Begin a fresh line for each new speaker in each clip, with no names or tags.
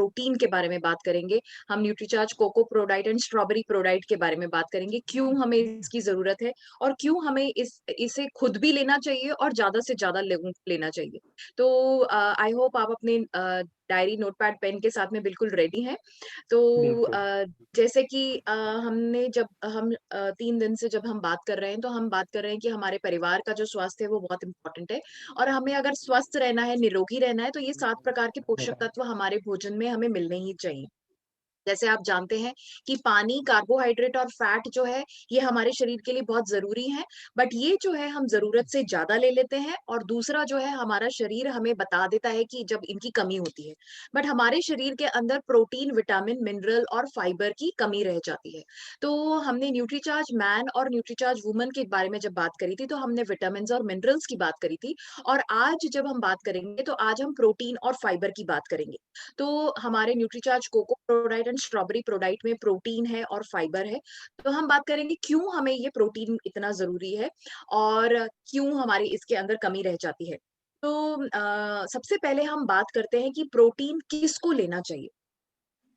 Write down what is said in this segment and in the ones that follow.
Protein के बारे में बात करेंगे। हम Nutricharge cocoa Prodite and strawberry Prodite के बारे में बात करेंगे, क्यों हमें इसकी ज़रूरत है और क्यों हमें इसे खुद भी लेना चाहिए और ज़्यादा से ज़्यादा लोगों को लेना चाहिए। तो आई होप आप अपने डायरी, नोटपैड, पेन के साथ में बिल्कुल रेडी हैं। तो
बिल्कुल।
जैसे कि हमने जब हम 3 दिन से जब हम बात कर रहे हैं, तो हम बात कर रहे हैं कि हमारे परिवार का जो स्वास्थ्य है वो बहुत इम्पोर्टेंट है और हमें अगर स्वस्थ रहना है, निरोगी रहना है, तो ये 7 प्रकार के पोषक तत्व हमारे भोजन में हमें मिलने ही चाहिए। जैसे आप जानते हैं कि पानी, कार्बोहाइड्रेट और फैट जो है, ये हमारे शरीर के लिए बहुत ज़रूरी है, बट ये जो है हम ज़रूरत से ज़्यादा ले लेते हैं और दूसरा जो है हमारा शरीर हमें बता देता है कि जब इनकी कमी होती है। बट हमारे शरीर के अंदर प्रोटीन, विटामिन, मिनरल और फाइबर की कमी रह जाती है। तो हमने न्यूट्रीचार्ज मैन और न्यूट्रीचार्ज वुमन के बारे में जब बात करी थी, तो हमने विटामिन्स और मिनरल्स की बात करी थी और आज जब हम बात करेंगे, तो आज हम प्रोटीन और फाइबर की बात करेंगे। तो हमारे Nutricharge cocoa Prodite and strawberry Prodite में प्रोटीन है और फाइबर है। तो हम बात करेंगे क्यों हमें ये प्रोटीन इतना ज़रूरी है और क्यों हमारी इसके अंदर कमी रह जाती है। तो सबसे पहले हम बात करते हैं कि प्रोटीन किसको लेना चाहिए।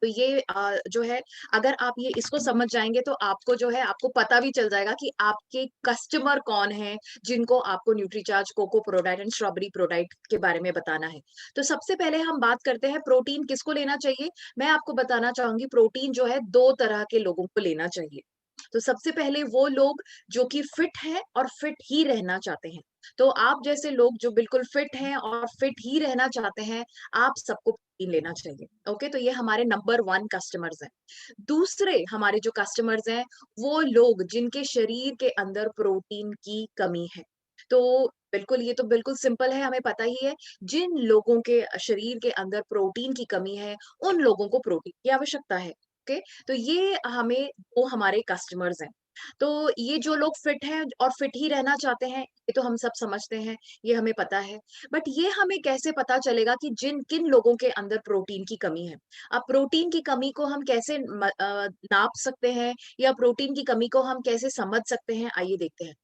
तो ये जो है अगर आप ये इसको समझ जाएँगे तो आपको जो है आपको पता भी चल जाएगा कि आपके कस्टमर कौन हैं, जिनको आपको Nutricharge cocoa Prodite and strawberry Prodite के बारे में बताना है। तो सबसे पहले हम बात करते हैं प्रोटीन किसको लेना चाहिए? मैं आपको बताना चाहूँगी प्रोटीन जो है 2 तरह के लोगों को लेना चाहिए। तो सबसे पहले वो लोग जो कि फिट हैं और फिट ही रहना चाहते हैं। तो आप जैसे लोग जो बिल्कुल फिट हैं और फिट ही रहना चाहते हैं, आप सबको प्रोटीन लेना चाहिए। ओके? तो ये हमारे नंबर 1 कस्टमर्स हैं। दूसरे हमारे जो कस्टमर्स हैं, वो लोग जिनके शरीर के अंदर प्रोटीन की कमी है। तो बिल्कुल ये तो बिल्कुल सिंपल है, हमें पता ही है, जिन लोगों के शरीर के अंदर प्रोटीन की कमी है, उन लोगों को प्रोटीन की आवश्यकता है। ओके? तो ये हमें वो हमारे कस्टमर्स हैं। तो ये जो लोग फिट हैं और फिट ही रहना चाहते हैं, ये तो हम सब समझते हैं, ये हमें पता है। बट ये हमें कैसे पता चलेगा कि किन लोगों के अंदर प्रोटीन की कमी है? अब प्रोटीन की कमी को हम कैसे नाप सकते हैं या प्रोटीन की कमी को हम कैसे समझ सकते हैं? आइए देखते हैं।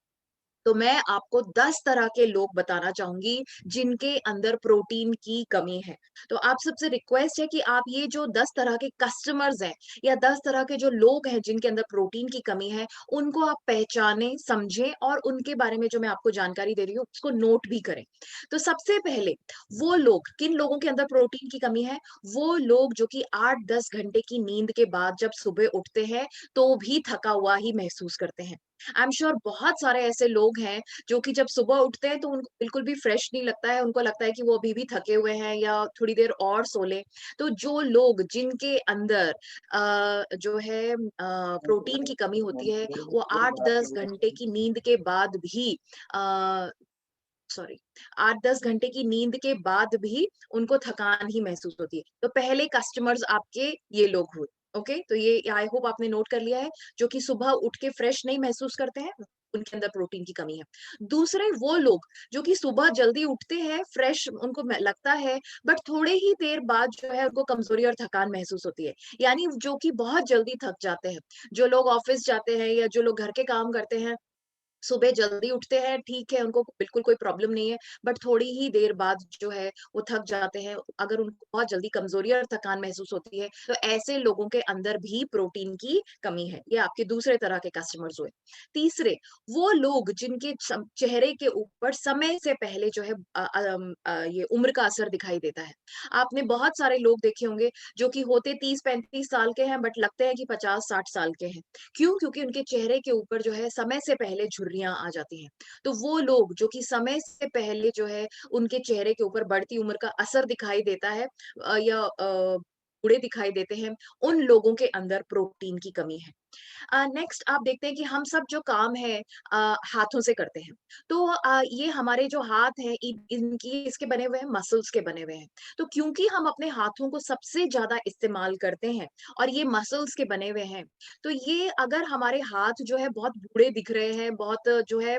तो मैं आपको 10 तरह के लोग बताना चाहूँगी, जिनके अंदर प्रोटीन की कमी है। तो आप सबसे रिक्वेस्ट है कि आप ये जो 10 तरह के कस्टमर्स हैं या 10 तरह के जो लोग हैं जिनके अंदर प्रोटीन की कमी है, उनको आप पहचानें, समझें और उनके बारे में जो मैं आपको जानकारी दे रही हूँ, उसको नोट भी करें। तो सबसे पहले वो लोग किन लोगों के अंदर प्रोटीन की कमी है? वो लोग जो कि 8-10 घंटे की नींद के बाद जब सुबह उठते हैं, तो भी थका हुआ ही महसूस करते हैं। आई एम श्योर बहुत सारे ऐसे लोग हैं जो कि जब सुबह उठते हैं तो उनको बिल्कुल भी फ्रेश नहीं लगता है, उनको लगता है कि वो अभी भी थके हुए हैं या थोड़ी देर और सो लें। तो जो लोग जिनके अंदर जो है प्रोटीन की कमी होती है, वो 8-10 घंटे की नींद के बाद भी अ, सॉरी 8-10 घंटे की नींद के बाद भी उनको थकान ही महसूस होती है। तो पहले कस्टमर्स आपके ये लोग हुए, ओके? तो ये आई होप आपने नोट कर लिया है, जो कि सुबह उठ के फ्रेश नहीं महसूस करते हैं, उनके अंदर प्रोटीन की कमी है। दूसरे वो लोग जो कि सुबह जल्दी उठते हैं, फ्रेश उनको लगता है, बट थोड़े ही देर बाद जो है उनको कमज़ोरी और थकान महसूस होती है। यानी जो कि बहुत जल्दी थक जाते हैं। जो लोग ऑफ़िस जाते हैं या जो लोग घर के काम करते हैं, सुबह जल्दी उठते हैं, ठीक है, उनको बिल्कुल कोई प्रॉब्लम नहीं है, बट थोड़ी ही देर बाद जो है वो थक जाते हैं। अगर उनको बहुत जल्दी कमज़ोरी और थकान महसूस होती है, तो ऐसे लोगों के अंदर भी प्रोटीन की कमी है। ये आपके दूसरे तरह के कस्टमर्स हुए। तीसरे, वो लोग जिनके चेहरे के ऊपर समय से पहले जो है ये उम्र का असर दिखाई देता है। आपने बहुत सारे लोग देखे होंगे जो कि होते 30-35 साल के हैं, बट लगते हैं कि 50-60 साल के हैं। क्यों? क्योंकि उनके चेहरे के ऊपर जो है समय से पहले झुर्रियाँ आ जाती हैं। तो वो लोग जो कि समय से पहले जो है उनके चेहरे के ऊपर बढ़ती उम्र का असर दिखाई देता है या बूढ़े दिखाई देते हैं, उन लोगों के अंदर प्रोटीन की कमी है। नेक्स्ट आप देखते हैं कि हम सब जो काम है हाथों से करते हैं। तो ये हमारे जो हाथ हैं इनकी इसके बने हुए हैं मसल्स के बने हुए हैं। तो क्योंकि हम अपने हाथों को सबसे ज़्यादा इस्तेमाल करते हैं और ये मसल्स के बने हुए हैं, तो ये अगर हमारे हाथ जो है बहुत बूढ़े दिख रहे हैं, बहुत जो है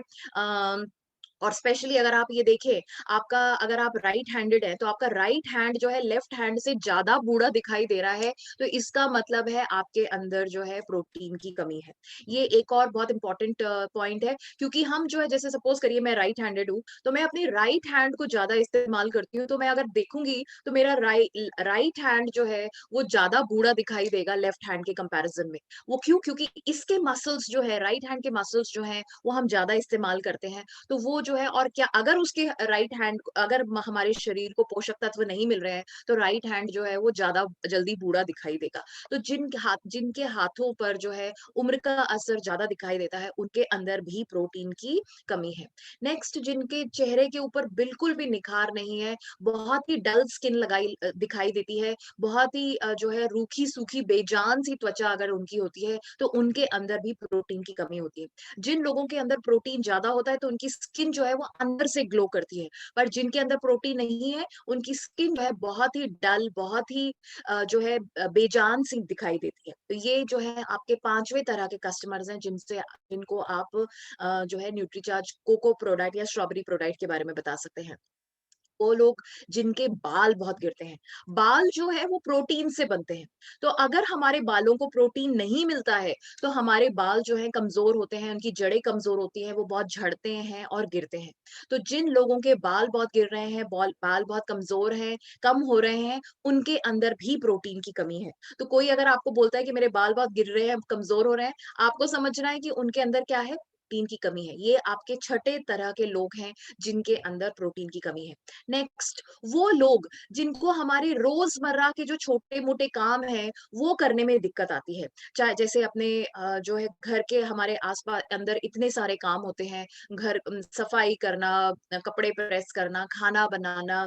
और स्पेशली अगर आप ये देखें, आपका अगर आप राइट हैंडेड हैं, तो आपका राइट हैंड जो है लेफ्ट हैंड से ज़्यादा बूढ़ा दिखाई दे रहा है, तो इसका मतलब है आपके अंदर जो है प्रोटीन की कमी है। ये एक और बहुत इम्पोर्टेंट पॉइंट है, क्योंकि हम जो है जैसे सपोज़ करिए मैं राइट हैंडेड हूँ, तो मैं अपनी राइट हैंड को ज़्यादा इस्तेमाल करती हूँ, तो मैं अगर देखूँगी तो मेरा राइट हैंड जो है वो ज़्यादा बूढ़ा दिखाई देगा लेफ्ट हैंड के कंपैरिज़न में। वो क्यों? क्योंकि इसके मसल्स जो है राइट हैंड के मसल्स जो हैं, वो हम ज़्यादा इस्तेमाल करते हैं। तो वो जो है और क्या अगर उसके राइट हैंड अगर हमारे शरीर को पोषक तत्व नहीं मिल रहे हैं, तो राइट हैंड जो है वो ज़्यादा जल्दी बूढ़ा दिखाई देगा। तो जिनके हाथों पर जो है उम्र का असर ज़्यादा दिखाई देता है, उनके अंदर भी प्रोटीन की कमी है। नेक्स्ट जिनके चेहरे के ऊपर बिल्कुल भी निखार नहीं है, बहुत ही डल स्किन दिखाई देती है, बहुत ही जो है रूखी-सूखी बेजान-सी त्वचा अगर उनकी होती है, तो उनके अंदर भी प्रोटीन की कमी होती है। जिन लोगों के अंदर प्रोटीन ज़्यादा होता है तो उनकी स्किन जो है वो अंदर से ग्लो करती है। पर जिनके अंदर प्रोटीन नहीं है, उनकी स्किन जो है बहुत ही डल, बहुत ही जो है बेजान सी दिखाई देती है। तो ये जो है आपके 5वें तरह के कस्टमर्स हैं जिनको आप जो है न्यूट्रीचार्ज कोको प्रोडक्ट या स्ट्रॉबेरी प्रोडक्ट के बारे में बता सकते हैं। वो लोग जिनके बाल बहुत गिरते हैं। बाल जो है वो प्रोटीन से बनते हैं। तो अगर हमारे बालों को प्रोटीन नहीं मिलता है, तो हमारे बाल जो हैं कमज़ोर होते हैं, उनकी जड़ें कमज़ोर होती हैं, वो बहुत झड़ते हैं और गिरते हैं। तो जिन लोगों के बाल बहुत गिर रहे हैं, बाल बहुत कमज़ोर हैं, कम हो रहे हैं, उनके अंदर भी प्रोटीन की कमी है। तो कोई अगर आपको बोलता है कि मेरे बाल बहुत गिर रहे हैं, कमज़ोर हो रहे हैं, आपको समझना है कि उनके अंदर क्या है? प्रोटीन की कमी है। ये आपके छठे तरह के लोग हैं, जिनके अंदर प्रोटीन की कमी है। नेक्स्ट वो लोग जिनको हमारे रोजमर्रा के जो छोटे-मोटे काम हैं, वो करने में दिक्कत आती है। चाहे जैसे अपने जो है घर के हमारे अंदर इतने सारे काम होते हैं, सफाई करना, कपड़े प्रेस करना, खाना बनाना,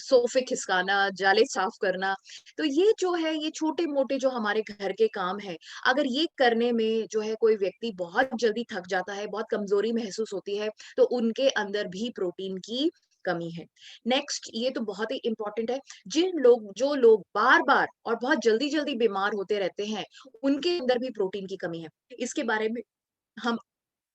सोफे खिसकाना, जाले साफ करना। तो ये जो है ये छोटे-मोटे जो हमारे घर के काम हैं, अगर ये करने में जो है कोई व्यक्ति बहुत जल्दी थक जाता है, बहुत कमज़ोरी महसूस होती है, तो उनके अंदर भी प्रोटीन की कमी है। नेक्स्ट ये तो बहुत ही इम्पोर्टेंट है, जो लोग बार-बार और बहुत जल्दी-जल्दी बीमार होते रहते हैं, उनके अंदर भी प्रोटीन की कमी है। इसके बारे में हम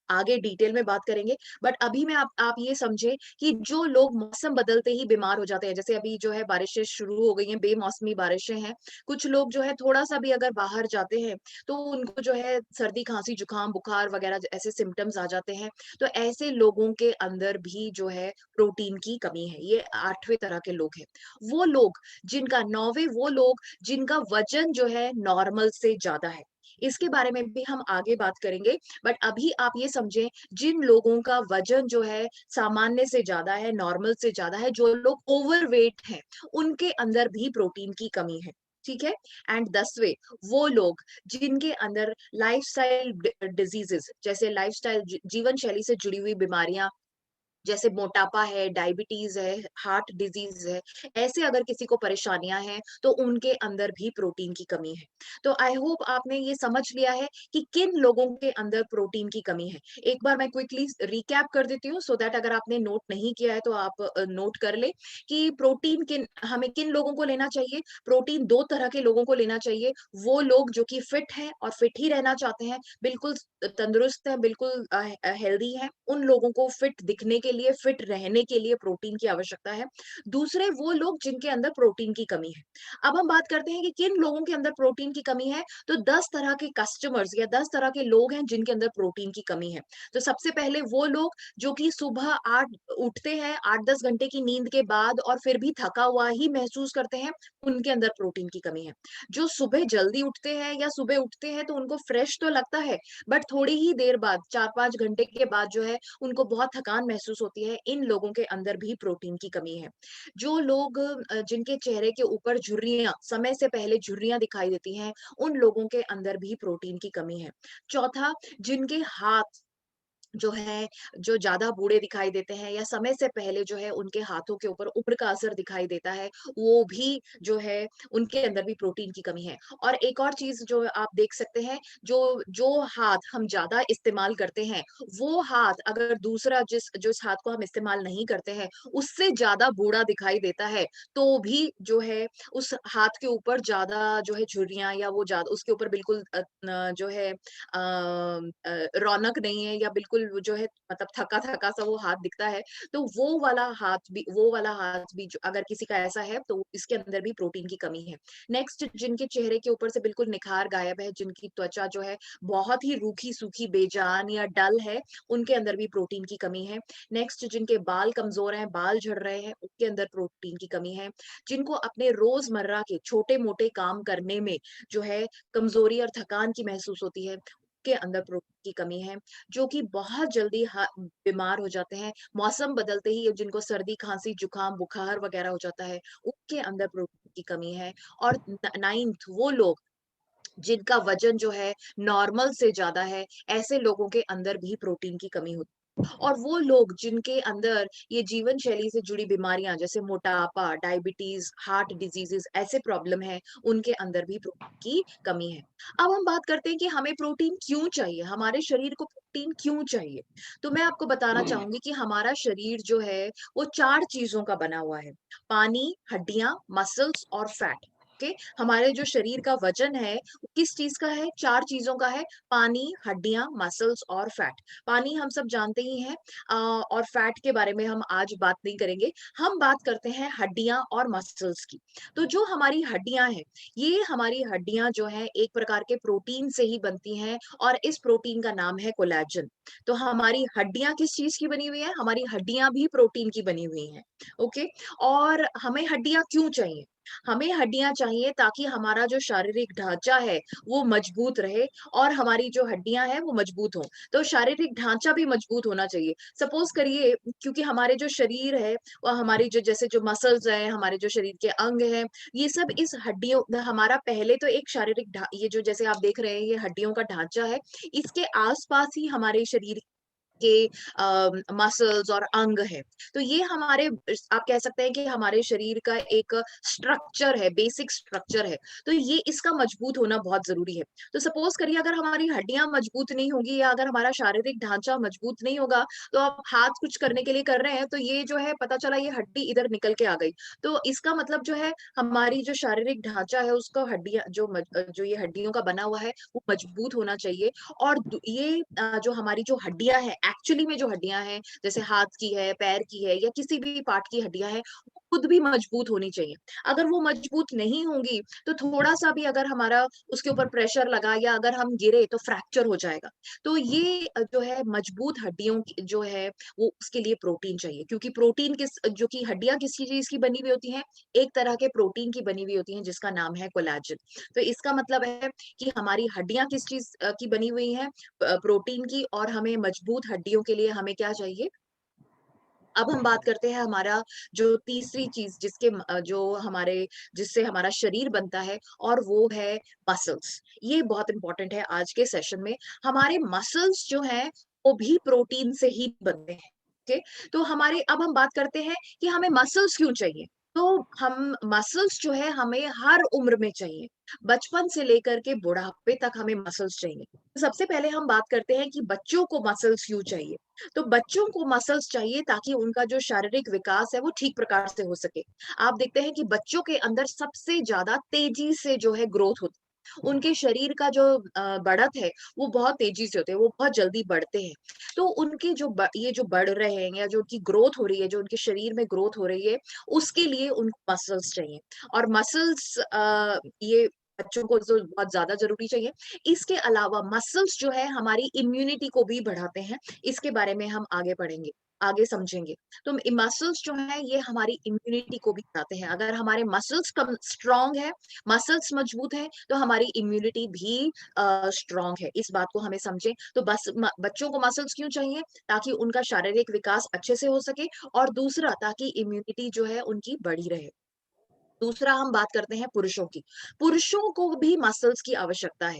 आगे डिटेल में बात करेंगे, बट अभी मैं आप ये समझें कि जो लोग मौसम बदलते ही बीमार हो जाते हैं, जैसे अभी जो है बारिशें शुरू हो गई हैं, बेमौसमी बारिशें हैं। कुछ लोग जो है थोड़ा-सा भी अगर बाहर जाते हैं, तो उनको जो है सर्दी, खाँसी, जुकाम, बुखार वगैरह ऐसे सिम्पटम्स आ जाते हैं। तो ऐसे लोगों के अंदर भी जो है प्रोटीन की कमी है। ये 8वें तरह के लोग हैं। वो लोग जिनका 9वें वो लोग जिनका वज़न जो है नॉर्मल से ज़्यादा है। इसके बारे में भी हम आगे बात करेंगे। बट अभी आप ये समझें जिन लोगों का वजन जो है सामान्य से ज़्यादा है, नॉर्मल से ज़्यादा है, जो लोग ओवरवेट हैं, उनके अंदर भी प्रोटीन की कमी है। ठीक है? एंड 10वें वो लोग जिनके अंदर लाइफ़स्टाइल डिज़ीज़ेज़ जैसे लाइफ़स्टाइल जीवन शैली से जुड़ी हुई बीमारियाँ जैसे मोटापा है, डायबिटीज़ है, हार्ट डिज़ीज़ है, ऐसे अगर किसी को परेशानियाँ हैं, तो उनके अंदर भी प्रोटीन की कमी है। तो आई होप आपने ये समझ लिया है कि किन लोगों के अंदर प्रोटीन की कमी है। एक बार मैं क्विकली रिकैप कर देती हूँ सो दैट अगर आपने नोट नहीं किया है तो आप नोट कर लें कि हमें किन लोगों को लेना चाहिए। प्रोटीन 2 तरह के लोगों को लेना चाहिए। वो लोग जो कि फिट हैं और फिट ही रहना चाहते हैं, बिल्कुल तंदुरुस्त हैं, बिल्कुल हेल्दी हैं, उन लोगों को फिट दिखने के लिए, फिट रहने के लिए प्रोटीन की आवश्यकता है। दूसरे वो लोग जिनके अंदर प्रोटीन की कमी है। अब हम बात करते हैं कि किन लोगों के अंदर प्रोटीन की कमी है, तो 10 तरह के कस्टमर्स या 10 तरह के लोग हैं जिनके अंदर प्रोटीन की कमी है। तो सबसे पहले वो लोग जो कि सुबह 8 उठते हैं, 8-10 घंटे की नींद के बाद और फिर भी थका हुआ ही महसूस करते हैं, उनके अंदर प्रोटीन की कमी है। जो सुबह जल्दी उठते हैं या सुबह उठते हैं तो उनको फ्रेश तो लगता है, बट थोड़ी ही देर बाद 4-5 घंटे के बाद जो है उनको बहुत थकान महसूस होती है, इन लोगों के अंदर भी प्रोटीन की कमी है। जो लोग जिनके चेहरे के ऊपर झुर्रियाँ समय से पहले झुर्रियाँ दिखाई देती हैं, उन लोगों के अंदर भी प्रोटीन की कमी है। चौथा, जिनके हाथ जो है, जो ज़्यादा बूढ़े दिखाई देते हैं या समय से पहले जो है उनके हाथों के ऊपर उम्र का असर दिखाई देता है, वो भी जो है उनके अंदर भी प्रोटीन की कमी है। और एक और चीज़ जो आप देख सकते हैं, जो जो हाथ हम ज़्यादा इस्तेमाल करते हैं, वो हाथ अगर दूसरा जिस हाथ को हम इस्तेमाल नहीं करते हैं, उससे ज़्यादा बूढ़ा दिखाई देता है, तो भी जो है उस हाथ के ऊपर ज़्यादा जो है झुर्रियाँ या वो ज़्यादा उसके ऊपर बिल्कुल जो है रौनक नहीं है या बिल्कुल बिल्कुल वो जो है मतलब थका-थका सा वो हाथ दिखता है, तो वो वाला हाथ भी जो अगर किसी का ऐसा है तो इसके अंदर भी प्रोटीन की कमी है। नेक्स्ट जिनके चेहरे के ऊपर से बिल्कुल निखार गायब है, जिनकी त्वचा जो है बहुत ही रूखी-सूखी, बेजान या डल है, उनके अंदर भी प्रोटीन की कमी है। नेक्स्ट जिनके बाल कमज़ोर हैं, बाल झड़ रहे हैं, उनके अंदर प्रोटीन की कमी है। जिनको अपने रोज़मर्रा के छोटे-मोटे काम करने में जो है कमज़ोरी और थकान की महसूस होती है, के अंदर प्रोटीन की कमी है, जो कि बहुत जल्दी बीमार हो जाते हैं। मौसम बदलते ही जिनको सर्दी, खाँसी, जुकाम, बुखार वगैरह हो जाता है, उनके अंदर प्रोटीन की कमी है। और 9th वो लोग जिनका वज़न जो है नॉर्मल से ज़्यादा है, ऐसे लोगों के अंदर भी प्रोटीन की कमी होती है। और वो लोग जिनके अंदर ये जीवन शैली से जुड़ी बीमारियाँ जैसे मोटापा, डायबिटीज़, हार्ट डिज़ीज़ेज़ ऐसे प्रॉब्लम हैं, उनके अंदर भी प्रोटीन की कमी है। अब हम बात करते हैं कि हमें प्रोटीन क्यों चाहिए? हमारे शरीर को प्रोटीन क्यों चाहिए? तो मैं आपको बताना चाहूँगी कि हमारा शरीर जो है, वो 4 चीज़ों का बना हुआ है। पानी, हड्डियाँ, मसल्स और फैट। ओके? हमारे जो शरीर का वज़न है किस चीज़ का है? 4 चीज़ों का है, पानी, हड्डियाँ, मसल्स और फैट। पानी हम सब जानते ही हैं और फैट के बारे में हम आज बात नहीं करेंगे। हम बात करते हैं हड्डियाँ और मसल्स की। तो जो हमारी हड्डियाँ हैं, ये हमारी हड्डियाँ जो हैं एक प्रकार के प्रोटीन से ही बनती हैं और इस प्रोटीन का नाम है कोलेजन। तो हमारी हड्डियाँ किस चीज़ की बनी हुई हैं? हमारी हड्डियाँ भी प्रोटीन की बनी हुई हैं, ओके? और हमें हड्डियाँ क्यों चाहिए? हमें हड्डियाँ चाहिए ताकि हमारा जो शारीरिक ढाँचा है, वो मजबूत रहे और हमारी जो हड्डियाँ हैं वो मजबूत हों। तो शारीरिक ढाँचा भी मजबूत होना चाहिए। सपोज़ करिए क्योंकि हमारे जो शरीर है हमारी जो जैसे जो मसल्स हैं, हमारे जो शरीर के अंग हैं, ये सब इस हड्डियों हमारा पहले तो एक शारीरिक ये जो जैसे आप देख रहे हैं ये हड्डियों का ढाँचा है, इसके आस-पास ही हमारे शरीर के मसल्स और अंग हैं। तो ये हमारे आप कह सकते हैं कि हमारे शरीर का एक स्ट्रक्चर है, बेसिक स्ट्रक्चर है। तो ये इसका मजबूत होना बहुत ज़रूरी है। तो सपोज़ करिए अगर हमारी हड्डियाँ मजबूत नहीं होंगी या अगर हमारा शारीरिक ढाँचा मजबूत नहीं होगा, तो आप हाथ कुछ करने के लिए कर रहे हैं, तो ये जो है पता चला ये हड्डी इधर निकल के आ गई। तो इसका मतलब जो है हमारी जो शारीरिक ढाँचा है उसको जो ये हड्डियों का बना हुआ है, वो मजबूत होना चाहिए और ये जो हमारी जो हड्डियाँ हैं, एक्चुअली में जो हड्डियाँ हैं, जैसे हाथ की है, पैर की है या किसी भी पार्ट की हड्डियाँ हैं, वो खुद भी मजबूत होनी चाहिए। अगर वो मजबूत नहीं होंगी, तो थोड़ा-सा भी अगर हमारा उसके ऊपर प्रेशर लगा या अगर हम गिरे तो फ्रैक्चर हो जाएगा। तो ये जो है मजबूत हड्डियों की जो है, वो उसके लिए प्रोटीन चाहिए क्योंकि प्रोटीन जो कि हड्डियाँ किस चीज़ की बनी हुई होती हैं? एक तरह के प्रोटीन की बनी हुई होती हैं जिसका नाम है कोलेजन। तो इसका मतलब है कि हमारी हड्डियाँ किस चीज़ की बनी हुई हैं? प्रोटीन की और हमें मजबूत हड्डियों के लिए हमें क्या चाहिए? अब हम बात करते हैं हमारा जो तीसरी चीज़ जो हमारे जिससे हमारा शरीर बनता है और वो है मसल्स। ये बहुत इम्पोर्टेंट है आज के सेशन में। हमारे मसल्स जो हैं, वो भी प्रोटीन से ही बनते हैं, ओके? तो अब हम बात करते हैं कि हमें मसल्स क्यों चाहिए? तो हम मसल्स जो है हमें हर उम्र में चाहिए। बचपन से लेकर के बुढ़ापे तक हमें मसल्स चाहिए। सबसे पहले हम बात करते हैं कि बच्चों को मसल्स क्यों चाहिए? तो बच्चों को मसल्स चाहिए ताकि उनका जो शारीरिक विकास है वो ठीक प्रकार से हो सके। आप देखते हैं कि बच्चों के अंदर सबसे ज़्यादा तेज़ी से जो है ग्रोथ होती है। उनके शरीर का जो बढ़त है वो बहुत तेज़ी से होते हैं, वो बहुत जल्दी बढ़ते हैं। तो उनके ये जो बढ़ रहे हैं या जो उनकी ग्रोथ हो रही है, जो उनके शरीर में ग्रोथ हो रही है, उसके लिए उनको मसल्स चाहिए। और मसल्स ये बच्चों को तो बहुत ज़्यादा ज़रूरी चाहिए। इसके अलावा मसल्स जो है हमारी इम्यूनिटी को भी बढ़ाते हैं। इसके बारे में हम आगे पढ़ेंगे, आगे समझेंगे। तो मसल्स जो हैं ये हमारी इम्यूनिटी को भी बढ़ाते हैं। अगर हमारे मसल्स कम स्ट्रॉन्ग है, मसल्स मजबूत है, तो हमारी इम्यूनिटी भी स्ट्रॉन्ग है। इस बात को हमें समझें। तो बच्चों को मसल्स क्यों चाहिए? ताकि उनका शारीरिक विकास अच्छे से हो सके और दूसरा ताकि इम्यूनिटी जो है उनकी बढ़ी रहे। दूसरा हम बात करते हैं पुरुषों की। पुरुषों को भी मसल्स की आवश्यकता है।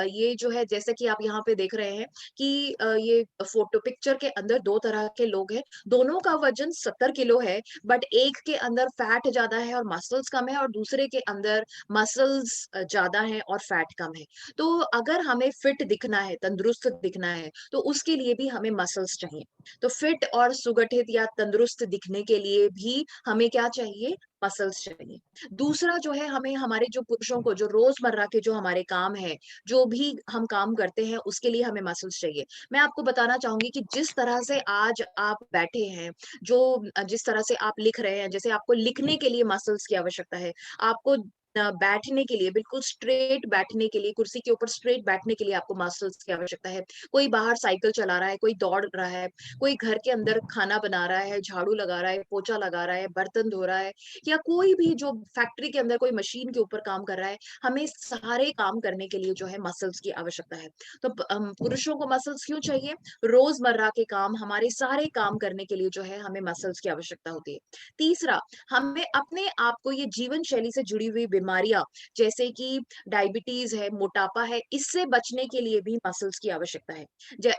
ये जो है जैसे कि आप यहाँ पे देख रहे हैं कि ये फ़ोटो पिक्चर के अंदर 2 तरह के लोग हैं। दोनों का वज़न 70 किलो है, बट एक के अंदर फैट ज़्यादा है और मसल्स कम है और दूसरे के अंदर मसल्स ज़्यादा हैं और फैट कम है। तो अगर हमें फिट दिखना है, तंदुरुस्त दिखना है, तो उसके लिए भी हमें मसल्स चाहिए। तो फिट और सुगठित या तंदुरुस्त दिखने के लिए भी हमें क्या चाहिए? मसल्स चाहिए। दूसरा जो है हमें हमारे जो पुरुषों को जो रोज़मर्रा के जो हमारे काम हैं, जो भी हम काम करते हैं उसके लिए हमें मसल्स चाहिए। मैं आपको बताना चाहूँगी कि जिस तरह से आज आप बैठे हैं, जो जिस तरह से आप लिख रहे हैं, जैसे आपको लिखने के लिए मसल्स की आवश्यकता है, आपको बैठने के लिए बिल्कुल स्ट्रेट बैठने के लिए, कुर्सी के ऊपर स्ट्रेट बैठने के लिए आपको मसल्स की आवश्यकता है। कोई बाहर साइकिल चला रहा है, कोई दौड़ रहा है, कोई घर के अंदर खाना बना रहा है, झाड़ू लगा रहा है, पोछा लगा रहा है, बर्तन धो रहा है, या कोई भी जो फैक्ट्री के अंदर कोई मशीन के ऊपर काम कर रहा है, हमें सारे काम करने के लिए जो है मसल्स की आवश्यकता है। तो पुरुषों को मसल्स क्यों चाहिए? रोज़मर्रा के काम, हमारे सारे काम करने के लिए जो है हमें मसल्स की आवश्यकता होती है। तीसरा, हमें अपने आप को ये जीवन शैली से जुड़ी हुई बीमारियाँ, जैसे कि डायबिटीज़ है, मोटापा है, इससे बचने के लिए भी मसल्स की आवश्यकता है।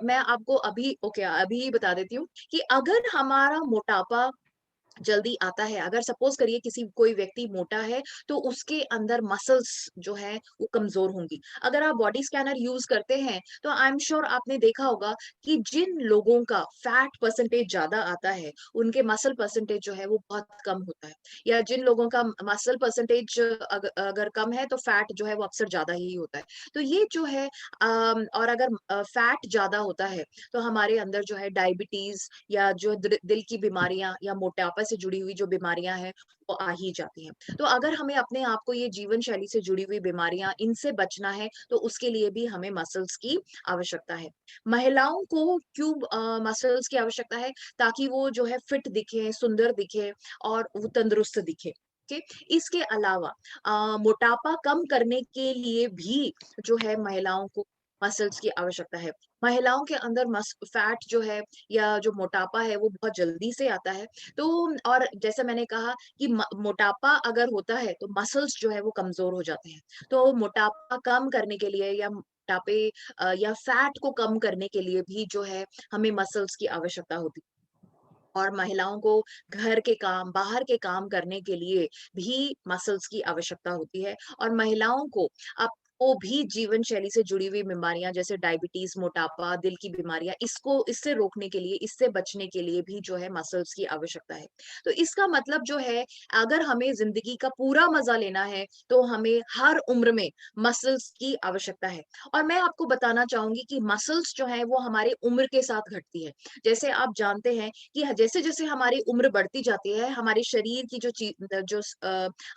मैं आपको अभी ही बता देती हूँ कि अगर हमारा मोटापा जल्दी आता है। अगर सपोज़ करिए किसी कोई व्यक्ति मोटा है, तो उसके अंदर मसल्स जो हैं वो कमज़ोर होंगी। अगर आप बॉडी स्कैनर यूज़ करते हैं, तो आई एम श्योर आपने देखा होगा कि जिन लोगों का फैट परसेंटेज ज़्यादा आता है, उनके मसल परसेंटेज जो है वो बहुत कम होता है। या जिन लोगों का मसल परसेंटेज अगर कम है, तो फैट जो है वो अक्सर ज़्यादा ही होता है। तो ये जो है और अगर फैट ज़्यादा होता है, तो हमारे अंदर जो है डायबिटीज़ या जो दिल की बीमारियाँ या मोटापा से जुड़ी हुई जो बीमारियाँ हैं, वो आ ही जाती हैं। तो अगर हमें अपने आप को ये जीवन शैली से जुड़ी हुई बीमारियाँ इनसे बचना है, तो उसके लिए भी हमें मसल्स की आवश्यकता है। महिलाओं को क्यों मसल्स की आवश्यकता है? ताकि वो जो है फिट दिखें, सुंदर दिखें और वो तंदुरुस्त दिखें। ओके? इसके अलावा मोटापा कम करने के लिए भी जो है महिलाओं को मसल्स की आवश्यकता है। महिलाओं के अंदर फैट जो है या जो मोटापा है वो बहुत जल्दी से आता है। तो और जैसे मैंने कहा कि मोटापा अगर होता है तो मसल्स जो है वो कमज़ोर हो जाते हैं। तो मोटापा कम करने के लिए या मोटापे या फैट को कम करने के लिए भी जो है हमें मसल्स की आवश्यकता होती है। और महिलाओं को घर के काम, बाहर के काम करने के लिए भी मसल्स की आवश्यकता होती है और महिलाओं को भी जीवन शैली से जुड़ी हुई बीमारियाँ जैसे डायबिटीज़, मोटापा, दिल की बीमारियाँ इससे रोकने के लिए, इससे बचने के लिए भी जो है मसल्स की आवश्यकता है। तो इसका मतलब जो है अगर हमें ज़िंदगी का पूरा मज़ा लेना है, तो हमें हर उम्र में मसल्स की आवश्यकता है। और मैं आपको बताना चाहूँगी कि मसल्स जो हैं वो हमारे उम्र के साथ घटती है। जैसे आप जानते हैं कि जैसे-जैसे हमारी उम्र बढ़ती जाती है, हमारे शरीर की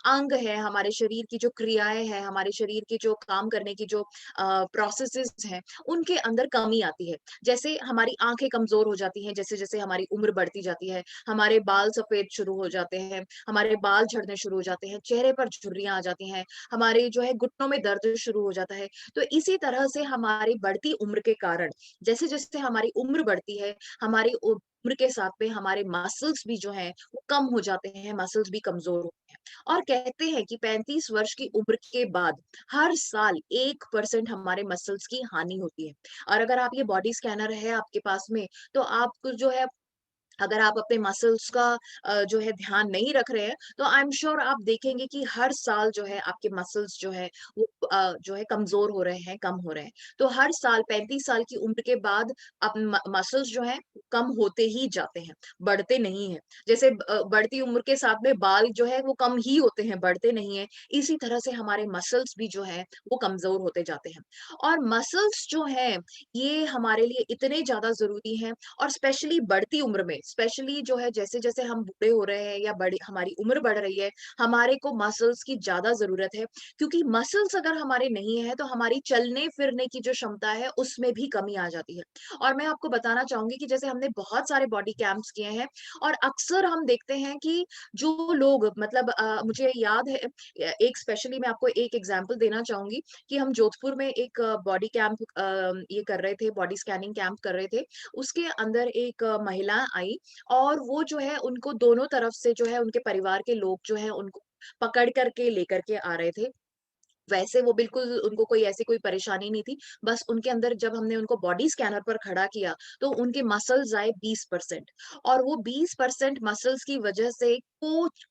अंग है, हमारे शरीर की जो क्रियाएँ हैं, हमारे शरीर की जो काम करने की जो प्रोसेसेस हैं, उनके अंदर कमी आती है। जैसे हमारी आँखें कमज़ोर हो जाती हैं, जैसे-जैसे हमारी उम्र बढ़ती जाती है, हमारे बाल सफ़ेद शुरू हो जाते हैं, हमारे बाल झड़ने शुरू हो जाते हैं, चेहरे पर झुर्रियाँ आ जाती हैं, हमारे जो है घुटनों में दर्द शुरू हो जाता है। तो इसी तरह से हमारी बढ़ती उम्र के कारण जैसे-जैसे हमारी उम्र बढ़ती है, हमारी उम्र के साथ में हमारे मसल्स भी जो हैं वो कम हो जाते हैं, मसल्स भी कमज़ोर होते हैं। और कहते हैं कि 35 वर्ष की उम्र के बाद हर साल 1% हमारे मसल्स की हानि होती है। और अगर आप ये बॉडी स्कैनर है आपके पास में, तो आपको जो है अगर आप अपने मसल्स का जो है ध्यान नहीं रख रहे हैं, तो आई एम श्योर आप देखेंगे कि हर साल जो है आपके मसल्स जो है वो जो है कमज़ोर हो रहे हैं, कम हो रहे हैं। तो हर साल 35 साल की उम्र के बाद अब मसल्स जो हैं कम होते ही जाते हैं, बढ़ते नहीं हैं। जैसे बढ़ती उम्र के साथ में बाल जो है वो कम ही होते हैं, बढ़ते नहीं हैं। इसी तरह से हमारे मसल्स भी जो हैं वो कमज़ोर होते जाते हैं। और मसल्स जो हैं ये हमारे लिए इतने ज़्यादा ज़रूरी हैं और स्पेशली बढ़ती उम्र में, स्पेशली जो है जैसे-जैसे हम बूढ़े हो रहे हैं या बड़ी हमारी उम्र बढ़ रही है, हमारे को मसल्स की ज़्यादा ज़रूरत है क्योंकि मसल्स अगर हमारे नहीं है तो हमारी चलने-फिरने की जो क्षमता है उसमें भी कमी आ जाती है। और मैं आपको बताना चाहूँगी कि जैसे हमने बहुत सारे बॉडी कैंप्स किए हैं और अक्सर हम देखते हैं कि जो लोग मतलब मुझे याद है एक स्पेशली मैं आपको एक एग्ज़ाम्पल देना चाहूँगी कि हम जोधपुर में एक बॉडी कैंप ये कर रहे थे, बॉडी स्कैनिंग कैंप कर रहे थे। उसके अंदर एक महिला आई और वो जो है उनको दोनों तरफ से जो है उनके परिवार के लोग जो हैं उनको पकड़ कर के लेकर के आ रहे थे। वैसे वो बिल्कुल उनको कोई ऐसी कोई परेशानी नहीं थी। बस उनके अंदर जब हमने उनको बॉडी स्कैनर पर खड़ा किया, तो उनके मसल्स आए 20% और वो 20% मसल्स की वजह से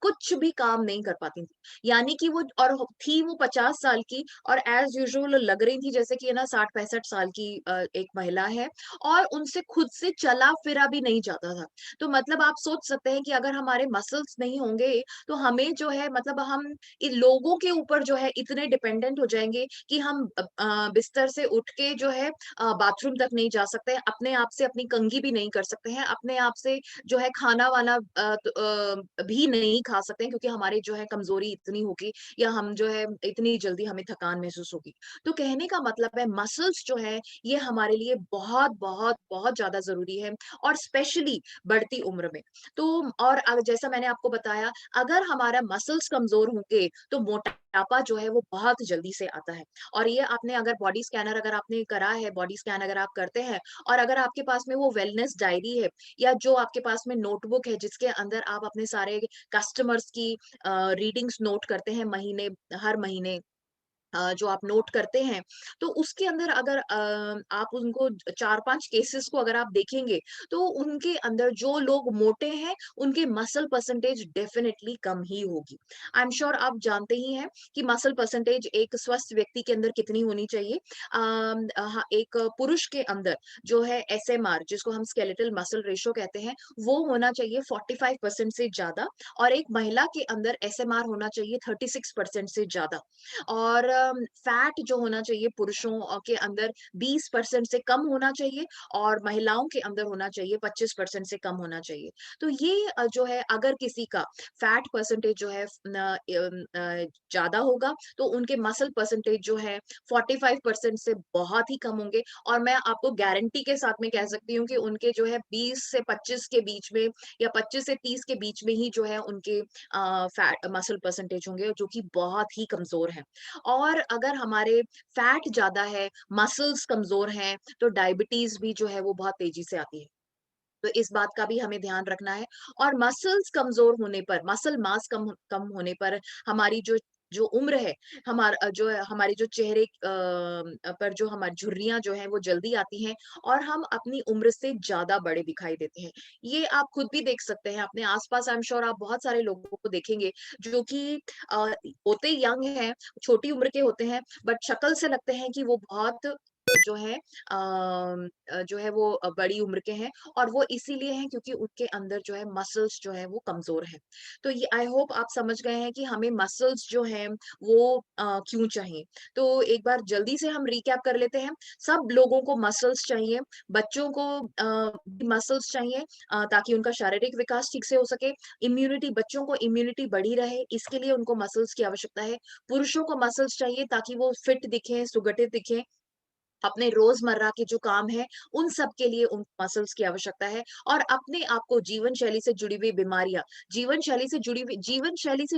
कुछ भी काम नहीं कर पाती थी। यानी कि वो और थी वो 50 साल की और एज़ यूजुअल लग रही थी जैसे कि है ना 60-65 साल की एक महिला है और उनसे खुद से चला-फिरा भी नहीं जाता था। तो मतलब आप सोच सकते हैं कि अगर हमारे मसल्स नहीं होंगे, तो हमें जो है मतलब हम इन लोगों के ऊपर जो है इतने डिपेंडेंट हो जाएँगे कि हम बिस्तर से उठ के जो है बाथरूम तक नहीं जा सकते हैं, अपने आप से अपनी कंघी भी नहीं कर सकते हैं, अपने आप से जो है खाना-वाना भी नहीं खा सकते हैं क्योंकि हमारी जो है कमज़ोरी इतनी होगी या हम जो है इतनी जल्दी हमें थकान महसूस होगी। तो कहने का मतलब है मसल्स जो है ये हमारे लिए बहुत ज़्यादा ज़रूरी है और स्पेशली बढ़ती उम्र में। तो और जैसा मैंने आपको बताया अगर हमारा मसल्स कमज़ोर होंगे तो मोटापा जो है वो बहुत जल्दी से आता है। और ये आपने अगर बॉडी स्कैनर अगर आपने करा है, बॉडी स्कैन अगर आप करते हैं और अगर आपके पास में वो वेलनेस डायरी है या जो आपके पास में नोटबुक है जिसके अंदर आप अपने सारे कस्टमर्स की रीडिंग्स नोट करते हैं हर महीने जो आप नोट करते हैं, तो उसके अंदर अगर आप उनको 4-5 केसेस को अगर आप देखेंगे, तो उनके अंदर जो लोग मोटे हैं, उनके मसल परसेंटेज डेफिनिटली कम ही होगी। आई एम श्योर आप जानते ही हैं कि मसल परसेंटेज एक स्वस्थ व्यक्ति के अंदर कितनी होनी चाहिए। हाँ, एक पुरुष के अंदर जो है एसएमआर जिसको हम स्केलेटल मसल रेशियो कहते हैं, वो होना चाहिए 45% से ज़्यादा और एक महिला के अंदर एसएमआर होना चाहिए 36% से ज़्यादा। और फैट जो होना चाहिए पुरुषों के अंदर 20% से कम होना चाहिए और महिलाओं के अंदर होना चाहिए 25% से कम होना चाहिए। तो ये जो है अगर किसी का फैट परसेंटेज जो है ज़्यादा होगा तो उनके मसल परसेंटेज जो है 45% से बहुत ही कम होंगे और मैं आपको गारंटी के साथ में कह सकती हूँ कि उनके जो है 20 से 25 के बीच में या 25 से 30 के बीच में ही जो है उनके फैट मसल परसेंटेज होंगे जो कि बहुत ही कमज़ोर हैं। और अगर हमारे फैट ज़्यादा है, मसल्स कमज़ोर हैं, तो डायबिटीज़ भी जो है वो बहुत तेज़ी से आती है। तो इस बात का भी हमें ध्यान रखना है और मसल्स कमज़ोर होने पर, मसल मास कम कम होने पर हमारी जो जो उम्र है, जो है हमारी जो चेहरे पर जो हमारी झुर्रियाँ जो हैं वो जल्दी आती हैं और हम अपनी उम्र से ज़्यादा बड़े दिखाई देते हैं। ये आप खुद भी देख सकते हैं अपने आस-पास आई एम श्योर आप बहुत सारे लोगों को देखेंगे जो कि अ, होते यंग हैं, छोटी उम्र के होते हैं बट शक्ल से लगते हैं कि वो बहुत जो है जो है वो बड़ी उम्र के हैं और वो इसीलिए हैं क्योंकि उनके अंदर जो है मसल्स जो है वो कमज़ोर हैं। तो ये आई होप आप समझ गए हैं कि हमें मसल्स जो हैं वो क्यों चाहिए। तो एक बार जल्दी से हम रिकैप कर लेते हैं। सब लोगों को मसल्स चाहिए, बच्चों को मसल्स चाहिए ताकि उनका शारीरिक विकास ठीक से हो सके। इम्यूनिटी बच्चों को इम्यूनिटी बढ़ी रहे इसके लिए उनको मसल्स की आवश्यकता है। पुरुषों को मसल्स चाहिए ताकि वो फिट दिखें, सुगठित दिखें अपने रोज़मर्रा के जो काम हैं, उन सब के लिए उन मसल्स की आवश्यकता है और अपने आप को जीवन शैली से जुड़ी हुई बीमारियाँ जीवन शैली से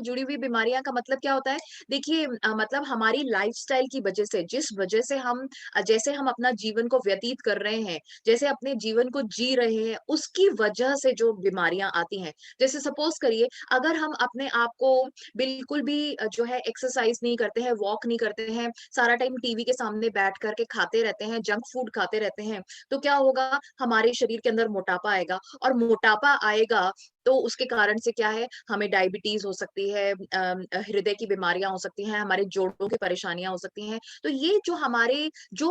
जुड़ी हुई बीमारियाँ का मतलब क्या होता है? देखिए मतलब हमारी लाइफ़स्टाइल की वजह से, जिस वजह से हम जैसे हम अपना जीवन को व्यतीत कर रहे हैं, जैसे अपने जीवन को जी रहे हैं, उसकी वजह से जो बीमारियाँ आती हैं। जैसे सपोज़ करिए, अगर हम अपने आप को बिल्कुल भी जो है एक्सरसाइज़ नहीं करते हैं, वॉक नहीं करते हैं, सारा टाइम टीवी के सामने बैठ कर के खाते रहते हैं, जंक फूड खाते रहते हैं, तो क्या होगा हमारे शरीर के अंदर मोटापा आएगा और मोटापा आएगा तो उसके कारण से क्या है हमें डायबिटीज़ हो सकती है हृदय की बीमारियाँ हो सकती हैं, हमारे जोड़ों की परेशानियाँ हो सकती हैं। तो ये जो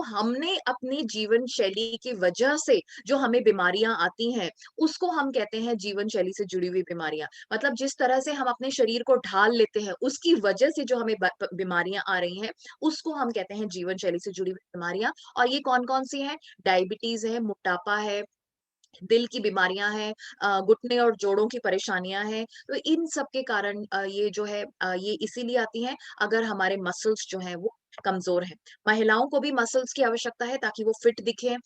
हमने अपनी जीवन शैली की वजह से जो हमें बीमारियाँ आती हैं, उसको हम कहते हैं जीवन शैली से जुड़ी हुई बीमारियाँ। मतलब जिस तरह से हम अपने शरीर को ढाल लेते हैं, उसकी वजह से जो हमें ब बीमारियाँ आ रही हैं, उसको हम कहते हैं जीवन शैली से जुड़ी हुई बीमारियाँ और ये कौन-कौन सी हैं? डायबिटीज़ है, मोटापा है, दिल की बीमारियाँ हैं घुटने और जोड़ों की परेशानियाँ हैं। तो इन सब के कारण ये जो है ये इसीलिए आती हैं अगर हमारे मसल्स जो हैं वो कमज़ोर हैं। महिलाओं को भी मसल्स की आवश्यकता है ताकि वो फिट दिखें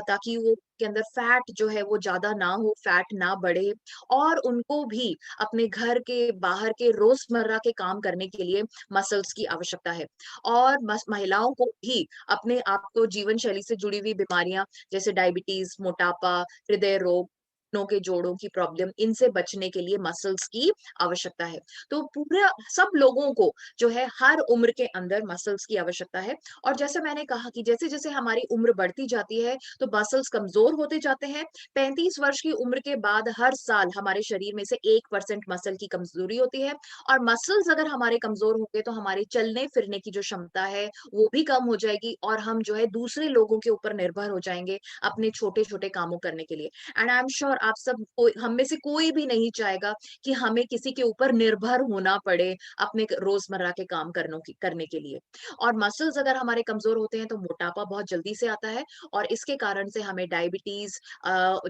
ताकि वो के अंदर फैट जो है वो ज़्यादा ना हो, फैट ना बढ़े और उनको भी अपने घर के बाहर के रोज़मर्रा के काम करने के लिए मसल्स की आवश्यकता है। और महिलाओं को भी अपने आप को जीवन शैली से जुड़ी हुई बीमारियाँ जैसे डायबिटीज़, मोटापा, हृदय रोग घुटनों के जोड़ों की प्रॉब्लम, इनसे बचने के लिए मसल्स की आवश्यकता है। तो पूरा सब लोगों को जो है हर उम्र के अंदर मसल्स की आवश्यकता है। और जैसे मैंने कहा कि जैसे-जैसे हमारी उम्र बढ़ती जाती है, तो मसल्स कमज़ोर होते जाते हैं। 35 वर्ष की उम्र के बाद हर साल हमारे शरीर में से 1% मसल की कमज़ोरी होती है, और मसल्स अगर हमारे कमज़ोर होंगे तो हमारे चलने-फिरने की जो क्षमता है, वो भी कम हो जाएगी, और हम जो है दूसरे लोगों के ऊपर निर्भर हो जाएँगे अपने छोटे-छोटे कामों करने के लिए। एंड आई एम श्योर आप सब कोई हम में से कोई भी नहीं चाहेगा कि हमें किसी के ऊपर निर्भर होना पड़े अपने रोजमर्रा के काम करने के लिए। और मसल्स अगर हमारे कमजोर होते हैं तो मोटापा बहुत जल्दी से आता है, और इसके कारण से हमें डायबिटीज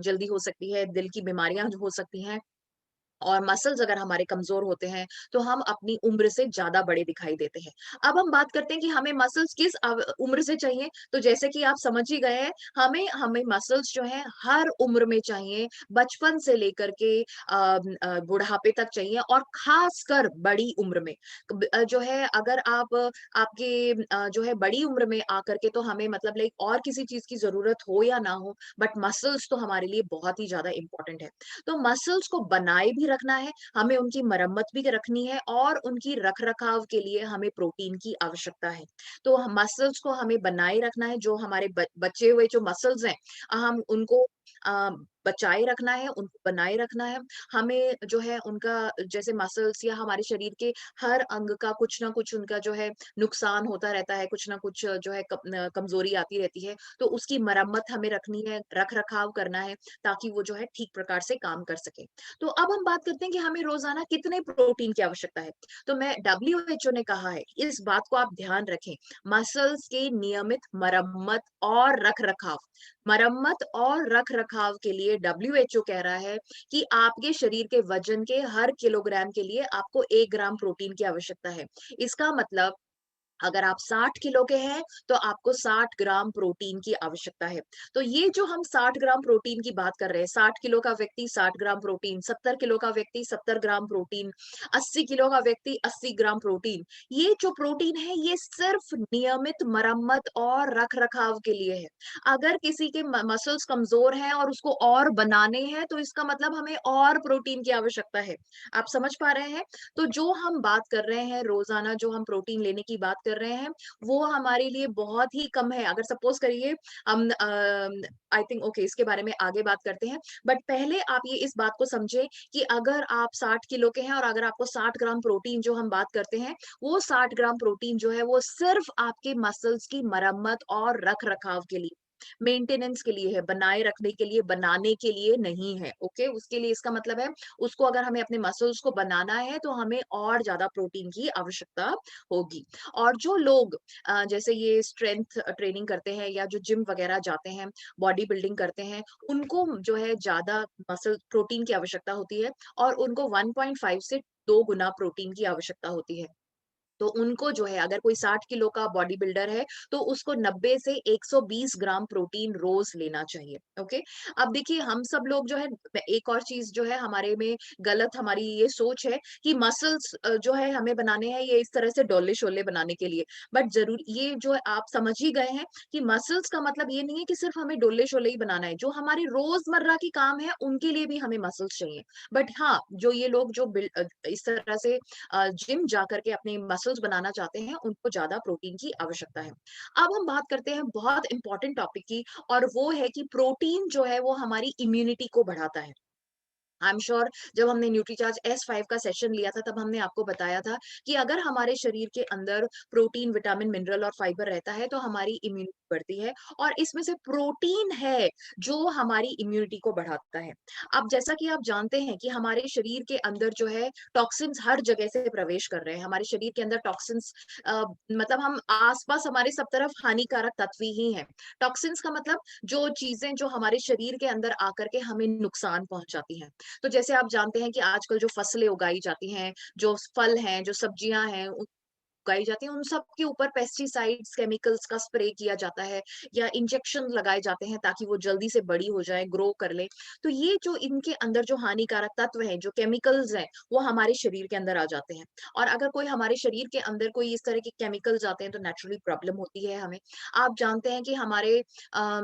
जल्दी हो सकती है, दिल की बीमारियां हो सकती हैं। और मसल्स अगर हमारे कमज़ोर होते हैं, तो हम अपनी उम्र से ज़्यादा बड़े दिखाई देते हैं। अब हम बात करते हैं कि हमें मसल्स किस उम्र से चाहिए, तो जैसे कि आप समझ ही गए हैं, हमें हमें मसल्स जो हैं हर उम्र में चाहिए, बचपन से लेकर के बुढ़ापे तक चाहिए, और ख़ासकर बड़ी उम्र में। जो है अगर आप आपके जो है बड़ी उम्र में आकर के तो हमें मतलब लाइक और किसी चीज़ की ज़रूरत हो या ना हो, बट मसल्स तो हमारे लिए बहुत ही ज़्यादा इम्पोर्टेंट है। तो मसल्स को बनाए भी रखना है, हमें उनकी मरम्मत भी रखनी है, और उनकी रख-रखाव के लिए हमें प्रोटीन की आवश्यकता है। तो मसल्स को हमें बनाए रखना है, जो हमारे बचे हुए जो मसल्स हैं, हम उनको अ, बचाए रखना है, उनको बनाए रखना है। हमें जो है उनका जैसे मसल्स या हमारे शरीर के हर अंग का कुछ ना कुछ उनका जो है नुकसान होता रहता है, कुछ ना कुछ जो है कमज़ोरी आती रहती है, तो उसकी मरम्मत हमें रखनी है, रख-रखाव करना है, ताकि वो जो है ठीक प्रकार से काम कर सके। तो अब हम बात करते हैं कि हमें रोज़ाना कितने प्रोटीन की आवश्यकता है। तो मैं डब्ल्यूएचओ ने कहा है, इस बात को आप ध्यान रखें, मसल्स की नियमित मरम्मत और रख-रखाव के लिए डब्ल्यूएचओ कह रहा है कि आपके शरीर के वजन के हर किलोग्राम के लिए आपको 1 ग्राम प्रोटीन की आवश्यकता है। इसका मतलब अगर आप 60 किलो के हैं, तो आपको 60 ग्राम प्रोटीन की आवश्यकता है। तो ये जो हम 60 ग्राम प्रोटीन की बात कर रहे हैं, 60 किलो का व्यक्ति 60 ग्राम प्रोटीन, 70 किलो का व्यक्ति 70 ग्राम प्रोटीन, 80 किलो का व्यक्ति 80 ग्राम प्रोटीन। ये जो प्रोटीन है, ये सिर्फ नियमित मरम्मत और रख-रखाव के लिए है। अगर किसी के मसल्स कमज़ोर हैं और उसको और बनाने हैं, तो इसका मतलब हमें और प्रोटीन की आवश्यकता है। आप समझ पा रहे हैं? तो जो हम बात कर रहे हैं रोज़ाना, जो हम प्रोटीन लेने की बात कर रहे हैं, वो हमारे लिए बहुत ही कम है। अगर सपोज़ करिए हम आई थिंक ओके इसके बारे में आगे बात करते हैं। बट पहले आप ये इस बात को समझें कि अगर आप 60 किलो के हैं और अगर आपको 60 ग्राम प्रोटीन जो हम बात करते हैं, वो 60 ग्राम प्रोटीन जो है वो सिर्फ़ आपके मसल्स की मरम्मत और रख-रखाव के लिए, मेंटेनेंस के लिए है, बनाए रखने के लिए, बनाने के लिए नहीं है, ओके? उसके लिए इसका मतलब है उसको अगर हमें अपने मसल्स को बनाना है तो हमें और ज़्यादा प्रोटीन की आवश्यकता होगी। और जो लोग जैसे ये स्ट्रेंथ ट्रेनिंग करते हैं या जो जिम वगैरह जाते हैं, बॉडी बिल्डिंग करते हैं, उनको जो है ज़्यादा मसल प्रोटीन की आवश्यकता होती है, और उनको 1.5 से 2 गुना प्रोटीन की आवश्यकता होती है। तो उनको जो है अगर कोई 60 किलो का बॉडी बिल्डर है, तो उसको 90 से 120 ग्राम प्रोटीन रोज़ लेना चाहिए, ओके? अब देखिए हम सब लोग जो है एक और चीज़ जो है हमारे में गलत हमारी ये सोच है कि मसल्स जो है हमें बनाने हैं ये इस तरह से डोले-शोले बनाने के लिए। बट ज़रूर ये जो है आप समझ ही गए हैं कि मसल्स का मतलब ये नहीं है कि सिर्फ़ हमें डोले-शोले ही बनाना है। जो हमारे रोज़मर्रा के काम है, उनके लिए भी हमें मसल्स चाहिए। बट हाँ, जो ये लोग जो इस तरह से जिम जाकर के अपने मसल्स बनाना चाहते हैं, उनको ज़्यादा प्रोटीन की आवश्यकता है। अब हम बात करते हैं बहुत इम्पोर्टेंट टॉपिक की, और वो है कि प्रोटीन जो है वो हमारी इम्यूनिटी को बढ़ाता है। आई एम श्योर जब हमने न्यूट्रीचार्ज S5 का सेशन लिया था, तब हमने आपको बताया था कि अगर हमारे शरीर के अंदर प्रोटीन, विटामिन, मिनरल और फाइबर रहता है, तो हमारी इम्यूनिटी बढ़ती है, और इसमें से प्रोटीन है, जो हमारी इम्यूनिटी को बढ़ाता है। अब जैसा कि आप जानते हैं कि हमारे शरीर के अंदर जो है टॉक्सिन्स हर जगह से प्रवेश कर रहे हैं। हमारे शरीर के अंदर टॉक्सिन्स मतलब हम आस-पास हमारे सब तरफ हानिकारक तत्व ही हैं। टॉक्सिन्स का मतलब जो चीज़ें जो हमारे शरीर के अंदर आकर के हमें नुकसान पहुँचाती हैं। तो जैसे आप जानते हैं कि आजकल जो फसलें उगाई जाती हैं, जो फल हैं, जो सब्जियाँ हैं, उगाई जाती हैं, उन सब के ऊपर पेस्टिसाइड्स, केमिकल्स का स्प्रे किया जाता है, या इंजेक्शन लगाए जाते हैं ताकि वो जल्दी से बड़ी हो जाएँ, ग्रो कर लें। तो ये जो इनके अंदर जो हानिकारक तत्व हैं, जो केमिकल्स हैं, वो हमारे शरीर के अंदर आ जाते हैं। और अगर कोई हमारे शरीर के अंदर कोई इस तरह के केमिकल्स आते हैं, तो नेचुरली प्रॉब्लम होती है हमें। आप जानते हैं कि हमारे अ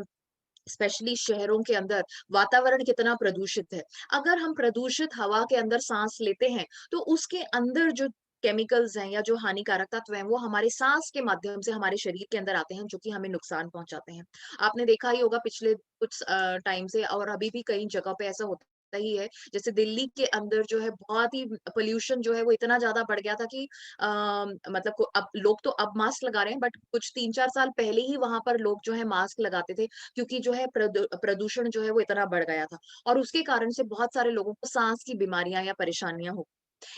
स्पेशली शहरों के अंदर वातावरण कितना प्रदूषित है। अगर हम प्रदूषित हवा के अंदर साँस लेते हैं, तो उसके अंदर जो केमिकल्स हैं या जो हानिकारक तत्व हैं, वो हमारे साँस के माध्यम से हमारे शरीर के अंदर आते हैं, जो कि हमें नुकसान पहुँचाते हैं। आपने देखा ही होगा पिछले कुछ टाइम से, और अभी भी कई जगह पे ऐसा होता ही है। जैसे दिल्ली के अंदर जो है बहुत ही पॉल्यूशन जो है वो इतना ज़्यादा बढ़ गया था कि मतलब को अब लोग तो अब मास्क लगा रहे हैं, बट कुछ 3-4 साल पहले ही वहाँ पर लोग जो है मास्क लगाते थे, क्योंकि जो है प्रदूषण जो है वो इतना बढ़ गया था, और उसके कारण से बहुत सारे लोगों को साँस की बीमारियाँ या परेशानियाँ हो।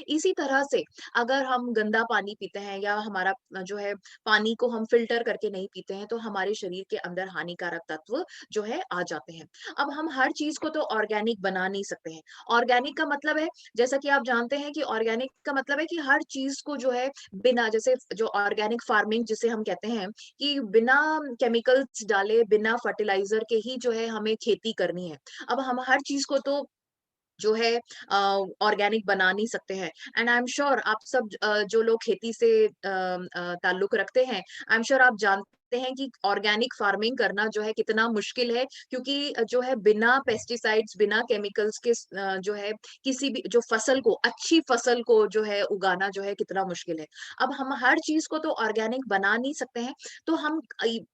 इसी तरह से अगर हम गंदा पानी पीते हैं या हमारा जो है पानी को हम फ़िल्टर करके नहीं पीते हैं, तो हमारे शरीर के अंदर हानिकारक तत्व जो है आ जाते हैं। अब हम हर चीज़ को तो ऑर्गेनिक बना नहीं सकते हैं। ऑर्गेनिक का मतलब है, जैसा कि आप जानते हैं कि ऑर्गेनिक का मतलब है कि हर चीज़ को जो है बिना, जैसे जो ऑर्गेनिक फार्मिंग जिसे हम कहते हैं, कि बिना केमिकल्स डाले, बिना फर्टिलाइज़र के ही जो है हमें खेती करनी है। अब हम हर चीज़ को तो जो है ऑर्गेनिक बना नहीं सकते हैं, एंड आई एम श्योर आप सब जो लोग खेती से ताल्लुक रखते हैं, आई एम श्योर आप जानते हैं कि ऑर्गेनिक फार्मिंग करना जो है कितना मुश्किल है, क्योंकि जो है बिना पेस्टिसाइड्स, बिना केमिकल्स के जो है किसी भी जो फसल को, अच्छी फसल को जो है उगाना जो है कितना मुश्किल है। अब हम हर चीज़ को तो ऑर्गेनिक बना नहीं सकते हैं, तो हम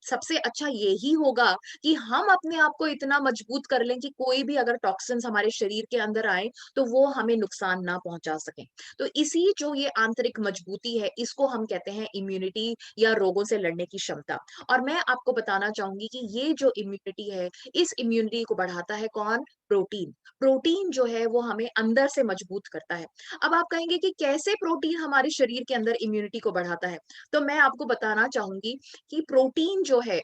सबसे अच्छा यही होगा कि हम अपने आप को इतना मजबूत कर लें कि कोई भी अगर टॉक्सिन्स हमारे शरीर के अंदर आए, तो वो हमें नुकसान ना पहुंचा सकें। तो इसी जो ये आंतरिक मजबूती है, इसको हम कहते हैं इम्यूनिटी या रोगों से लड़ने की क्षमता। और मैं आपको बताना चाहूंगी कि ये जो इम्यूनिटी है, इस इम्यूनिटी को बढ़ाता है कौन? प्रोटीन। प्रोटीन जो है वो हमें अंदर से मजबूत करता है। अब आप कहेंगे कि कैसे प्रोटीन हमारे शरीर के अंदर इम्यूनिटी को बढ़ाता है? तो मैं आपको बताना चाहूंगी कि प्रोटीन जो है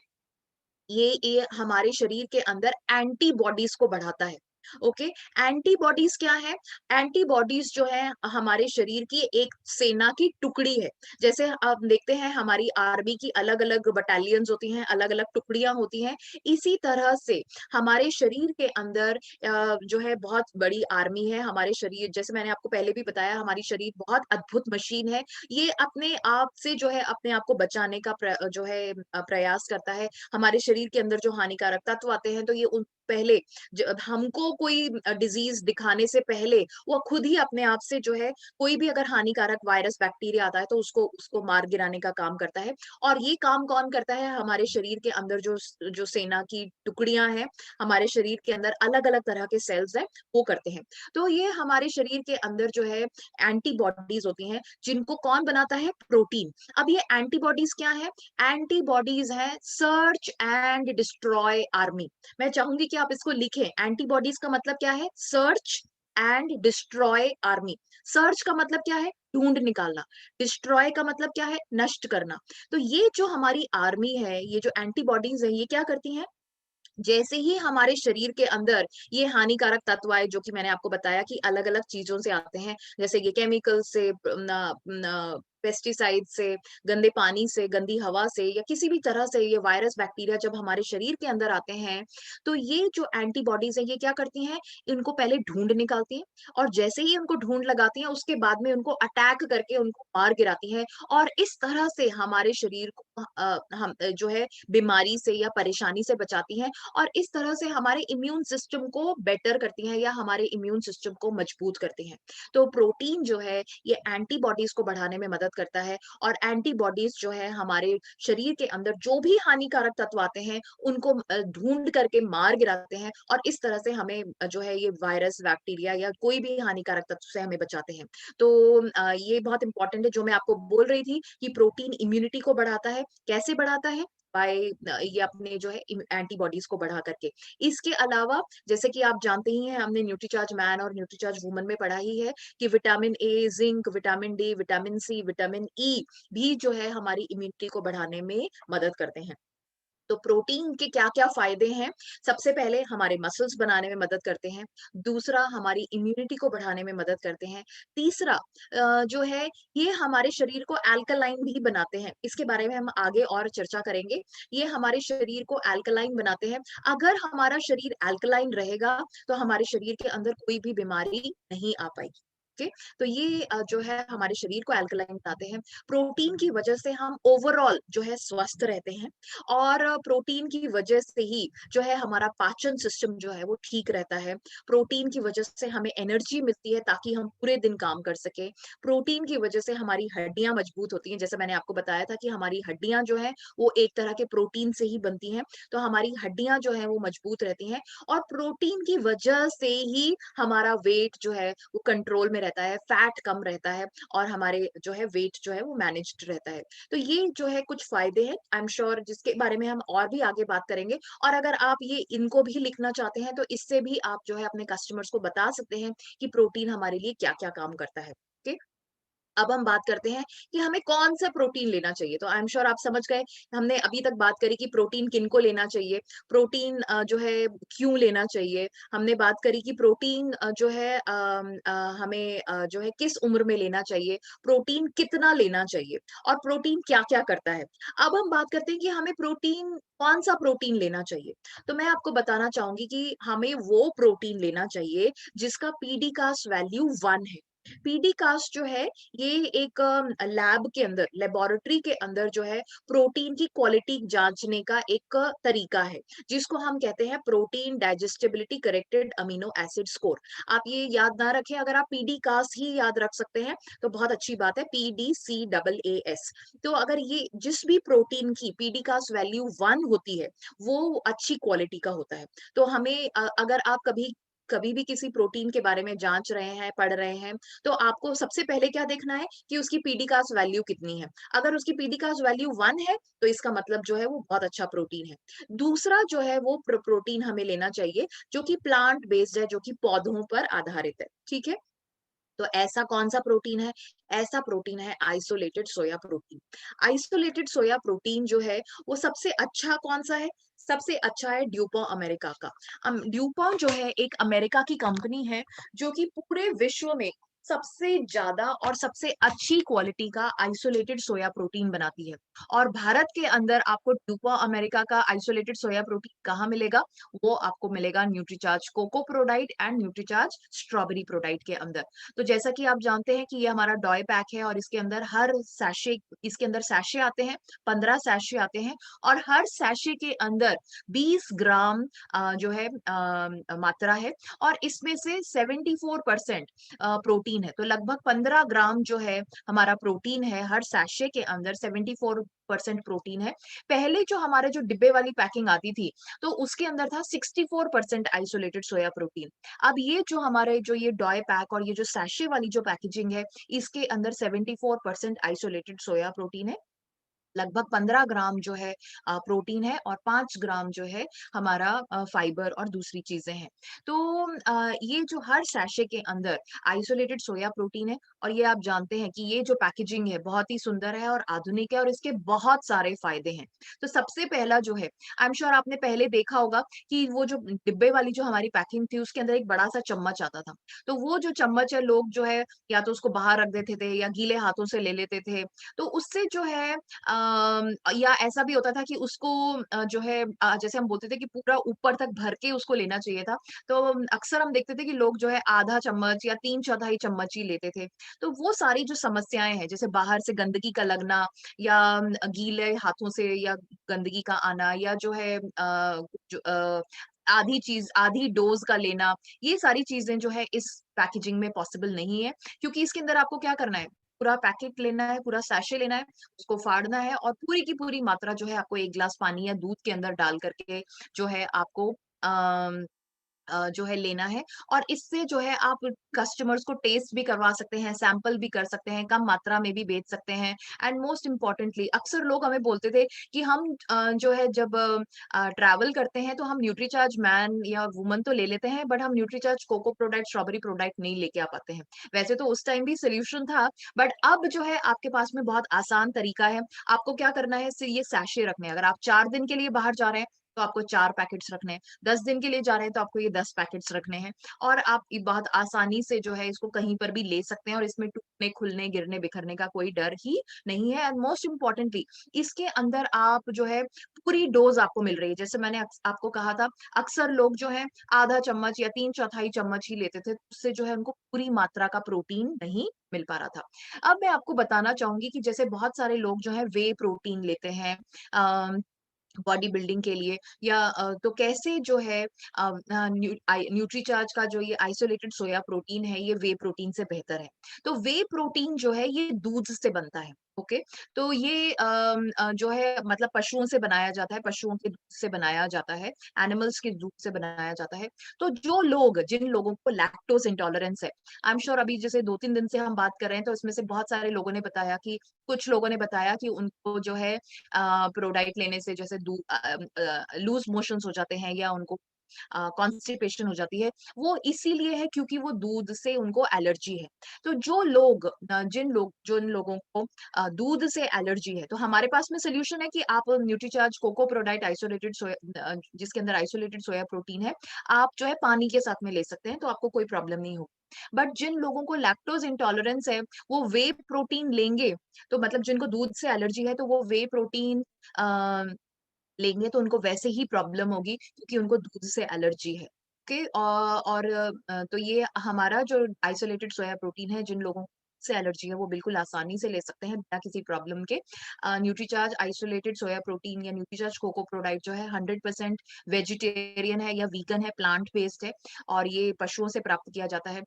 ये हमारे शरीर के अंदर एंटीबॉडीज को बढ़ाता है। ओके, एंटीबॉडीज क्या है? एंटीबॉडीज जो है हमारे शरीर की एक सेना की टुकड़ी है। जैसे आप देखते हैं हमारी आर्मी की अलग अलग बटालियंस होती हैं, अलग अलग टुकड़ियां होती हैं, इसी तरह से हमारे शरीर के अंदर जो है बहुत बड़ी आर्मी है। हमारे शरीर, जैसे मैंने आपको पहले भी बताया, हमारी शरीर बहुत अद्भुत मशीन है। ये अपने आप से जो है अपने आप को बचाने का जो है प्रयास करता है। हमारे शरीर के अंदर जो हानिकारक तत्व आते हैं, तो ये उन पहले हमको कोई डिजीज दिखाने से पहले वो खुद ही अपने आप से जो है कोई भी अगर हानिकारक वायरस बैक्टीरिया आता है, तो उसको उसको मार गिराने का काम करता है। और ये काम कौन करता है? हमारे शरीर के अंदर जो जो सेना की टुकड़ियां हैं, हमारे शरीर के अंदर अलग अलग तरह के सेल्स हैं, वो करते हैं। तो ये हमारे शरीर के अंदर जो है एंटीबॉडीज होती हैं, जिनको कौन बनाता है? प्रोटीन। अब ये एंटीबॉडीज क्या है? एंटीबॉडीज है सर्च एंड डिस्ट्रॉय आर्मी। मैं चाहूंगी कि आप इसको लिखें। एंटीबॉडीज का मतलब क्या है? Search and destroy army. Search का मतलब क्या है? ढूंढ निकालना। डिस्ट्रॉय का मतलब क्या है? नष्ट करना। तो ये जो हमारी आर्मी है, ये जो एंटीबॉडीज है, ये क्या करती हैं? जैसे ही हमारे शरीर के अंदर ये हानिकारक तत्व आए, जो कि मैंने आपको बताया कि अलग-अलग चीज़ों से आते हैं, जैसे ये केमिकल से, पेस्टिसाइड से, गंदे पानी से, गंदी हवा से, या किसी भी तरह से ये वायरस, बैक्टीरिया जब हमारे शरीर के अंदर आते हैं, तो ये जो एंटीबॉडीज़ हैं, ये क्या करती हैं? इनको पहले ढूँढ निकालती हैं, और जैसे ही उनको ढूँढ लगाती हैं, उसके बाद में उनको अटैक करके उनको मार गिराती हैं, और इस तरह से हमारे शरीर को हम जो है बीमारी से या परेशानी से बचाती हैं, और इस तरह से हमारे इम्यून सिस्टम को बेटर करती हैं या हमारे इम्यून सिस्टम को मजबूत करती हैं। तो प्रोटीन जो है ये एंटीबॉडीज को बढ़ाने में मदद करता है, और एंटीबॉडीज जो है हमारे शरीर के अंदर जो भी हानिकारक तत्व आते हैं, उनको ढूंढ करके मार गिराते हैं, और इस तरह से हमें जो है ये वायरस, बैक्टीरिया या कोई भी हानिकारक तत्व से हमें बचाते हैं। तो ये बहुत इंपॉर्टेंट है, जो मैं आपको बोल रही थी कि प्रोटीन इम्यूनिटी को बढ़ाता है। कैसे बढ़ाता है? बाय ये अपने जो है एंटीबॉडीज को बढ़ा करके। इसके अलावा जैसे कि आप जानते ही हैं, हमने न्यूट्रीचार्ज मैन और न्यूट्रीचार्ज वुमन में पढ़ा ही है कि vitamin A, zinc, vitamin D, vitamin C, vitamin E भी जो है हमारी इम्यूनिटी को बढ़ाने में मदद करते हैं। तो प्रोटीन के क्या-क्या फ़ायदे हैं? सबसे पहले हमारे मसल्स बनाने में मदद करते हैं। दूसरा, हमारी इम्यूनिटी को बढ़ाने में मदद करते हैं। तीसरा जो है ये हमारे शरीर को अल्कलाइन भी बनाते हैं। इसके बारे में हम आगे और चर्चा करेंगे। ये हमारे शरीर को अल्कलाइन बनाते हैं। अगर हमारा शरीर अल्कलाइन रहेगा, तो हमारे शरीर के अंदर कोई भी बीमारी नहीं आ पाएगी। ओके। तो ये जो है हमारे शरीर को अल्कलाइन बनाते हैं। प्रोटीन की वजह से हम ओवरऑल जो है स्वस्थ रहते हैं, और प्रोटीन की वजह से ही जो है हमारा पाचन सिस्टम जो है वो ठीक रहता है। प्रोटीन की वजह से हमें एनर्जी मिलती है ताकि हम पूरे दिन काम कर सकें। प्रोटीन की वजह से हमारी हड्डियाँ मजबूत होती हैं। जैसे मैंने आपको बताया था कि हमारी हड्डियाँ जो हैं वो एक तरह के प्रोटीन से ही बनती हैं, तो हमारी हड्डियाँ जो हैं वो मजबूत रहती हैं, और प्रोटीन की वजह से ही हमारा वेट जो है वो कंट्रोल में रहता है, फैट कम रहता है, और हमारे जो है वेट जो है वो मैनेज्ड रहता है। तो ये जो है कुछ फ़ायदे हैं, आई एम श्योर जिसके बारे में हम और भी आगे बात करेंगे, और अगर आप ये इनको भी लिखना चाहते हैं तो इससे भी आप जो है अपने कस्टमर्स को बता सकते हैं कि प्रोटीन हमारे लिए क्या-क्या काम करता है। ओके? अब हम बात करते हैं कि हमें कौन-सा प्रोटीन लेना चाहिए। तो आई एम श्योर आप समझ गए, हमने अभी तक बात करी कि प्रोटीन किनको लेना चाहिए, प्रोटीन जो है क्यों लेना चाहिए। हमने बात करी कि प्रोटीन जो है हमें जो है किस उम्र में लेना चाहिए, प्रोटीन कितना लेना चाहिए, और प्रोटीन क्या-क्या करता है। अब हम बात करते हैं कि हमें प्रोटीन कौन-सा प्रोटीन लेना चाहिए। तो मैं आपको बताना चाहूँगी कि हमें वो प्रोटीन लेना चाहिए जिसका पीडी-कास्ट वैल्यू 1 है। पीडी-कास्ट जो है ये एक लैब के अंदर, लेबोरेटरी के अंदर जो है प्रोटीन की क्वालिटी जांचने का एक तरीका है, जिसको हम कहते हैं protein digestibility corrected amino acid score. आप ये याद ना रखें, अगर आप पीडी कास ही याद रख सकते हैं तो बहुत अच्छी बात है, PDCAAS। तो अगर ये जिस भी प्रोटीन की पीडी कास वैल्यू 1 होती है वो अच्छी क्वालिटी का होता है। तो हमें अगर आप कभी कभी भी किसी प्रोटीन के बारे में जांच रहे हैं, पढ़ रहे हैं, तो आपको सबसे पहले क्या देखना है कि उसकी पीडीकास वैल्यू कितनी है। अगर उसकी पीडीकास वैल्यू 1 है, तो इसका मतलब जो है वो बहुत अच्छा प्रोटीन है। दूसरा जो है वो प्रोटीन हमें लेना चाहिए जो कि प्लांट बेस्ड है, जो कि पौधों पर आधारित है। ठीक है? तो ऐसा कौन-सा प्रोटीन है? ऐसा प्रोटीन है isolated soya protein. Isolated soya protein जो है, वो सबसे अच्छा कौन-सा है? सबसे अच्छा है ड्यूपॉन्ट अमेरिका का। ड्यूपॉन्ट जो है एक अमेरिका की कंपनी है, जो कि पूरे विश्व में सबसे ज़्यादा और सबसे अच्छी क्वालिटी का आइसोलेटेड सोया प्रोटीन बनाती है। और भारत के अंदर आपको ड्यूपॉन्ट अमेरिका का आइसोलेटेड सोया प्रोटीन कहाँ मिलेगा? वो आपको मिलेगा Nutricharge cocoa Prodite and Nutricharge strawberry Prodite के अंदर। तो जैसा कि आप जानते हैं कि ये हमारा डॉय पैक है, और इसके अंदर हर सैशे इसके अंदर सैशे आते हैं, 15 सैशे आते हैं, और हर सैशे के अंदर 20 ग्राम जो है मात्रा है, और इसमें से 74% प्रोटीन है। तो लगभग 15 ग्राम जो है हमारा प्रोटीन है, हर सैशे के अंदर 74% प्रोटीन है। पहले जो हमारे जो डिब्बे वाली पैकिंग आती थी, तो उसके अंदर था 64% आइसोलेटेड सोया प्रोटीन। अब ये जो हमारे जो ये डॉय पैक और ये जो सैशे वाली जो पैकेजिंग है, इसके अंदर 74% आइसोलेटेड सोया प्रोटीन है। लगभग 15 ग्राम जो है प्रोटीन है, और 5 ग्राम जो है हमारा फाइबर और दूसरी चीज़ें हैं। तो ये जो हर सैशे के अंदर आइसोलेटेड सोया प्रोटीन है, और ये आप जानते हैं कि ये जो पैकेजिंग है बहुत ही सुंदर है और आधुनिक है, और इसके बहुत सारे फ़ायदे हैं। तो सबसे पहला जो है, आई एम श्योर आपने पहले देखा होगा कि वो जो डिब्बे वाली जो हमारी पैकिंग थी उसके अंदर एक बड़ा-सा चम्मच आता था। तो वो जो चम्मच है, लोग जो है या तो उसको बाहर रख देते थे या गीले हाथों से ले लेते थे। तो उससे जो है या ऐसा भी होता था कि उसको जो है जैसे हम बोलते थे कि पूरा ऊपर तक भर के उसको लेना चाहिए था। तो अक्सर हम देखते थे कि लोग जो है आधा चम्मच या 3/4 चम्मच ही लेते थे। तो वो सारी जो समस्याएँ हैं, जैसे बाहर से गंदगी का लगना, या गीले हाथों से या गंदगी का आना, या जो है जो आधी डोज़ का लेना, ये सारी चीज़ें जो है इस पैकेजिंग में पॉसिबल नहीं है, क्योंकि इसके अंदर आपको क्या करना है, पूरा पैकेट लेना है, पूरा सैशे लेना है, उसको फाड़ना है, और पूरी की पूरी मात्रा जो है आपको 1 ग्लास पानी या दूध के अंदर डाल करके जो है आपको अम जो है लेना है, और इससे जो है आप कस्टमर्स को टेस्ट भी करवा सकते हैं, सैंपल भी कर सकते हैं, कम मात्रा में भी बेच सकते हैं। एंड मोस्ट इम्पोर्टेंटली अक्सर लोग हमें बोलते थे कि हम जो है जब ट्रैवल करते हैं तो हम न्यूट्रीचार्ज मैन या वुमन तो ले लेते हैं, बट हम Nutricharge cocoa product, strawberry product नहीं लेके आ पाते हैं। वैसे तो उस टाइम भी सॉल्यूशन था, बट अब जो है आपके पास में बहुत आसान तरीका है। आपको क्या करना है, सिर्फ ये सैशे रखने हैं। अगर आप 4 दिन के लिए बाहर जा रहे हैं, तो आपको 4 पैकेट्स रखने हैं। 10 दिन के लिए जा रहे हैं तो आपको ये 10 पैकेट्स रखने हैं, और आप ये बहुत आसानी से जो है इसको कहीं पर भी ले सकते हैं, और इसमें टूटने, खुलने, गिरने, बिखरने का कोई डर ही नहीं है। एंड मोस्ट इम्पोर्टेंटली इसके अंदर आप जो है पूरी डोज़ आपको मिल रही है। जैसे मैंने आपको कहा था, अक्सर लोग जो है आधा चम्मच या 3/4 चम्मच ही लेते थे, उससे जो है उनको पूरी मात्रा का प्रोटीन नहीं मिल पा रहा था। अब मैं आपको बताना चाहूँगी कि जैसे बहुत सारे लोग जो है व्हे प्रोटीन लेते हैं अ बॉडी बिल्डिंग के लिए या तो कैसे जो है न्यूट्रीचार्ज का जो ये आइसोलेटेड सोया प्रोटीन है ये वे प्रोटीन से बेहतर है। तो वे प्रोटीन जो है ये दूध से बनता है। ओके। तो ये जो है मतलब पशुओं से बनाया जाता है, पशुओं के दूध से बनाया जाता है, एनिमल्स के दूध से बनाया जाता है। तो जो लोग जिन लोगों को लैक्टोज इंटॉलरेंस है, आई एम श्योर अभी जैसे 2-3 दिन से हम बात कर रहे हैं तो इसमें से बहुत सारे लोगों ने बताया कि कुछ लोगों ने बताया कि उनको जो है प्रोडाइट लेने से जैसे लूज मोशंस हो जाते हैं या उनको कॉन्स्टिपेशन हो जाती है, वो इसीलिए है क्योंकि वो दूध से उनको एलर्जी है। तो जो लोग जिन लोगों को दूध से एलर्जी है, तो हमारे पास में सॉल्यूशन है कि आप न्यूट्रीचार्ज कोको प्रोडाइट आइसोलेटेड जिसके अंदर आइसोलेटेड सोया प्रोटीन है, आप जो है पानी के साथ में ले सकते हैं, तो आपको कोई प्रॉब्लम नहीं होगी। बट जिन लोगों को लैक्टोज इंटॉलरेंस है, वो व्हे प्रोटीन लेंगे, तो मतलब जिनको दूध से एलर्जी है, तो वो व्हे प्रोटीन अ, लेंगे तो उनको वैसे ही प्रॉब्लम होगी क्योंकि उनको दूध से एलर्जी है। ओके। और तो ये हमारा जो आइसोलेटेड सोया प्रोटीन है जिन लोगों से एलर्जी है वो बिल्कुल आसानी से ले सकते हैं बिना किसी प्रॉब्लम के। न्यूट्रीचार्ज आइसोलेटेड सोया प्रोटीन या न्यूट्रीचार्ज कोको प्रोडाक्ट जो है 100% वेजिटेरियन है या वीगन है, प्लांट बेस्ड है और ये पशुओं से प्राप्त किया जाता है।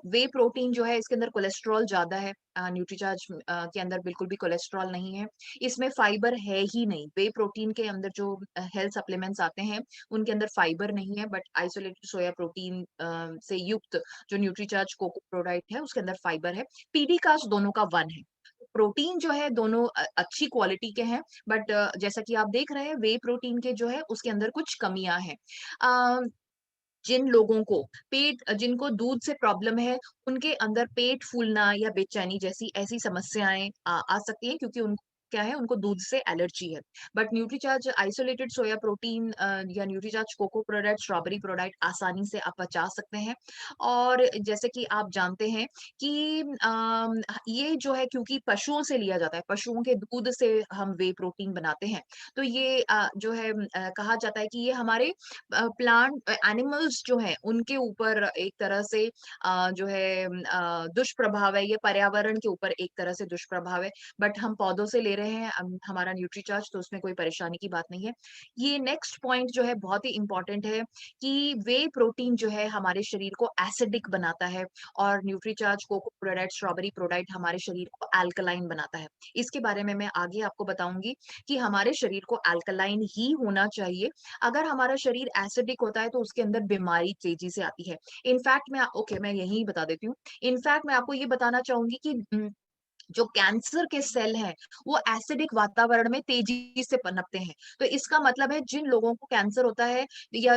वे प्रोटीन जो है इसके अंदर कोलेस्ट्रॉल ज्यादा है। न्यूट्रीचार्ज के अंदर बिल्कुल भी कोलेस्ट्रॉल नहीं है। इसमें फाइबर है ही नहीं। वे प्रोटीन के अंदर जो हेल्थ सप्लीमेंट्स आते हैं, उनके अंदर फाइबर नहीं है, बट आइसोलेटेड सोया प्रोटीन से युक्त जो न्यूट्रीचार्ज कोको प्रोडाक्ट है, उसके अंदर फाइबर है। पीडीकास्ट दोनों का 1 है। प्रोटीन जो है दोनों अच्छी क्वालिटी के हैं, बट जैसा कि आप देख रहे हैं वे प्रोटीन के जो है उसके अंदर कुछ कमियाँ हैं। अ, जिन लोगों को जिनको दूध से प्रॉब्लम है, उनके अंदर पेट फूलना या बेचैनी जैसी ऐसी समस्याएँ आ सकती हैं क्योंकि उनको क्या है, उनको दूध से एलर्जी है। But Nutricharge isolated soya protein या Nutricharge cocoa product, strawberry product आसानी से आप पचा सकते हैं। और जैसे कि आप जानते हैं कि ये जो है क्योंकि पशुओं से लिया जाता है, पशुओं के दूध से हम वे प्रोटीन बनाते हैं। तो ये जो है कहा जाता है कि ये हमारे प्लांट एनिमल्स जो हैं उनके ऊपर एक तरह से जो है दुष्प्रभाव है, ये पर्यावरण के ऊपर एक तरह से दुष्प्रभाव है। बट हम पौधों से ले रहे हैं हमारा न्यूट्रीचार्ज तो उसमें कोई परेशानी की बात नहीं है। ये नेक्स्ट पॉइंट जो है बहुत ही इम्पोर्टेंट है कि वे प्रोटीन जो है हमारे शरीर को एसिडिक बनाता है और Nutricharge cocoa product, strawberry product हमारे शरीर को अल्कलाइन बनाता है। इसके बारे में मैं आगे आपको बताऊँगी कि हमारे शरीर को अल्कलाइन ही होना चाहिए। अगर हमारा शरीर एसिडिक होता है तो उसके अंदर बीमारी तेजी से आती है। इनफैक्ट मैं यही बता देती हूँ। इनफैक्ट मैं आपको ये बताना चाहूँगी कि जो कैंसर के सेल हैं, वो एसिडिक वातावरण में तेजी से पनपते हैं। तो इसका मतलब है जिन लोगों को कैंसर होता है या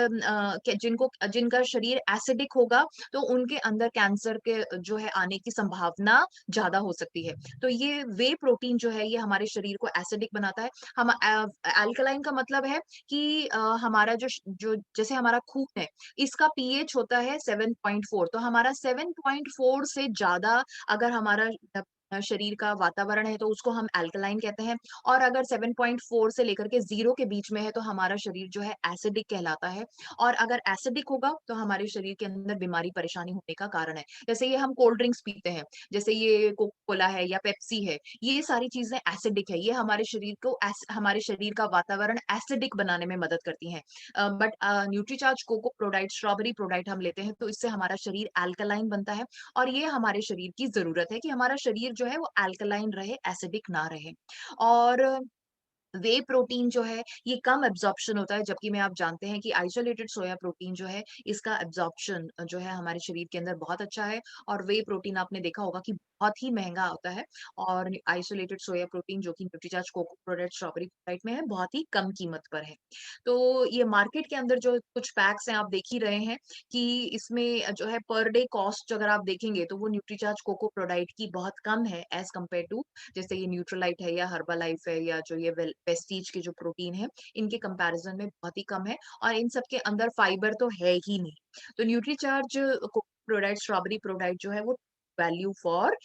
जिनका शरीर एसिडिक होगा, तो उनके अंदर कैंसर के जो है आने की संभावना ज़्यादा हो सकती है। तो ये वे प्रोटीन जो है ये हमारे शरीर को एसिडिक बनाता है। हम अल्कलाइन का मतलब है कि हमारा जो जैसे हमारा खून है, इसका पीएच होता है 7.4 तो हमारा 7.4 से ज़्यादा अगर हमारा शरीर का वातावरण है तो उसको हम अल्कलाइन कहते हैं और अगर 7.4 से लेकर के 0 के बीच में है तो हमारा शरीर जो है एसिडिक कहलाता है और अगर एसिडिक होगा तो हमारे शरीर के अंदर बीमारी परेशानी होने का कारण है। जैसे ये हम कोल्ड ड्रिंक्स पीते हैं, जैसे ये कोका कोला है या पेप्सी है, ये सारी चीजें एसिडिक है, ये हमारे शरीर को हमारे शरीर का वातावरण एसिडिक बनाने में मदद करती हैं। But Nutricharge cocoa product, strawberry product हम लेते हैं तो इससे हमारा शरीर अल्कलाइन बनता है और ये हमारे शरीर की ज़रूरत है कि हमारा शरीर जो है वो अल्कलाइन रहे, एसिडिक ना रहे। और वे प्रोटीन जो है ये कम एब्ज़ॉर्प्शन होता है जबकि में आप जानते हैं कि आइसोलेटेड सोया प्रोटीन जो है इसका एब्ज़ॉर्प्शन जो है हमारे शरीर के अंदर बहुत अच्छा है और वे प्रोटीन आपने देखा होगा कि बहुत ही महँगा होता है और आइसोलेटेड सोया प्रोटीन जो कि Nutricharge cocoa product, strawberry product में है बहुत ही कम कीमत पर है। तो ये मार्केट के अंदर जो कुछ पैक्स हैं आप देख ही रहे हैं कि इसमें जो है पर डे कॉस्ट अगर आप देखेंगे तो वो न्यूट्रीचार्ज कोको प्रोडक्ट की बहुत कम है एज़ कम्पेयर टू जैसे ये न्यूट्रालाइट है या हर्बलाइफ है या जो ये वेस्टीज के जो प्रोटीन है इनके कंपैरिजन में बहुत ही कम है और इन सब के अंदर फाइबर तो है ही नहीं। तो न्यूट्रीचार्ज प्रोडक्ट, स्ट्रॉबेरी प्रोडक्ट जो है वो वैल्यू फॉर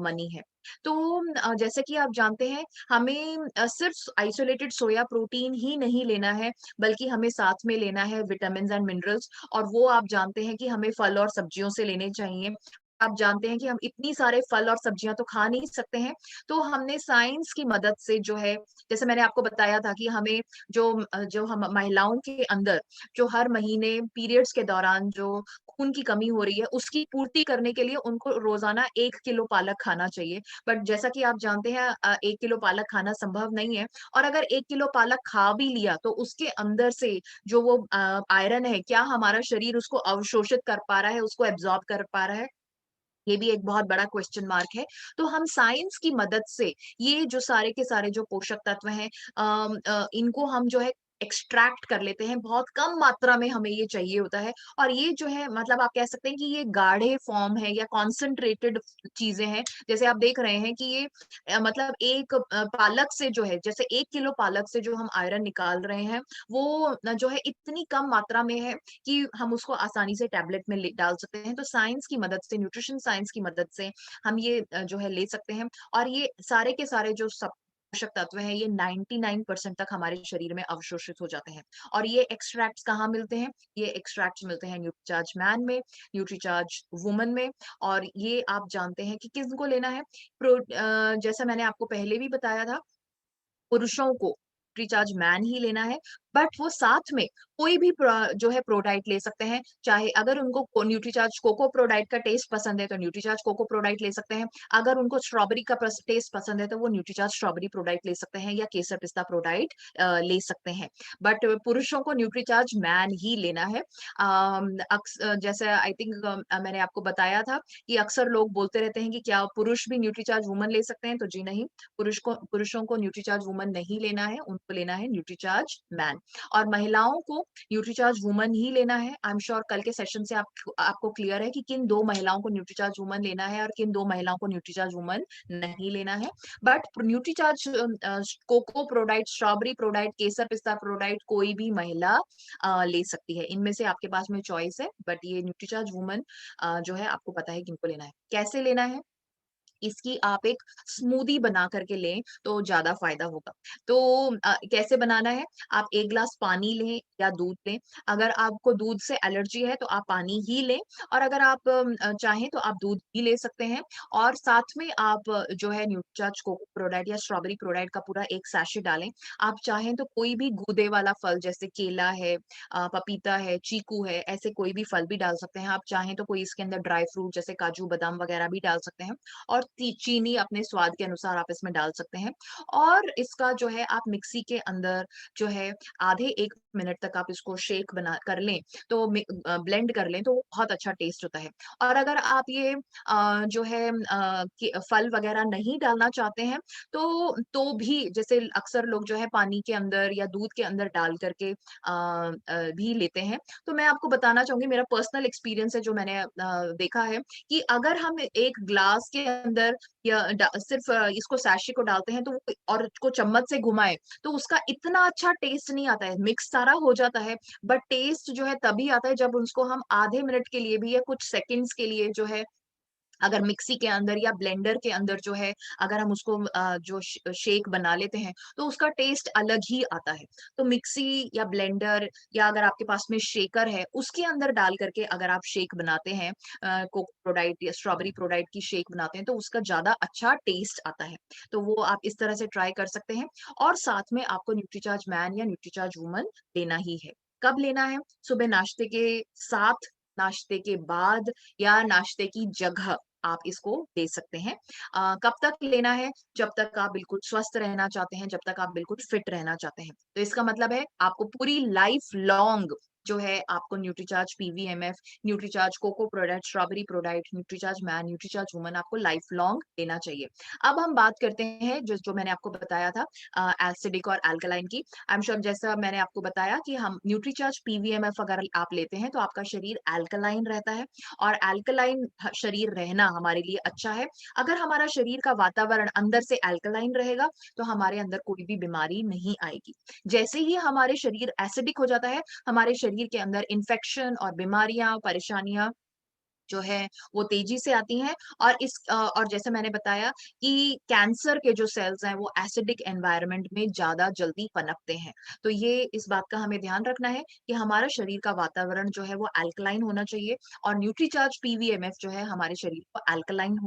मनी है। तो जैसे कि आप जानते हैं, हमें सिर्फ आइसोलेटेड सोया प्रोटीन ही नहीं लेना है, बल्कि हमें साथ में लेना है विटामिन्स एंड मिनरल्स, और वो आप जानते हैं कि हमें फल और सब्जियों से लेने चाहिए। आप जानते हैं कि हम इतनी सारे फल और सब्जियाँ तो खा नहीं सकते हैं, तो हमने साइंस की मदद से जो है, जैसे मैंने आपको बताया था कि हमें जो हम महिलाओं के अंदर जो हर महीने पीरियड्स के दौरान जो खून की कमी हो रही है, उसकी पूर्ति करने के लिए उनको रोज़ाना 1 किलो पालक खाना चाहिए। बट जैसा कि आप जानते हैं 1 किलो पालक खाना संभव नहीं है, और अगर 1 किलो पालक खा भी लिया, तो उसके अंदर से जो वो आयरन है, क्या हमारा शरीर उसको अवशोषित कर पा रहा है, उसको एब्ज़ॉर्ब कर पा रहा है? ये भी एक बहुत बड़ा क्वेश्चन मार्क है। तो हम साइंस की मदद से ये जो सारे के सारे जो पोषक तत्व हैं, इनको हम जो है एक्सट्रैक्ट कर लेते हैं। बहुत कम मात्रा में हमें ये चाहिए होता है, और ये जो है मतलब आप कह सकते हैं कि ये गाढ़े फॉर्म है या कॉन्सन्ट्रेटेड चीज़ें हैं। जैसे आप देख रहे हैं कि ये मतलब एक पालक से जो है, जैसे 1 किलो पालक से जो हम आयरन निकाल रहे हैं, वो जो है इतनी कम मात्रा में है कि हम उसको आसानी से टैबलेट में ले डाल सकते हैं। तो साइंस की मदद से, न्यूट्रिशन साइंस की मदद से हम ये जो है ले सकते हैं, और ये सारे के सारे जो सब पोषक तत्व हैं, ये 99% तक हमारे शरीर में अवशोषित हो जाते हैं। और ये एक्सट्रैक्ट्स कहाँ मिलते हैं? ये एक्सट्रैक्ट्स मिलते हैं न्यूट्रीचार्ज मैन में, न्यूट्रीचार्ज वुमन में, और ये आप जानते हैं कि किनको लेना है? जैसा मैंने आपको पहले भी बताया था, पुरुषों को रिचार्ज मैन ही लेना है, बट वो साथ में कोई भी जो है प्रोडाइट ले सकते हैं। चाहे अगर उनको न्यूट्रीचार्ज कोको प्रोडाइट का टेस्ट पसंद है, तो न्यूट्रीचार्ज कोको प्रोडाइट ले सकते हैं। अगर उनको स्ट्रॉबेरी का टेस्ट पसंद है, तो वो न्यूट्रीचार्ज स्ट्रॉबेरी प्रोडाइट ले सकते हैं, या केसर पिस्ता प्रोडाइट ले सकते हैं। बट पुरुषों को न्यूट्रीचार्ज मैन ही लेना है। जैसे आई थिंक मैंने आपको बताया था कि अक्सर लोग बोलते रहते हैं कि क्या पुरुष भी न्यूट्रीचार्ज वुमन ले सकते हैं? तो जी नहीं, पुरुषों को न्यूट्रीचार्ज वुमन नहीं लेना है, उनको लेना है न्यूट्रीचार्ज मैन। और महिलाओं को न्यूट्रीचार्ज वुमन ही लेना है। आई एम श्योर कल के सेशन से आपको क्लियर है कि किन 2 महिलाओं को न्यूट्रीचार्ज वुमन लेना है और किन 2 महिलाओं को न्यूट्रीचार्ज वुमन नहीं लेना है। But Nutricharge cocoa ProDiet, strawberry product, केसर पिस्ता प्रोडाइट कोई भी महिला ले सकती है। इनमें से आपके पास में चॉइस है, बट ये न्यूट्रीचार्ज वुमन जो है आपको पता है किनको लेना है। कैसे लेना है? इसकी आप एक स्मूदी बना करके लें तो ज़्यादा फ़ायदा होगा। तो कैसे बनाना है? आप 1 ग्लास पानी लें या दूध लें। अगर आपको दूध से एलर्जी है तो आप पानी ही लें, और अगर आप चाहें तो आप दूध भी ले सकते हैं, और साथ में आप जो है न्यूट्रीचार्ज कोको प्रोडाइट या स्ट्रॉबेरी प्रोडाइट का पूरा 1 सैशे डालें। आप चाहें तो कोई भी गूदे वाला फल जैसे केला है, पपीता है, चीकू है, ऐसे कोई भी फल भी डाल सकते हैं। आप चाहें तो कोई इसके अंदर ड्राई फ्रूट जैसे काजू, बादाम वगैरह भी डाल सकते हैं। और चीनी अपने स्वाद के अनुसार आप इसमें डाल सकते हैं, और इसका जो है आप मिक्सी के अंदर जो है आधे 1 मिनट तक आप इसको शेक बना कर लें, तो ब्लेंड कर लें, तो वो बहुत अच्छा टेस्ट होता है। और अगर आप ये जो है फल वगैरह नहीं डालना चाहते हैं, तो भी जैसे अक्सर लोग जो है पानी के अंदर या दूध के अंदर डाल करके भी लेते हैं। तो मैं आपको बताना चाहूँगी, मेरा पर्सनल एक्सपीरियंस है जो मैंने देखा है कि अगर हम एक ग्लास के अंदर या सिर्फ इसको सैशे को डालते हैं, तो और उसको चम्मच से घुमाएँ, तो उसका इतना अच्छा टेस्ट नहीं आता है। मिक्स सारा हो जाता है, बट टेस्ट जो है तभी आता है जब उसको हम आधे मिनट के लिए भी या कुछ सेकंड्स के लिए जो है, अगर मिक्सी के अंदर या ब्लेंडर के अंदर जो है, अगर हम उसको जो शेक बना लेते हैं, तो उसका टेस्ट अलग ही आता है। तो मिक्सी या ब्लेंडर, या अगर आपके पास में शेकर है, उसके अंदर डाल करके अगर आप शेक बनाते हैं, कोको प्रोडाइट या स्ट्रॉबेरी प्रोडाइट की शेक बनाते हैं, तो उसका ज़्यादा अच्छा टेस्ट आता है। तो वो आप इस तरह से ट्राई कर सकते हैं, और साथ में आपको न्यूट्रीचार्ज मैन या न्यूट्रीचार्ज वुमन लेना ही है। कब लेना है? सुबह नाश्ते के साथ, नाश्ते के बाद, या नाश्ते की जगह आप इसको दे सकते हैं। कब तक लेना है? जब तक आप बिल्कुल स्वस्थ रहना चाहते हैं, जब तक आप बिल्कुल फिट रहना चाहते हैं। तो इसका मतलब है आपको पूरी लाइफ लॉन्ग जो है आपको Nutricharge PVMF, Nutricharge cocoa product, strawberry product, Nutricharge man, Nutricharge woman आपको लाइफ लॉन्ग लेना चाहिए। अब हम बात करते हैं जो जो मैंने आपको बताया था एसिडिक और अल्कलाइन की। आई एम श्योर जैसा मैंने आपको बताया कि हम न्यूट्रीचार्ज पीवीएमएफ अगर आप लेते हैं, तो आपका शरीर अल्कलाइन रहता है, और अल्कलाइन शरीर रहना हमारे लिए अच्छा है। अगर हमारा शरीर का वातावरण अंदर से अल्कलाइन रहेगा, तो हमारे अंदर कोई भी बीमारी नहीं आएगी। जैसे ही हमारे शरीर एसिडिक हो जाता है, हमारे शरीर के अंदर इन्फेक्शन और बीमारियां, परेशानियां जो है वो तेजी से आती हैं और और जैसे मैंने बताया कि कैंसर के जो सेल्स हैं वो एसिडिक एनवायरनमेंट में ज़्यादा जल्दी पनपते हैं। तो ये इस बात का हमें ध्यान रखना है कि हमारा शरीर का वातावरण जो है वो अल्कलाइन होना चाहिए और न्यूट्रीचार्ज पीवीएमएफ जो है हमारे शरीर को अल्कलाइन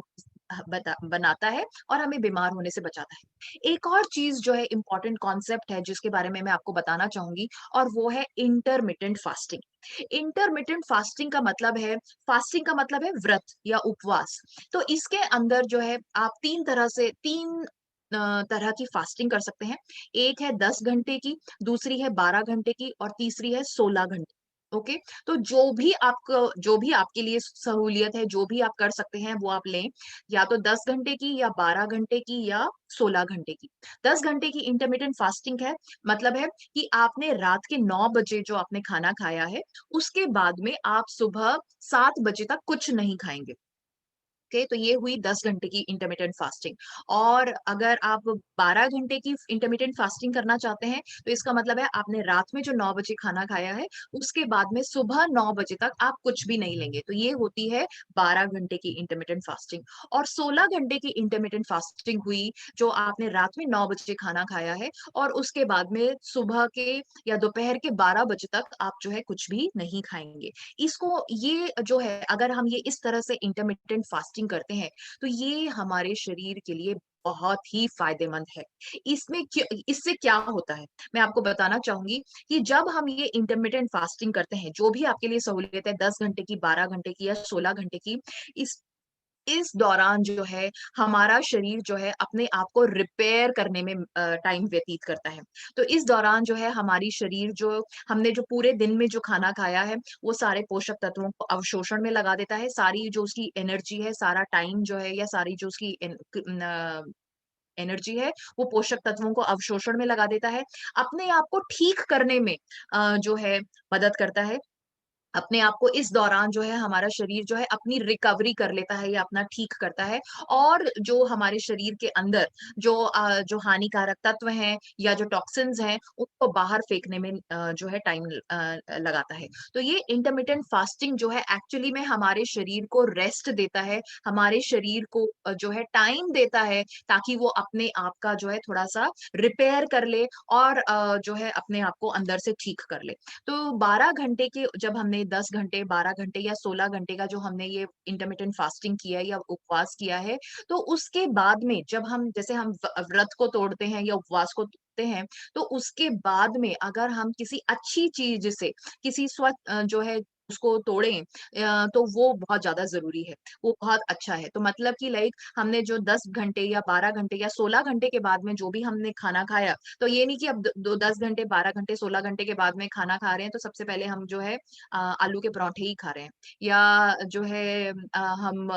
बनाता है और हमें बीमार होने से बचाता है। एक और चीज़ जो है इम्पोर्टेंट कॉन्सेप्ट है जिसके बारे में मैं आपको बताना चाहूँगी और वो है इंटरमिटेंट फास्टिंग। इंटरमिटेंट फास्टिंग का मतलब है व्रत या उपवास। तो इसके अंदर जो है आप 3 तरह की फास्टिंग कर सकते हैं। एक है 10 घंटे की, दूसरी है 12 घंटे की और तीसरी है 16 घंटे। ओके? तो जो भी आपके लिए सहूलियत है, जो भी आप कर सकते हैं वो आप लें। या तो 10 घंटे की या 12 घंटे की या 16 घंटे की। 10 घंटे की इंटरमिटेंट फास्टिंग है, मतलब है कि आपने रात के 9 बजे जो आपने खाना खाया है, उसके बाद में आप सुबह 7 बजे तक कुछ नहीं खाएँगे। ओके, तो ये हुई 10 घंटे की इंटरमिटेंट फास्टिंग। और अगर आप 12 घंटे की इंटरमिटेंट फास्टिंग करना चाहते हैं, तो इसका मतलब है आपने रात में जो 9 बजे खाना खाया है, उसके बाद में सुबह 9 बजे तक आप कुछ भी नहीं लेंगे। तो ये होती है 12 घंटे की इंटरमिटेंट फास्टिंग। और 16 घंटे की इंटरमिटेंट फास्टिंग हुई, जो आपने रात में 9 बजे खाना खाया है और उसके बाद में सुबह के या दोपहर के 12 बजे तक आप जो है कुछ भी नहीं खाएँगे। इसको ये जो है अगर हम ये इस तरह से इंटरमिटेंट फास्टिंग करते हैं, तो ये हमारे शरीर के लिए बहुत ही फ़ायदेमंद है। इससे क्या होता है? मैं आपको बताना चाहूँगी कि जब हम ये इंटरमिटेंट फास्टिंग करते हैं, जो भी आपके लिए सहूलियत है 10 घंटे की, 12 घंटे की या 16 घंटे की, इस इस दौरान जो है हमारा शरीर जो है अपने आप को रिपेयर करने में टाइम व्यतीत करता है। तो इस दौरान जो है हमारी शरीर जो हमने जो पूरे दिन में जो खाना खाया है, वो सारे पोषक तत्वों को अवशोषण में लगा देता है। सारी जो उसकी एनर्जी है, सारा टाइम जो है या सारी जो उसकी एनर्जी है, वो पोषक तत्वों को अवशोषण में लगा देता है। अपने आप को ठीक करने में जो है मदद करता है। अपने आप को इस दौरान जो है हमारा शरीर जो है अपनी रिकवरी कर लेता है या अपना ठीक करता है और जो हमारे शरीर के अंदर जो हानिकारक तत्व हैं या जो टॉक्सिन्स हैं उनको बाहर फेंकने में जो है टाइम लगाता है। तो ये इंटरमिटेंट फास्टिंग जो है एक्चुअली में हमारे शरीर को रेस्ट देता है, हमारे शरीर को जो है टाइम देता है ताकि वो अपने आप का जो है थोड़ा-सा रिपेयर कर ले और जो है अपने आप को अंदर से ठीक कर ले। तो 12 घंटे के जब हमने 10 घंटे, 12 घंटे या 16 घंटे का जो हमने ये इंटरमिटेंट फास्टिंग किया है या उपवास किया है, तो उसके बाद में जब हम जैसे हम व्रत को तोड़ते हैं या उपवास को तोड़ते हैं, तो उसके बाद में अगर हम किसी अच्छी चीज़ से, जो है उसको तोड़ें तो वो बहुत ज़्यादा ज़रूरी है, वो बहुत अच्छा है। तो मतलब कि लाइक हमने जो 10 घंटे या 12 घंटे या 16 घंटे के बाद में जो भी हमने खाना खाया, तो ये नहीं कि अब द दो 10 घंटे, 12 घंटे, 16 घंटे के बाद में खाना खा रहे हैं, तो सबसे पहले हम जो है आलू के पराठे ही खा रहे हैं। या जो है हम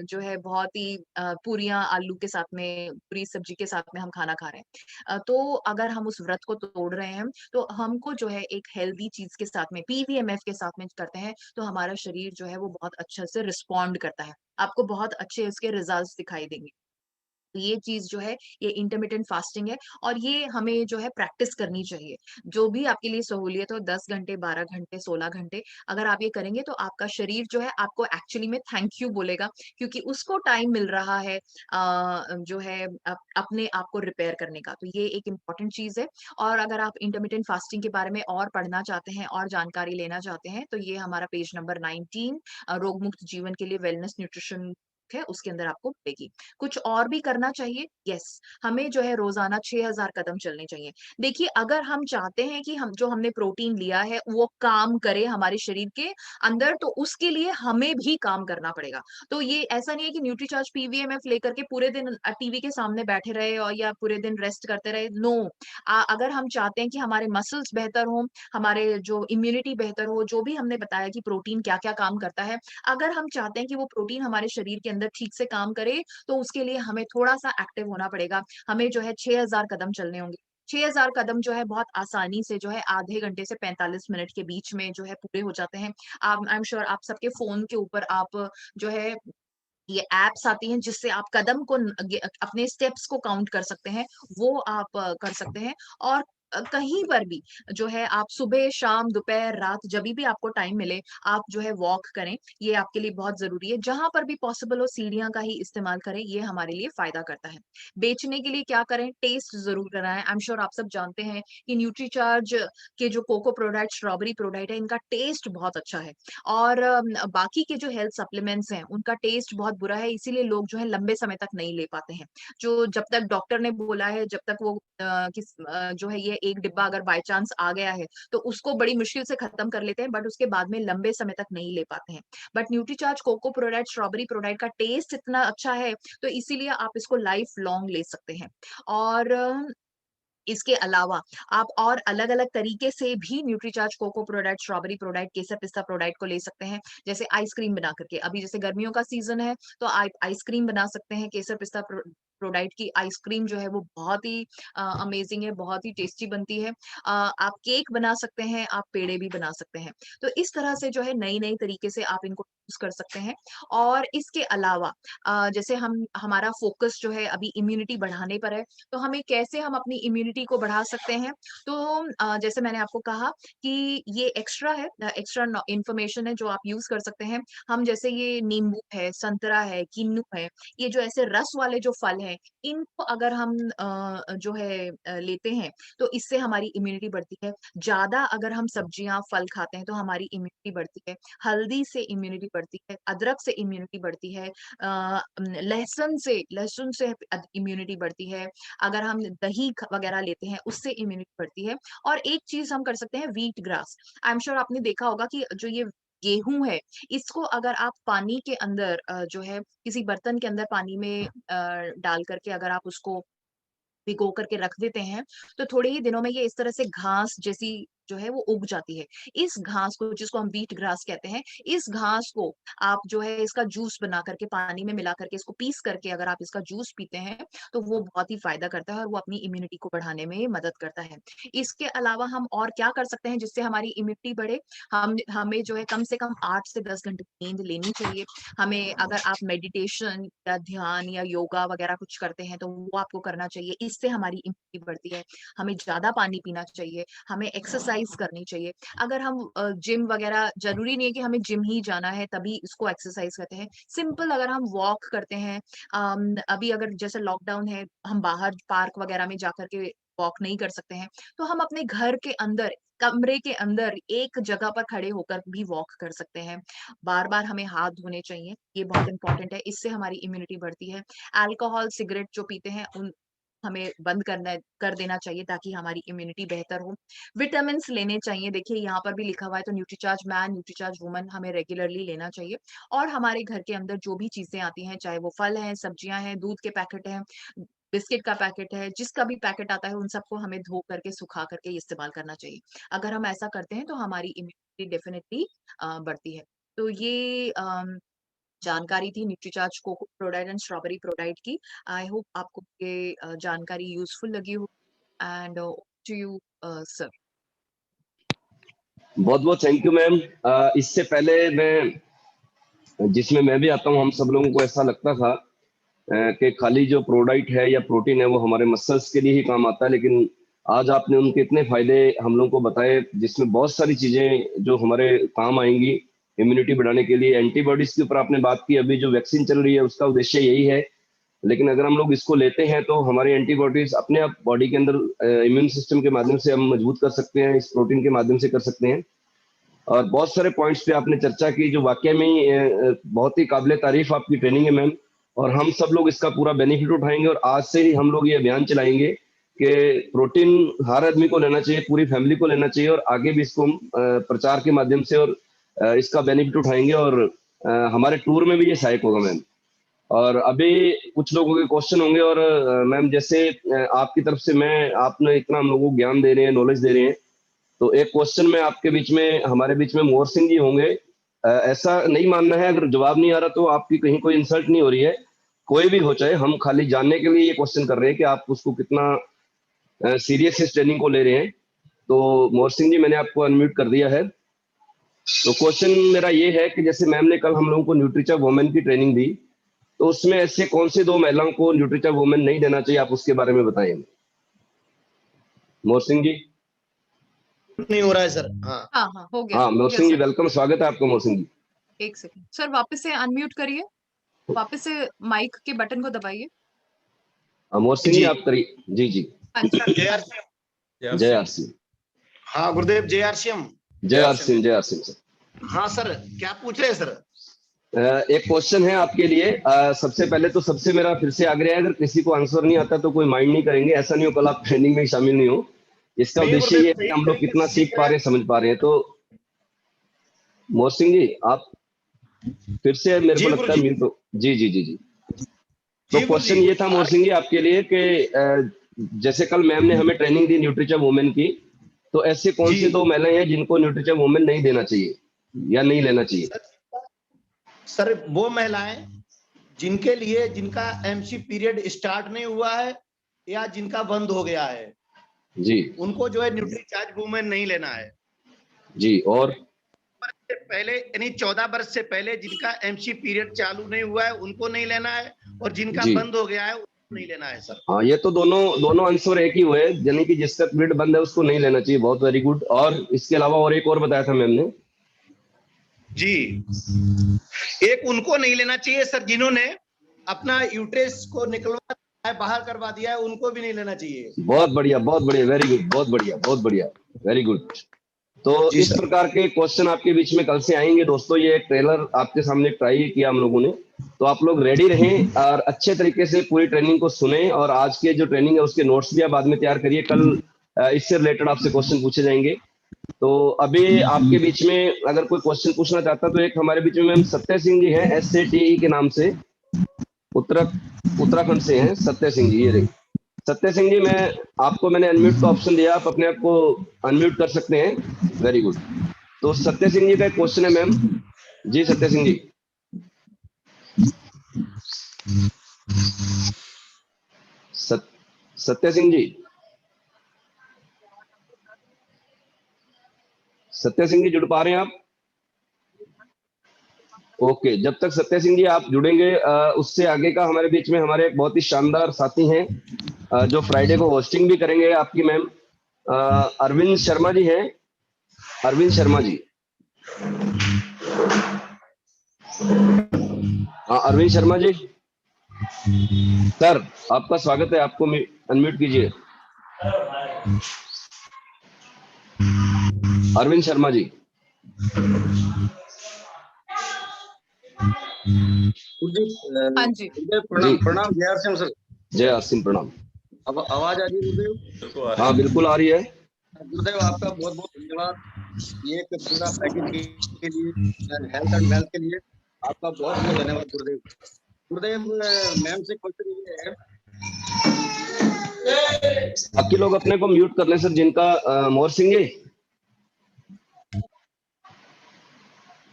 जो है बहुत ही पूरियाँ आलू के साथ में, पूरी सब्जी के साथ में हम खाना खा रहे हैं। तो अगर हम उस व्रत को तोड़ रहे हैं, तो हमको जो है एक हेल्दी चीज़ के साथ में, पीवीएमएफ के साथ में करते हैं, तो हमारा शरीर जो है वो बहुत अच्छे से रिस्पॉन्ड करता है। आपको बहुत अच्छे इसके रिज़ल्ट्स दिखाई देंगे। तो ये चीज़ जो है, ये इंटरमिटेंट फास्टिंग है और ये हमें जो है प्रैक्टिस करनी चाहिए। जो भी आपके लिए सहूलियत हो 10 घंटे, 12 घंटे, 16 घंटे, अगर आप ये करेंगे तो आपका शरीर जो है आपको एक्चुअली में थैंक यू बोलेगा क्योंकि उसको टाइम मिल रहा है जो है अपने आप को रिपेयर करने का। तो ये एक इम्पोर्टेंट चीज़ है और अगर आप इंटरमिटेंट फास्टिंग के बारे में और पढ़ना चाहते हैं और जानकारी लेना चाहते हैं, तो ये हमारा पेज नंबर 19 रोगमुक्त जीवन के लिए वेलनेस न्यूट्रिशन है, उसके अंदर आपको मिलेगी। कुछ और भी करना चाहिए? यस, हमें जो है रोज़ाना 6000 कदम चलने चाहिए। देखिए, अगर हम चाहते हैं कि हम जो हमने प्रोटीन लिया है, वो काम करे हमारे शरीर के अंदर, तो उसके लिए हमें भी काम करना पड़ेगा। तो ये ऐसा नहीं है कि न्यूट्रीचार्ज पीवीएमएफ लेकर के पूरे दिन टीवी के सामने बैठे रहे और या पूरे दिन रेस्ट करते रहे, नो। अगर हम चाहते हैं कि हमारे मसल्स बेहतर हों, हमारे जो इम्यूनिटी बेहतर हो, जो भी हमने बताया कि प्रोटीन क्या-क्या काम करता है, अगर हम चाहते हैं कि वो प्रोटीन हमारे शरीर के अंदर ठीक से काम करे, तो उसके लिए हमें थोड़ा-सा एक्टिव होना पड़ेगा। हमें जो है 6000 कदम चलने होंगे। 6000 कदम जो है बहुत आसानी से जो है आधे घंटे से 45 मिनट के बीच में जो है पूरे हो जाते हैं। आई एम श्योर आप सबके फ़ोन के ऊपर आप जो है ये ऐप्स आती हैं जिससे आप कदम को अपने स्टेप्स को काउंट कर सकते हैं, वो आप कर सकते हैं और कहीं पर भी जो है आप सुबह, शाम, दोपहर, रात जभी भी आपको टाइम मिले, आप जो है वॉक करें, ये आपके लिए बहुत ज़रूरी है। जहाँ पर भी पॉसिबल हो सीढ़ियाँ का ही इस्तेमाल करें, ये हमारे लिए फ़ायदा करता है। बेचने के लिए क्या करें? टेस्ट ज़रूर कराएँ। आई एम श्योर आप सब जानते हैं कि न्यूट्रीचार्ज के जो कोको प्रोडक्ट, स्ट्रॉबेरी प्रोडक्ट है, इनका टेस्ट बहुत अच्छा है और बाकी के जो हेल्थ सप्लीमेंट्स हैं, उनका टेस्ट बहुत बुरा है, इसीलिए लोग जो है लंबे समय तक नहीं ले पाते हैं। जो जब तक डॉक्टर ने बोला है, जब तक वो जो है ये 1 डिब्बा अगर बाय चांस आ गया है, तो उसको बड़ी मुश्किल से खत्म कर लेते हैं, बट उसके बाद में लंबे समय तक नहीं ले पाते हैं। But Nutricharge cocoa product, strawberry product का टेस्ट इतना अच्छा है, तो इसीलिए आप इसको लाइफ लॉन्ग ले सकते हैं। और इसके अलावा आप और अलग-अलग तरीके से भी Nutricharge cocoa product, strawberry product, केसर पिस्ता प्रोडक्ट को ले सकते हैं। जैसे आइसक्रीम बना करके, अभी जैसे गर्मियों का सीज़न है, तो आप आइसक्रीम बना सकते हैं। केसर पिस्ता प्रोडक्ट की आइसक्रीम जो है वो बहुत ही अमेज़िंग है, बहुत ही टेस्टी बनती है। आप केक बना सकते हैं, आप पेड़े भी बना सकते हैं। तो इस तरह से जो है नई-नई तरीके से आप इनको यूज़ कर सकते हैं। और इसके अलावा जैसे हम हमारा फ़ोकस जो है अभी इम्यूनिटी बढ़ाने पर है, तो हमें कैसे हम अपनी इम्यूनिटी को बढ़ा सकते हैं? तो जैसे मैंने आपको कहा कि ये एक्स्ट्रा है, एक्स्ट्रा नॉ इन्फॉर्मेशन है जो आप यूज़ कर सकते हैं। हम जैसे ये नींबू है, संतरा है, किन्नू है, ये जो ऐसे रस वाले जो फल हैं, इनको अगर हम जो है लेते हैं, तो इससे हमारी इम्यूनिटी बढ़ती है। ज़्यादा अगर हम सब्जियाँ, फल खाते हैं, तो हमारी इम्यूनिटी बढ़ती है। हल्दी से इम्यूनिटी बढ़ती है, अदरक से इम्यूनिटी बढ़ती है, लहसुन से इम्यूनिटी बढ़ती है। अगर हम दही वगैरह लेते हैं उससे इम्यूनिटी बढ़ती है। और एक चीज हम कर सकते हैं, wheat grass. I am sure आपने देखा होगा कि जो ये गेहूं है, इसको अगर आप पानी के अंदर जो है किसी बर्तन के अंदर पानी में डाल करके अगर आप उसको भिगो करके रख देते हैं, तो थोड़े ही दिनों में ये इस तरह से घास जैसी जो है वो उग जाती है। इस घास को, जिसको हम व्हीट ग्रास कहते हैं, इस घास को आप जो है इसका जूस बना करके पानी में मिला करके इसको पीस करके अगर आप इसका जूस पीते हैं, तो वो बहुत ही फ़ायदा करता है और वो अपनी इम्यूनिटी को बढ़ाने में मदद करता है। इसके अलावा हम और क्या कर सकते हैं जिससे हमारी इम्यूनिटी बढ़े? हमें जो है कम से कम 8 से 10 घंटे की नींद लेनी चाहिए। हमें, अगर आप मेडिटेशन या ध्यान या योगा वगैरह कुछ करते हैं, तो वो आपको करना चाहिए। इससे हमारी इम्यूनिटी बढ़ती है। हमें ज़्यादा पानी पीना चाहिए, हमें एक्सरसाइज़ करनी चाहिए। अगर हम जिम वगैरह, ज़रूरी नहीं है कि हमें जिम ही जाना है तभी इसको एक्सरसाइज़ कहते हैं। सिंपल अगर हम वॉक करते हैं, अभी अगर जैसे लॉकडाउन है, हम बाहर पार्क वगैरह में जाकर के वॉक नहीं कर सकते हैं, तो हम अपने घर के अंदर, कमरे के अंदर एक जगह पर खड़े होकर भी वॉक कर सकते हैं। बार-बार हमें हाथ धोने चाहिए, ये बहुत इम्पोर्टेंट है, इससे हमारी इम्यूनिटी बढ़ती है। अल्कोहल, सिगरेट जो पीते हैं, उन हमें बंद कर देना चाहिए ताकि हमारी इम्यूनिटी बेहतर हो। विटामिन्स लेने चाहिए, देखिए यहाँ पर भी लिखा हुआ है, तो न्यूट्रीचार्ज मैन, न्यूट्रीचार्ज वुमन हमें रेगुलरली लेना चाहिए। और हमारे घर के अंदर जो भी चीज़ें आती हैं, चाहे वो फल हैं, सब्जियाँ हैं, दूध के पैकेट हैं, बिस्किट का पैकेट है, जिसका भी पैकेट आता है, उन सबको हमें धो करके, सुखा करके इस्तेमाल करना चाहिए। अगर हम ऐसा करते हैं, तो हमारी इम्यूनिटी डेफिनिटली बढ़ती है। तो ये जानकारी थी Nutricharge cocoa product and strawberry product की। आई होप आपको ये जानकारी यूज़फुल लगी हो एंड टू यू सर।
बहुत बहुत थैंक यू मैम। इससे पहले जिसमें मैं भी आता हूँ, हम सब लोगों को ऐसा लगता था कि खाली जो प्रोडक्ट है या प्रोटीन है वो हमारे मसल्स के लिए ही काम आता है, लेकिन आज आपने उनके इतने फायदे हम लोगों को बताए, जिसमें बहुत सारी चीजें जो हमारे काम आएंगी इम्यूनिटी बढ़ाने के लिए। एंटीबॉडीज के ऊपर आपने बात की, अभी जो वैक्सीन चल रही है उसका उद्देश्य यही है, लेकिन अगर हम लोग इसको लेते हैं तो हमारी एंटीबॉडीज अपने आप बॉडी के अंदर इम्यून सिस्टम के माध्यम से हम मजबूत कर सकते हैं, इस प्रोटीन के माध्यम से कर सकते हैं। और बहुत सारे पॉइंट्स पे आपने चर्चा की जो वाकई में ही बहुत ही काबिल तारीफ आपकी ट्रेनिंग है मैम। और हम सब लोग इसका पूरा बेनिफिट उठाएंगे और आज से ही हम लोग ये अभियान चलाएंगे कि प्रोटीन हर आदमी को लेना चाहिए, पूरी फैमिली को लेना चाहिए, और आगे भी इसको हम प्रचार के माध्यम से और इसका बेनिफिट उठाएंगे, और हमारे टूर में भी ये सहायक होगा मैम। और अभी कुछ लोगों के क्वेश्चन होंगे, और मैम जैसे आपकी तरफ से मैं, आपने इतना हम लोगों को ज्ञान दे रहे हैं, नॉलेज दे रहे हैं, तो एक क्वेश्चन में आपके बीच में, हमारे बीच में मोहर सिंह जी होंगे। ऐसा नहीं मानना है, अगर जवाब नहीं आ रहा तो आपकी कहीं कोई इंसल्ट नहीं हो रही है, कोई भी हो, चाहे हम खाली जानने के लिए ये क्वेश्चन कर रहे हैं कि आप उसको कितना सीरियस इस ट्रेनिंग को ले रहे हैं। तो मोहर सिंह जी, मैंने आपको अनम्यूट कर दिया है। तो क्वेश्चन मेरा ये है कि जैसे मैम ने कल हम लोगों को न्यूट्रीचा वुमेन की ट्रेनिंग दी, तो उसमें ऐसे कौन से दो महिलाओं को न्यूट्रीचा वुमेन नहीं देना चाहिए, आप उसके बारे में बताएं। मोर सिंह जी।
नहीं हो रहा है सर। हाँ
हाँ हाँ, हो गया
हाँ मोर
yes
Singh ji,
sir.
Welcome, स्वागत है आपका मोर सिंह जी।
एक सेकंड सर, वापस से अनम्यूट करिए, वापस से माइक के बटन को दबाइए।
मोर सिंह जी
जी
आप करिए। जी जी।
हाँ जी
जय
हाँ
आर
जी।
जय आर सिंह।
हाँ गुरुदेव जय आर सी एम।
जय आर सिंह, जय आर सिंह सर।
हाँ सर, क्या पूछ रहे हैं सर?
एक क्वेश्चन है आपके लिए। सबसे पहले तो सबसे मेरा फिर से आग्रह है, अगर किसी को आंसर नहीं आता तो कोई माइंड नहीं करेंगे, ऐसा नहीं हो कल आप ट्रेनिंग में शामिल नहीं हो। इसका
नहीं
उद्देश्य
गुरुदेव,
ये है कि
सही
हम लोग
तरीके
कितना
से
सीख
सीख
पा
रहे
रहे
हैं।
हैं, समझ पा रहे हैं। तो मोर सिंह जी आप फिर से, मेरे को
जी
लगता
गुरु
है
जी।
म्यूट हो। जी जी जी जी। तो
जी गुरु जी।
क्वेश्चन ये था मोर सिंह जी आपके लिए कि जैसे कल मैम ने हमें ट्रेनिंग दी न्यूट्रिचा वुमेन की, तो ऐसे कौन
जी
सी दो महिलाएं हैं जिनको न्यूट्रिचा वुमेन नहीं देना चाहिए या नहीं लेना चाहिए?
सर, सर वो महिलाएं जिनके लिए जिनका एमसी पीरियड स्टार्ट नहीं हुआ है या जिनका बंद हो गया है,
जी
उनको जो है न्यूट्रीचार्ज वुमेन नहीं लेना है।
जी। और
से पहले यानी 14 वर्ष से पहले जिनका एमसी पीरियड चालू नहीं हुआ है उनको नहीं लेना है, और जिनका
जी
बंद हो गया है उनको नहीं लेना है सर।
हाँ, ये तो दोनों दोनों आंसर एक ही हुए, यानी कि जिसका पीरियड बंद है उसको नहीं लेना चाहिए। बहुत वेरी गुड। और इसके अलावा और एक और बताया था मैम ने।
जी, एक उनको नहीं लेना चाहिए सर जिन्होंने अपना यूट्रेस को निकलवा दिया है, बाहर करवा दिया है, उनको भी नहीं लेना चाहिए।
बहुत बढ़िया, बहुत बढ़िया, वेरी गुड, बहुत बढ़िया, बहुत बढ़िया, वेरी गुड। तो
जी
इस
सर।
प्रकार के क्वेश्चन आपके बीच में कल से आएंगे दोस्तों। ये एक ट्रेलर आपके सामने ट्राई किया हम लोगों ने, तो आप लोग रेडी रहें और अच्छे तरीके से पूरी ट्रेनिंग को सुने। और आज के जो ट्रेनिंग है उसके नोट्स भी आप बाद में तैयार करिए। कल इससे रिलेटेड आपसे क्वेश्चन पूछे जाएंगे। तो अभी आपके बीच में अगर कोई क्वेश्चन पूछना चाहता तो एक हमारे बीच में मैम सत्य सिंह जी हैं, SATE के नाम से, उत्तराखंड से हैं सत्य सिंह जी। ये रही सत्य सिंह जी, मैं आपको, मैंने अनम्यूट का ऑप्शन दिया, आप अपने आप को अनम्यूट कर सकते हैं। Very good. तो सत्य सिंह जी का एक क्वेश्चन है मैम। जी सत्य सिंह जी। सत्य सिंह जी, सत्य सिंह जी जुड़ पा रहे हैं आप? ओके, जब तक सत्य सिंह जी आप जुड़ेंगे, उससे आगे का हमारे बीच में हमारे एक बहुत ही शानदार साथी हैं, जो फ्राइडे को होस्टिंग भी करेंगे आपकी मैम, अरविंद शर्मा जी हैं। अरविंद शर्मा जी, हाँ अरविंद शर्मा जी सर, आपका स्वागत है। आपको अनम्यूट कीजिए। अरविंद शर्मा जी।
हाँ जी
जी
प्रणाम प्रणाम जय आर सी एम सर।
जय आसिम, प्रणाम।
अब आवाज आ रही है गुरुदेव?
हाँ बिल्कुल आ रही है।
गुरुदेव आपका बहुत बहुत धन्यवाद, ये एक पूरा पैकेज के लिए, हेल्थ एंड वेल्थ के लिए आपका बहुत बहुत धन्यवाद गुरुदेव। गुरुदेव मैम से क्वेश्चन ये है।
बाकी लोग अपने को म्यूट कर लें सर, जिनका मोर सिंह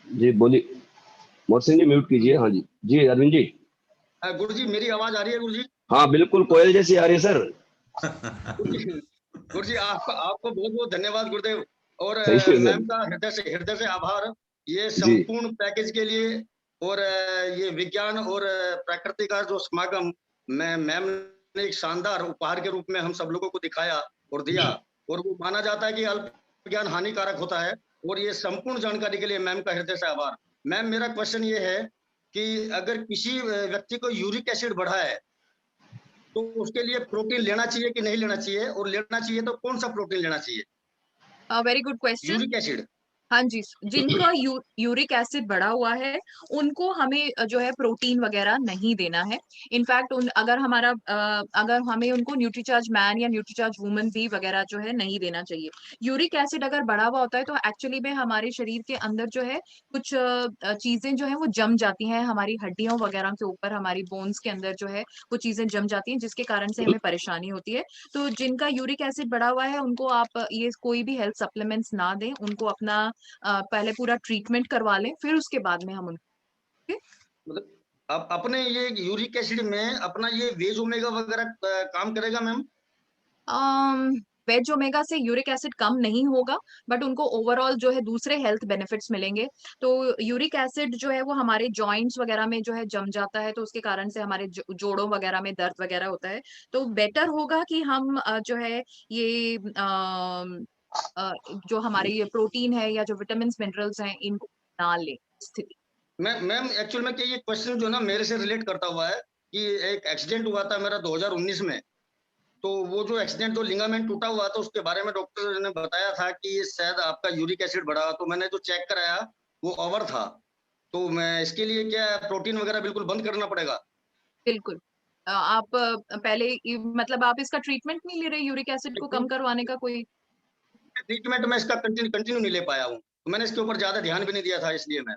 जी बोलिए। मोर सिंह जी म्यूट कीजिए। हाँ जी जी अरविंद जी।
गुरु जी मेरी आवाज आ रही है गुरु जी?
हाँ बिल्कुल कोयल जैसी आ रही है सर।
गुरु जी आपको बहुत बहुत धन्यवाद गुरुदेव, और
थैंक यू
मैम
सर।
का हृदय से आभार ये
जी
संपूर्ण पैकेज के लिए। और ये विज्ञान और प्रकृति का जो समागम मैम ने एक शानदार उपहार के रूप में हम सब लोगों को दिखाया और दिया, और वो माना जाता है कि अल्प ज्ञान हानिकारक होता है, और ये संपूर्ण जानकारी के लिए मैम का हृदय से आभार। मैम मेरा क्वेश्चन ये है कि अगर किसी व्यक्ति को यूरिक एसिड बढ़ा है तो उसके लिए प्रोटीन लेना चाहिए कि नहीं लेना चाहिए, और लेना चाहिए तो कौन सा प्रोटीन लेना चाहिए?
Very good question.
Uric acid.
हाँ जी, जिनका यूरिक एसिड बढ़ा हुआ है उनको हमें जो है प्रोटीन वगैरह नहीं देना है। इनफैक्ट अगर अगर हमें उनको न्यूट्रीचार्ज मैन या न्यूट्रीचार्ज वुमन भी वगैरह जो है नहीं देना चाहिए। यूरिक एसिड अगर बढ़ा हुआ होता है तो एक्चुअली में हमारे शरीर के अंदर जो है कुछ चीजें जो है वो जम जाती हैं, हमारी हड्डियों वगैरह के ऊपर, हमारी बोन्स के अंदर जो है वो चीजें जम जाती हैं, जिसके कारण से हमें परेशानी होती है। तो जिनका यूरिक एसिड बढ़ा हुआ है उनको आप ये कोई भी हेल्थ सप्लीमेंट्स ना दें, उनको अपना पहले पूरा ट्रीटमेंट करवा लें, फिर उसके बाद में हम उनको।
मतलब अब अपने ये यूरिक एसिड में अपना ये वेज ओमेगा वगैरह काम करेगा मैम?
वेज ओमेगा से यूरिक एसिड कम नहीं होगा, बट उनको ओवरऑल जो है दूसरे हेल्थ बेनिफिट्स मिलेंगे। तो यूरिक एसिड जो है वो हमारे जॉइंट्स वगैरह में जो है जम जाता है, तो उसके कारण से हमारे जोड़ों वगैरह में दर्द वगैरह होता है। तो बेटर होगा कि हम जो है ये जो हमारे ये प्रोटीन है या जो विटामिन मिनरल्स हैं इनको ना लें स्थिति।
मैम एक्चुअल में कि ये क्वेश्चन जो ना मेरे से रिलेट करता हुआ है कि एक एक्सीडेंट हुआ था मेरा 2019 में। तो वो जो एक्सीडेंट, जो लिगामेंट टूटा हुआ था, उसके बारे में डॉक्टर ने बताया था कि शायद आपका यूरिक एसिड बढ़ा। तो मैंने जो चेक कराया वो ओवर था। तो मैं इसके लिए क्या प्रोटीन वगैरह बिल्कुल बंद करना पड़ेगा?
बिल्कुल। आप पहले मतलब आप इसका ट्रीटमेंट नहीं ले रहे यूरिक एसिड को कम करवाने का कोई?
ट्रीटमेंट में इसका कंटिन्यू नहीं ले पाया हूँ, तो मैंने इसके ऊपर ज्यादा ध्यान भी नहीं दिया था, इसलिए मैं।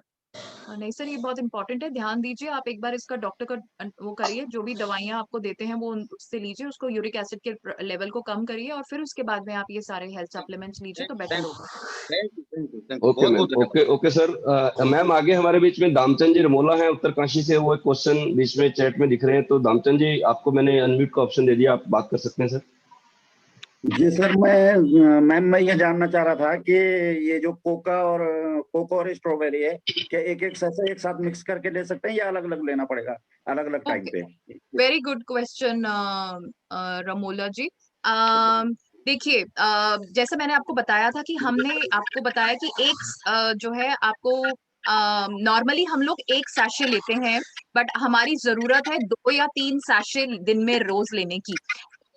नहीं सर, ये बहुत इंपॉर्टेंट है, ध्यान दीजिए। आप एक बार इसका डॉक्टर का वो करिए, जो भी दवाइयाँ आपको देते हैं वो उससे लीजिए, उसको यूरिक एसिड के लेवल को कम करिए और फिर उसके बाद में आप ये सारे हेल्थ सप्लीमेंट्स लीजिए तो बेटर
थैंक
होगा।
थैंक यू,
ओके
बहुत
मैम,
बहुत धन्यवाद।
Okay sir. मैम आगे हमारे बीच में दामचंद जी रमोला हैं उत्तरकाशी से, वो एक क्वेश्चन बीच में चैट में दिख रहे हैं। तो दामचंद जी, आपको मैंने अनम्यूट का ऑप्शन दे दिया, आप बात कर सकते हैं सर।
जी सर, मैम मैं ये जानना चाह रहा था कि ये जो कोको और स्ट्रॉबेरी है, क्या एक एक सैसे एक साथ मिक्स करके ले सकते हैं या अलग अलग लेना पड़ेगा अलग अलग टाइम
ओके,
पे?
वेरी गुड क्वेश्चन रमोला जी। देखिए, जैसे मैंने आपको बताया था कि हमने आपको बताया कि एक जो है आपको नॉर्मली हम लोग एक सैशे लेते हैं, बट हमारी जरूरत है 2 या 3 सैशे दिन में रोज लेने की।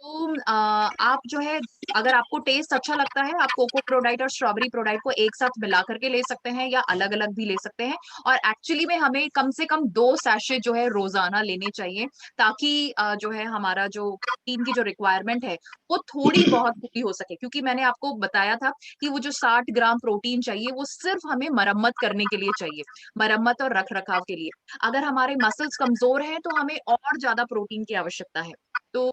तो आप जो है, अगर आपको टेस्ट अच्छा लगता है, आप कोको प्रोडाइट और स्ट्रॉबेरी प्रोडाइट को एक साथ मिला करके ले सकते हैं या अलग अलग भी ले सकते हैं। और एक्चुअली में हमें कम से कम 2 सैशे जो है रोजाना लेने चाहिए, ताकि जो है हमारा जो प्रोटीन की जो रिक्वायरमेंट है वो थोड़ी बहुत पूरी हो सके। क्योंकि मैंने आपको बताया था कि वो जो 60 ग्राम प्रोटीन चाहिए वो सिर्फ हमें मरम्मत करने के लिए चाहिए, मरम्मत और रख रखाव के लिए। अगर हमारे मसल्स कमजोर हैं तो हमें और ज्यादा प्रोटीन की आवश्यकता है। तो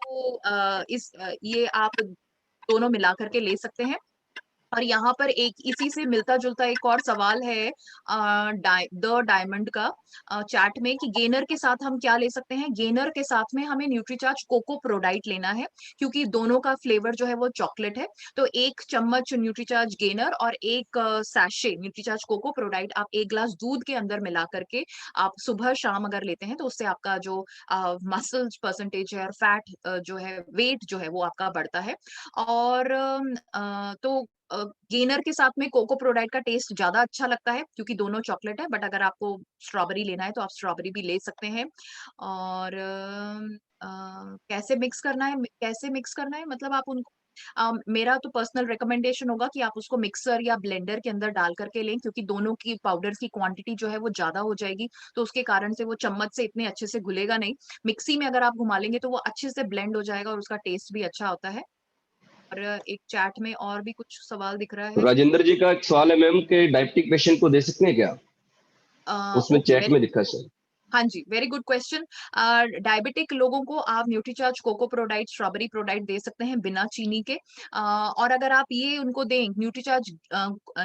ये आप दोनों मिला करके ले सकते हैं। और यहाँ पर एक इसी से मिलता जुलता एक और सवाल है द डायमंड का चैट में, कि गेनर के साथ हम क्या ले सकते हैं। गेनर के साथ में हमें न्यूट्रीचार्ज कोको प्रोडाइट लेना है, क्योंकि दोनों का फ्लेवर जो है वो चॉकलेट है। तो 1 चम्मच न्यूट्रीचार्ज गेनर और एक सैशे न्यूट्रीचार्ज कोको प्रोडाइट आप 1 ग्लास दूध के अंदर मिला करके आप सुबह शाम अगर लेते हैं, तो उससे आपका जो मसल्स परसेंटेज है और फैट जो है, वेट जो है वो आपका बढ़ता है। और तो गेनर के साथ में कोको प्रोडाइट का टेस्ट ज्यादा अच्छा लगता है, क्योंकि दोनों चॉकलेट है। बट अगर आपको स्ट्रॉबेरी लेना है तो आप स्ट्रॉबेरी भी ले सकते हैं। और कैसे मिक्स करना है मतलब आप उनको मेरा तो पर्सनल रिकमेंडेशन होगा कि आप उसको मिक्सर या ब्लेंडर के अंदर डाल करके लें, क्योंकि दोनों की पाउडर्स की क्वांटिटी जो है वो ज्यादा हो जाएगी। तो उसके कारण से वो चम्मच से इतने अच्छे से घुलेगा नहीं। मिक्सी में अगर आप घुमा लेंगे तो वो अच्छे से ब्लेंड हो जाएगा और उसका टेस्ट भी अच्छा होता है। और एक चैट में और भी कुछ सवाल दिख रहा है।
राजेंद्र जी का एक सवाल है मैम, कि डायबिटिक पेशेंट को दे सकते हैं क्या? उसमें
ओके,
चैट में दिखा सर।
हाँ जी, वेरी गुड क्वेश्चन। डायबिटिक लोगों को आप Nutricharge cocoa ProDiet strawberry product दे सकते हैं बिना चीनी के। और अगर आप ये उनको दें न्यूट्रीचार्ज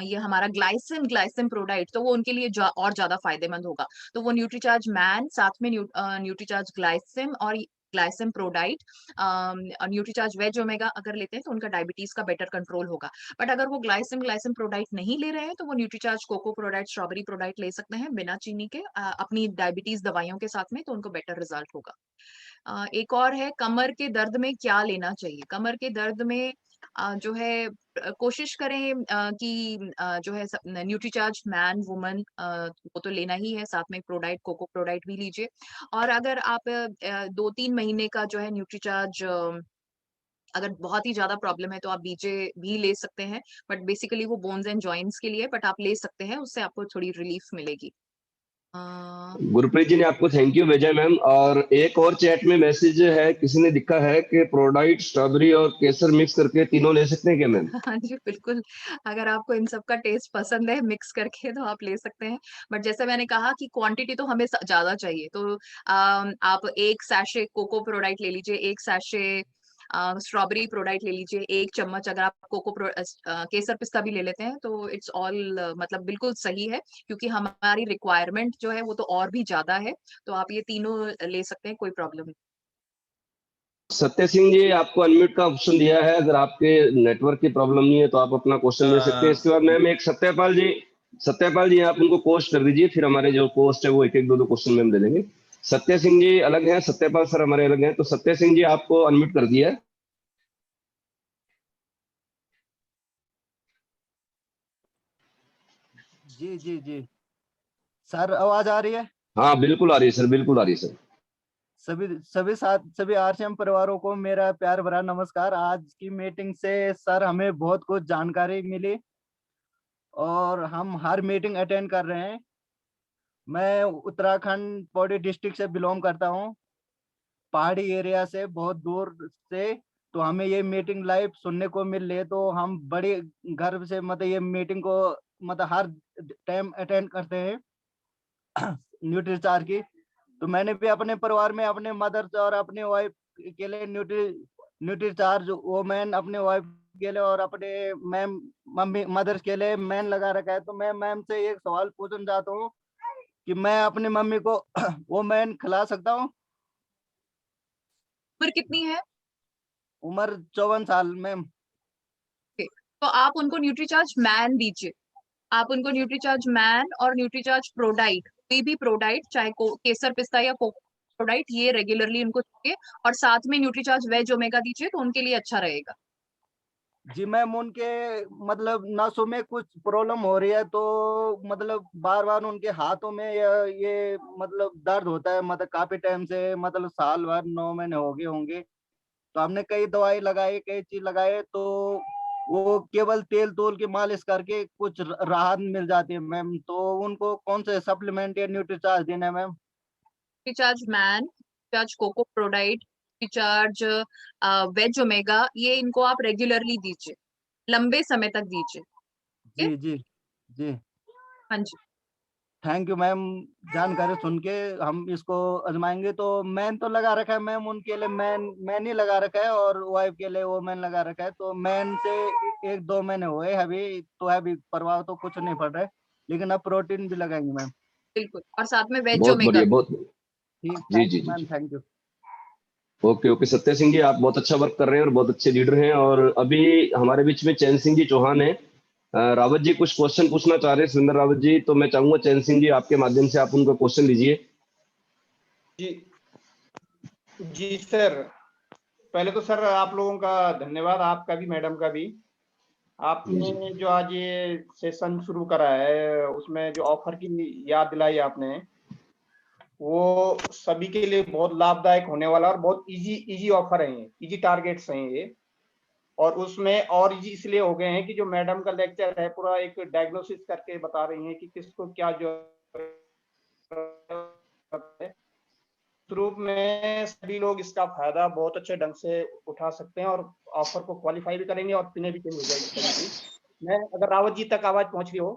ये हमारा ग्लाइसिन ग्लाइसिन प्रोडाइट, तो वो उनके लिए और ज्यादा फायदेमंद होगा। तो वो न्यूट्रीचार्ज मैन साथ में न्यूट्रीचार्ज ग्लाइसिन और ग्लाइसिन प्रोडाइट और न्यूट्रीचार्ज वेज ओमेगा अगर लेते हैं तो उनका डायबिटीज का बेटर कंट्रोल होगा। बट अगर वो ग्लाइसिन ग्लाइसिन प्रोडाइट नहीं ले रहे हैं तो वो Nutricharge cocoa ProDiet strawberry Prodite ले सकते हैं बिना चीनी के, अपनी डायबिटीज दवाइयों के साथ में, तो उनको बेटर रिजल्ट होगा। एक और है, कमर के दर्द में क्या लेना चाहिए। कमर के दर्द में जो है कोशिश करें कि जो है न्यूट्रीचार्ज मैन वुमन वो तो लेना ही है, साथ में प्रोडाइट कोको प्रोडाइट भी लीजिए। और अगर आप 2-3 महीने का जो है न्यूट्रीचार्ज अगर बहुत ही ज्यादा प्रॉब्लम है तो आप बीजे भी ले सकते हैं। बट बेसिकली वो बोन्स एंड जॉइंट्स के लिए, बट आप ले सकते हैं, उससे आपको थोड़ी रिलीफ मिलेगी। अ,
गुरप्रीत जी ने आपको थैंक यू भेजा है मैम। और एक और चैट में मैसेज है, किसी ने लिखा है कि प्रोडाइट स्ट्रॉबेरी और केसर मिक्स करके तीनों ले सकते हैं क्या मैम?
हाँ जी, बिल्कुल। अगर आपको इन सब का टेस्ट पसंद है मिक्स करके तो आप ले सकते हैं। बट जैसे मैंने कहा कि क्वांटिटी तो हमें ज्यादा चाहिए, तो आप 1 सैशे कोको प्रोडाइट ले लीजिए, 1 सैशे स्ट्रॉबेरी प्रोडाइट ले लीजिए, 1 चम्मच अगर आप केसर पिस्ता भी ले लेते हैं तो इट्स ऑल मतलब बिल्कुल सही है, क्योंकि हमारी रिक्वायरमेंट जो है वो तो और भी ज्यादा है। तो आप ये तीनों ले सकते हैं, कोई प्रॉब्लम नहीं।
सत्य सिंह जी, आपको अनम्यूट का ऑप्शन दिया है, अगर आपके नेटवर्क की प्रॉब्लम नहीं है तो आप अपना क्वेश्चन ले सकते हैं। इसके बाद मैम एक सत्यपाल जी आप उनको पोस्ट कर दीजिए, फिर हमारे जो पोस्ट है वो एक एक दो क्वेश्चन मैम ले लेंगे। सत्य सिंह जी अलग हैं, सत्यपाल सर हमारे अलग हैं। तो सत्य सिंह जी आपको अनम्यूट कर दिया है।
जी जी जी सर, आवाज आ रही है?
हाँ बिल्कुल आ रही है सर, बिल्कुल आ रही है सर।
सभी आरसीएम परिवारों को मेरा प्यार भरा नमस्कार। आज की मीटिंग से सर हमें बहुत कुछ जानकारी मिली और हम हर मीटिंग अटेंड कर रहे हैं। मैं उत्तराखंड पौड़ी डिस्ट्रिक्ट से बिलोंग करता हूँ, पहाड़ी एरिया से, बहुत दूर से। तो हमें ये मीटिंग लाइव सुनने को मिल रही है, तो हम बड़े गर्व से मतलब ये मीटिंग को मतलब हर टाइम अटेंड करते हैं न्यूट्रीचार्ज की। तो मैंने भी अपने परिवार में अपने मदर और अपने वाइफ के लिए न्यूट्रीचार्ज वोमेन, अपने वाइफ के लिए और अपने मैम मम्मी मदर्स के लिए मैन लगा रखा है। तो मैं मैम से एक सवाल पूछना चाहता हूँ कि मैं अपनी मम्मी को वो मैन खिला सकता हूँ?
उम्र कितनी है?
उम्र 54 साल मैम।
तो आप उनको न्यूट्रीचार्ज मैन दीजिए। आप उनको न्यूट्रीचार्ज मैन और न्यूट्रीचार्ज प्रोडाइट, कोई भी प्रोडाइट, चाहे केसर पिस्ता या प्रोडाइट, ये रेगुलरली उनको चाहिए। और साथ में न्यूट्रीचार्ज वेज ओमेगा दीजिए, तो उनके लिए अच्छा रहेगा।
जी मैम, उनके मतलब नसों में कुछ प्रॉब्लम हो रही है, तो मतलब बार बार उनके हाथों में ये मतलब दर्द होता है, मतलब काफी टाइम से, मतलब साल भर 9 महीने हो गए होंगे। तो हमने कई दवाई लगाई, कई चीज लगाए, तो वो केवल तेल तोल की मालिश करके कुछ राहत मिल जाती है मैम। तो उनको कौन से सप्लीमेंट या न्यूट्रीचार्ज देना है ma'am?
Nutricharge man, Nutricharge cocoa Prodite, Nutricharge Veg Omega, ये इनको आप रेगुलरली दीजिए, लंबे समय तक दीजिए। ठीक है?
जी जी जी।
हाँ जी।
थैंक यू मैम, जानकारी सुन के हम इसको आजमाएंगे। तो मैन तो लगा रखा है मैम, उनके लिए मैन ही लगा रखा है, और वाइफ के लिए वो मैन लगा रखा है। तो मैन से 1-2 महीने हुए अभी, तो अभी प्रभाव तो कुछ नहीं पड़ रहा है, लेकिन अब प्रोटीन भी लगाएंगे मैम।
बिल्कुल, और साथ में वेज
बहुत
ओमेगा
बढ़िया,
भी।
बहुत
ठीक,
जी
थैंक
जी
यू
जी
मैम,
जी।
Thank you.
Okay okay Satya Singh जी, आप बहुत अच्छा वर्क कर रहे हैं और बहुत अच्छे लीडर हैं। और अभी हमारे बीच में चैन सिंह जी चौहान है। रावत जी कुछ क्वेश्चन पूछना चाह रहे हैं, सुंदर रावत जी, तो मैं चाहूंगा चैन सिंह जी आपके माध्यम से आप उनका क्वेश्चन लीजिए।
जी जी सर, पहले तो सर आप लोगों का धन्यवाद, आपका भी, मैडम का भी। आपने जो आज ये सेशन शुरू करा है, उसमें जो ऑफर की याद दिलाई आपने, वो सभी के लिए बहुत लाभदायक होने वाला और बहुत इजी ऑफर है ये, इजी टारगेट्स हैं ये। और उसमें और इजी इसलिए हो गए हैं कि जो मैडम का लेक्चर है पूरा एक डायग्नोसिस करके बता रही हैं कि किसको क्या जो रूप में सभी लोग इसका फायदा बहुत अच्छे ढंग से उठा सकते हैं और ऑफर को क्वालिफाई भी करेंगे और पिने भी कम हो जाएगी सभी की। मैं अगर रावत जी तक आवाज पहुंच रही हो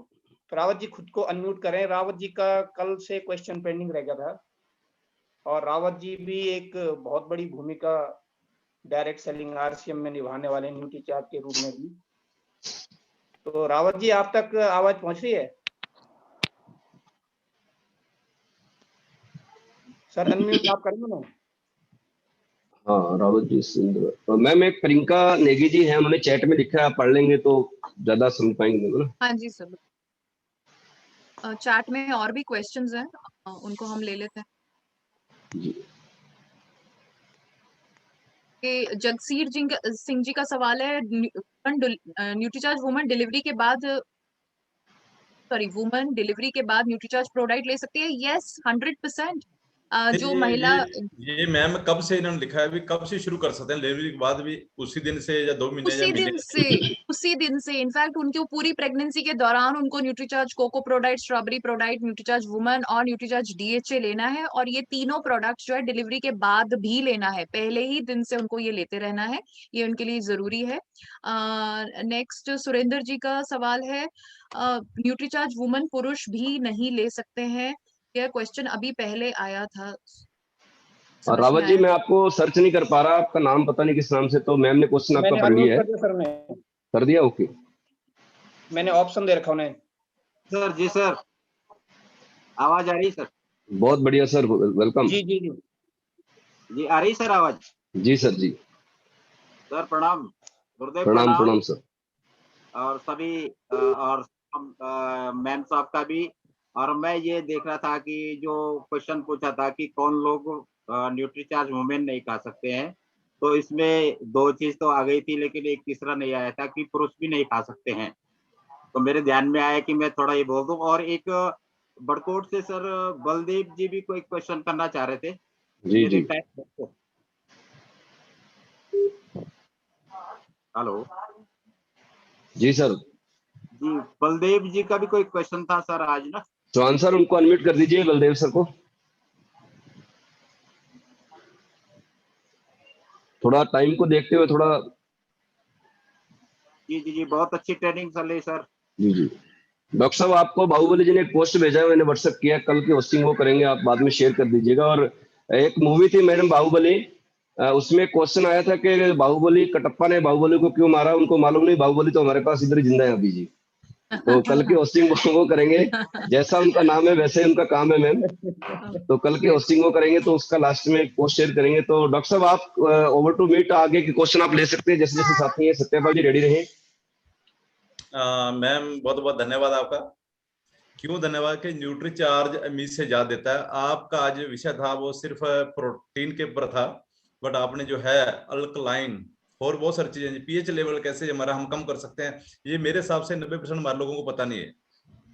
तो रावत जी खुद को अनम्यूट करें। रावत जी का कल से क्वेश्चन पेंडिंग रह गया था और रावत जी भी एक बहुत बड़ी भूमिका डायरेक्ट सेलिंग आरसीएम में निभाने वाले न्यूट्रीचार्ज के रूप में भी। तो रावत जी आप तक आवाज पहुंच रही है? सर अनम्यूट आप करेंगे ना?
हाँ रावत जी सुंदर। तो मैम एक प्रियंका नेगी जी है, उन्होंने चैट में लिखा है, आप पढ़ लेंगे तो ज्यादा समझ पाएंगे ना।
हाँ जी सर। चैट में और भी क्वेश्चंस हैं, उनको हम ले लेते हैं।
जी
कि जगसीर सिंह जी का सवाल है, न्यूट्रीचार्ज वुमन डिलीवरी के बाद, सॉरी, वुमन डिलीवरी के बाद न्यूट्रीचार्ज प्रोडाइट ले सकती है? यस, 100%। जो महिला,
ये मैम कब से इन्होंने लिखा है, अभी कब से शुरू कर सकते हैं डिलीवरी के बाद भी? उसी दिन से या 2 महीने या महीने?
उसी दिन से इनफैक्ट उनकी पूरी प्रेगनेंसी के दौरान उनको Nutricharge cocoa ProDiet, strawberry Prodite, Nutricharge Woman और न्यूट्रीचार्ज डीएचए लेना है। और ये तीनों प्रोडक्ट्स जो है डिलीवरी के बाद भी लेना है, पहले ही दिन से उनको ये लेते रहना है, ये उनके लिए जरूरी है। नेक्स्ट सुरेंद्र जी का सवाल है, न्यूट्रीचार्ज वुमन पुरुष भी नहीं ले सकते हैं? यह क्वेश्चन अभी पहले आया था,
और
समझ
रावत
में
जी
आया।
मैं आपको सर्च नहीं कर पा रहा, आपका नाम पता नहीं किस नाम से, तो मैम ने क्वेश्चन आपका
मैंने
पढ़ लिया
अनम्यूट
है।
कर दिया सर, मैं
कर दिया, ओके।
मैंने ऑप्शन दे रखा उन्हें।
सर जी सर, आवाज आ रही सर?
बहुत बढ़िया सर, वेलकम।
जी जी जी
जी आ रही सर आवाज?
जी सर जी।
सर प्रणाम, गुरुदेव
प्रणाम प्रणाम सर।
और सभी और मैम साहब का भी। और मैं ये देख रहा था कि जो क्वेश्चन पूछा था कि कौन लोग न्यूट्रीचार्ज वुमेन नहीं खा सकते हैं, तो इसमें 2 चीज तो आ गई थी, लेकिन एक तीसरा नहीं आया था कि पुरुष भी नहीं खा सकते हैं। तो मेरे ध्यान में आया कि मैं थोड़ा ये बोल दूं। और एक बड़कोट से सर बलदेव जी भी कोई क्वेश्चन करना चाह रहे थे।
जी
मेरे
जी
टाइम। हेलो
जी सर।
जी, बलदेव जी का भी कोई क्वेश्चन था सर आज ना।
चौहान सर उनको अनम्यूट कर दीजिए, बलदेव सर को। थोड़ा टाइम को देखते हुए थोड़ा।
जी जी जी, बहुत अच्छी ट्रेनिंग चल रही सर।
जी जी। डॉक्टर साहब आपको बाहुबली जी ने एक पोस्ट भेजा है, मैंने व्हाट्सएप किया, कल की होस्टिंग वो करेंगे, आप बाद में शेयर कर दीजिएगा। और एक मूवी थी मैडम बाहुबली, उसमें क्वेश्चन आया था कि बाहुबली कटप्पा ने बाहुबली को क्यों मारा, उनको मालूम नहीं, बाहुबली तो हमारे पास इधर जिंदा है अभी जी। तो कल की होस्टिंग वो करेंगे, जैसा उनका नाम है वैसे उनका काम है मैम। तो कल की होस्टिंग वो करेंगे, तो उसका लास्ट में पोस्ट शेयर करेंगे। तो डॉक्टर साहब आप ओवर टू मीट, आगे के क्वेश्चन आप ले सकते हैं, जैसे जैसे साथी है सत्यपाल जी रेडी रहे।
मैम बहुत बहुत धन्यवाद आपका। क्यों धन्यवाद कि न्यूट्रीचार्ज अमीज से याद देता है। आपका आज विषय था वो सिर्फ प्रोटीन के ऊपर था, बट आपने जो है अल्कलाइन और बहुत सारी चीजें, पीएच लेवल कैसे हमारा हम कम कर सकते हैं, ये मेरे हिसाब से 90% हमारे लोगों को पता नहीं है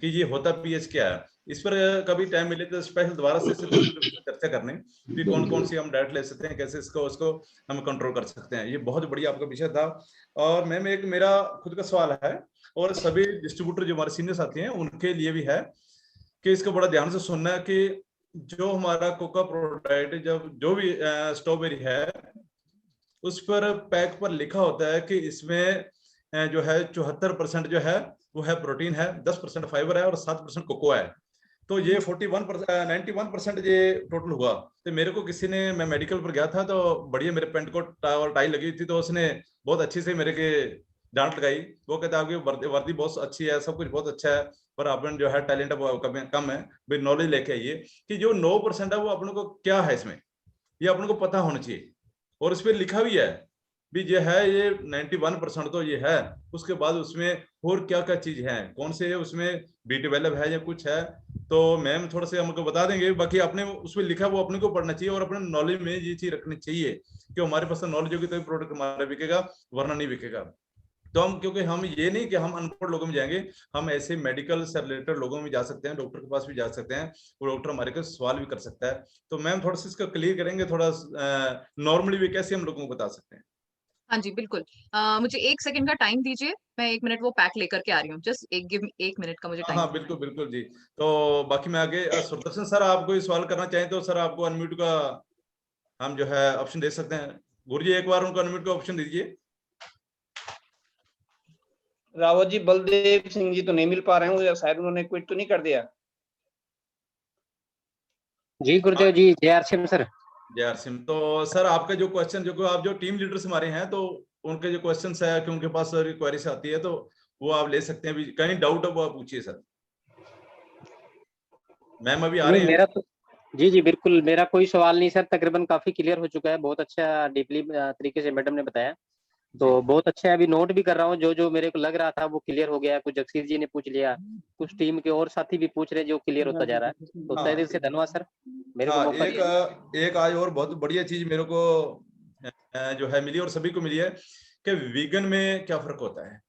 कि ये होता पीएच क्या है। इस पर कभी टाइम मिले तो स्पेशल दोबारा से चर्चा करने कि कौन कौन सी हम डाइट ले सकते हैं, कैसे उसको हम कंट्रोल कर सकते हैं। ये बहुत बढ़िया आपका विषय था। और मैम एक मेरा खुद का सवाल है, और सभी डिस्ट्रीब्यूटर जो हमारे सीनियर साथी हैं उनके लिए भी है, कि इसको बड़ा ध्यान से सुनना है कि जो हमारा कोका प्रोडक्ट जब जो भी स्ट्रॉबेरी है उस पर पैक पर लिखा होता है कि इसमें जो है 74% जो है वो है प्रोटीन है, 10% फाइबर है और 7% कोकोआ है। तो ये 91% ये टोटल हुआ। तो मेरे को किसी ने, मैं मेडिकल पर गया था तो बढ़िया मेरे पेंट को और टाई लगी थी, तो उसने बहुत अच्छी से मेरे के डांट लगाई। वो कहता है आपकी वर्दी बहुत अच्छी है, सब कुछ बहुत अच्छा है, पर अपन जो है टैलेंट है वो कम है, भाई नॉलेज लेके आइए कि जो 9% है वो अपने को क्या है इसमें, ये अपने को पता होना चाहिए। और इस पर लिखा भी है भी ये है, ये 91% तो ये है, उसके बाद उसमें और क्या क्या चीज है, कौन से है उसमें B12 है या कुछ है। तो मैम थोड़ा से हमको बता देंगे, बाकी अपने उसमें लिखा वो अपने को पढ़ना चाहिए और अपने नॉलेज में ये चीज रखनी चाहिए कि हमारे पास नॉलेज होगी तो प्रोडक्ट हमारा बिकेगा, वरना नहीं बिकेगा। तो हम, क्योंकि हम ये नहीं कि हम अनपढ़ लोगों में जाएंगे, हम ऐसे मेडिकल से रिलेटेड लोगों में जा सकते हैं, डॉक्टर के पास भी जा सकते हैं, वो डॉक्टर हमारे को सवाल भी कर सकता है। तो मैम थोड़ा सा इसको क्लियर करेंगे, थोड़ा नॉर्मली भी कैसे हम लोगों को बता सकते हैं।
हाँ जी, बिल्कुल। मुझे 1 सेकंड का टाइम दीजिए, मैं 1 मिनट वो पैक लेकर के आ रही हूँ। जस्ट गिव मी 1 मिनट का मुझे
हाँ
टाइम।
हाँ बिल्कुल बिल्कुल जी। तो बाकी मैं आगे सुदर्शन सर आप कोई सवाल करना चाहें तो सर आपको अनम्यूट का हम जो है ऑप्शन दे सकते हैं। गुरु जी एक बार उनको अनम्यूट का ऑप्शन दीजिए।
रावत जी, बलदेव सिंह जी तो नहीं मिल पा रहे हैं, शायद उन्होंने क्विट तो नहीं कर दिया।
जी गुरुदेव जी, जय आर सिंह सर।
जय आर सिंह। तो सर आपका जो क्वेश्चन, जो आप जो टीम लीडर्स हमारे हैं, तो उनके जो क्वेश्चंस है कि उनके पास क्वेरीज आती है, तो वो आप ले सकते हैं। कहीं डाउट है वो आप पूछिए सर। मैम अभी आ रहे हैं?
मेरा तो जी जी बिल्कुल, मेरा कोई सवाल नहीं सर, तकरीबन काफी क्लियर हो चुका है, बहुत अच्छा डीपली तरीके से मैडम ने बताया, तो बहुत अच्छा है। अभी नोट भी कर रहा हूँ, जो जो मेरे को लग रहा था वो क्लियर हो गया। कुछ जगसीर जी ने पूछ लिया, कुछ टीम के और साथी भी पूछ रहे, जो क्लियर होता जा रहा है, तो तहे दिल से धन्यवाद सर, मेरे को मौका दिया।
एक आज और बहुत बढ़िया चीज मेरे को जो है मिली और सभी को मिली है कि वीगन में क्या फर्क होता है।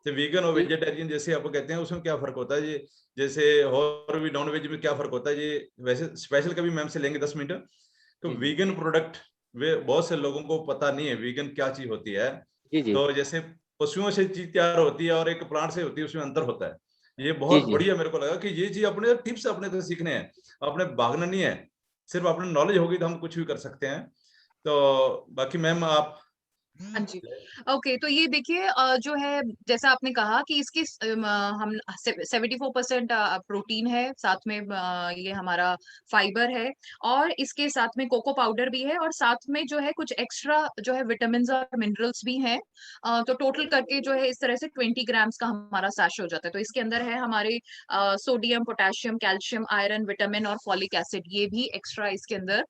तो वीगन और वेजिटेरियन जैसे आप कहते हैं उसमें क्या फर्क होता है जी, जैसे और भी नॉन वेज में क्या फर्क होता है जी। वैसे स्पेशल कभी मैम से लेंगे 10 मिनट। तो वीगन प्रोडक्ट वे बहुत से लोगों को पता नहीं है वीगन क्या चीज होती है। तो जैसे पशुओं से चीज तैयार होती है और एक प्लांट से होती है, उसमें अंतर होता है। ये बहुत बढ़िया मेरे को लगा कि ये चीज अपने टिप्स अपने से सीखने हैं, अपने भागना नहीं है, सिर्फ अपने नॉलेज होगी तो हम कुछ भी कर सकते हैं। तो बाकी मैम आप
हाँ जी। ओके, तो ये देखिए जो है जैसा आपने कहा कि इसकी हम 74% प्रोटीन है, साथ में ये हमारा फाइबर है और इसके साथ में कोको पाउडर भी है और साथ में जो है कुछ एक्स्ट्रा जो है विटामिन्स और मिनरल्स भी हैं। तो टोटल करके जो है इस तरह से 20 ग्राम्स का हमारा सैशे हो जाता है। तो इसके अंदर है हमारे sodium, potassium, calcium, iron, vitamin और फॉलिक एसिड, ये भी एक्स्ट्रा इसके अंदर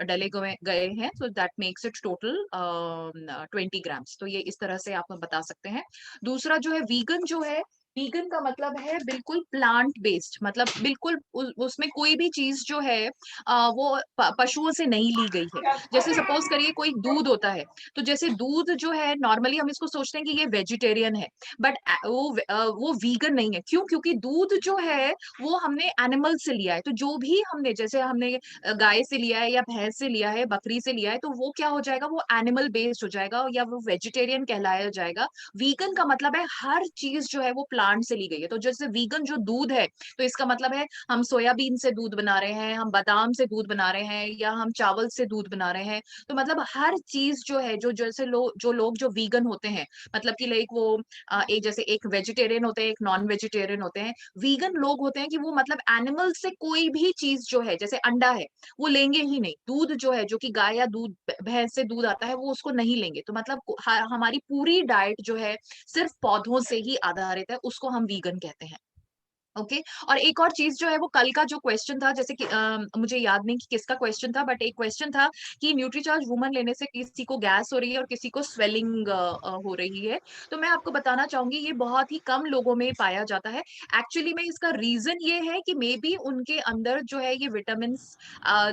डले गए हैं। So that makes it total 20 grams. तो ये इस तरह से आप बता सकते हैं। दूसरा जो है वीगन जो है, वीगन का मतलब है बिल्कुल प्लांट बेस्ड, मतलब बिल्कुल उसमें कोई भी चीज जो है वो पशुओं से नहीं ली गई है। जैसे सपोज करिए कोई दूध होता है, तो जैसे दूध जो है नॉर्मली हम इसको सोचते हैं कि ये वेजिटेरियन है, बट वो वीगन नहीं है। क्यों? क्योंकि दूध जो है वो हमने एनिमल से लिया है। तो जो भी हमने, जैसे हमने गाय से लिया है या भैंस से लिया है, बकरी से लिया है, तो वो क्या हो जाएगा, वो एनिमल बेस्ड हो जाएगा या वो वेजिटेरियन कहलाया जाएगा। वीगन का मतलब है हर चीज जो है वो प्लांट से ली गई है। तो जैसे वीगन जो दूध है, तो इसका मतलब है हम सोयाबीन से दूध बना रहे हैं, हम बादाम से दूध बना रहे हैं या हम चावल से दूध बना रहे हैं। तो मतलब हर चीज जो है, जो जैसे जो लोग जो वीगन होते हैं, मतलब कि लाइक वो एक जैसे एक वेजिटेरियन होते हैं, एक नॉन वेजिटेरियन होते हैं। वीगन लोग होते हैं कि वो मतलब एनिमल से कोई भी चीज जो है, जैसे अंडा है, वो लेंगे ही नहीं। दूध जो है, जो कि गाय या दूध भैंस से दूध आता है, वो उसको नहीं लेंगे। तो मतलब हमारी पूरी डाइट जो है सिर्फ पौधों से ही आधारित है, उसको हम वीगन कहते हैं। ओके। और एक और चीज जो है, वो कल का जो क्वेश्चन था, जैसे कि मुझे याद नहीं कि किसका क्वेश्चन था, बट एक क्वेश्चन था कि न्यूट्रीचार्ज वुमन लेने से किसी को गैस हो रही है और किसी को स्वेलिंग हो रही है। तो मैं आपको बताना चाहूंगी ये बहुत ही कम लोगों में पाया जाता है। एक्चुअली में इसका रीजन ये है कि मे बी उनके अंदर जो है ये विटामिन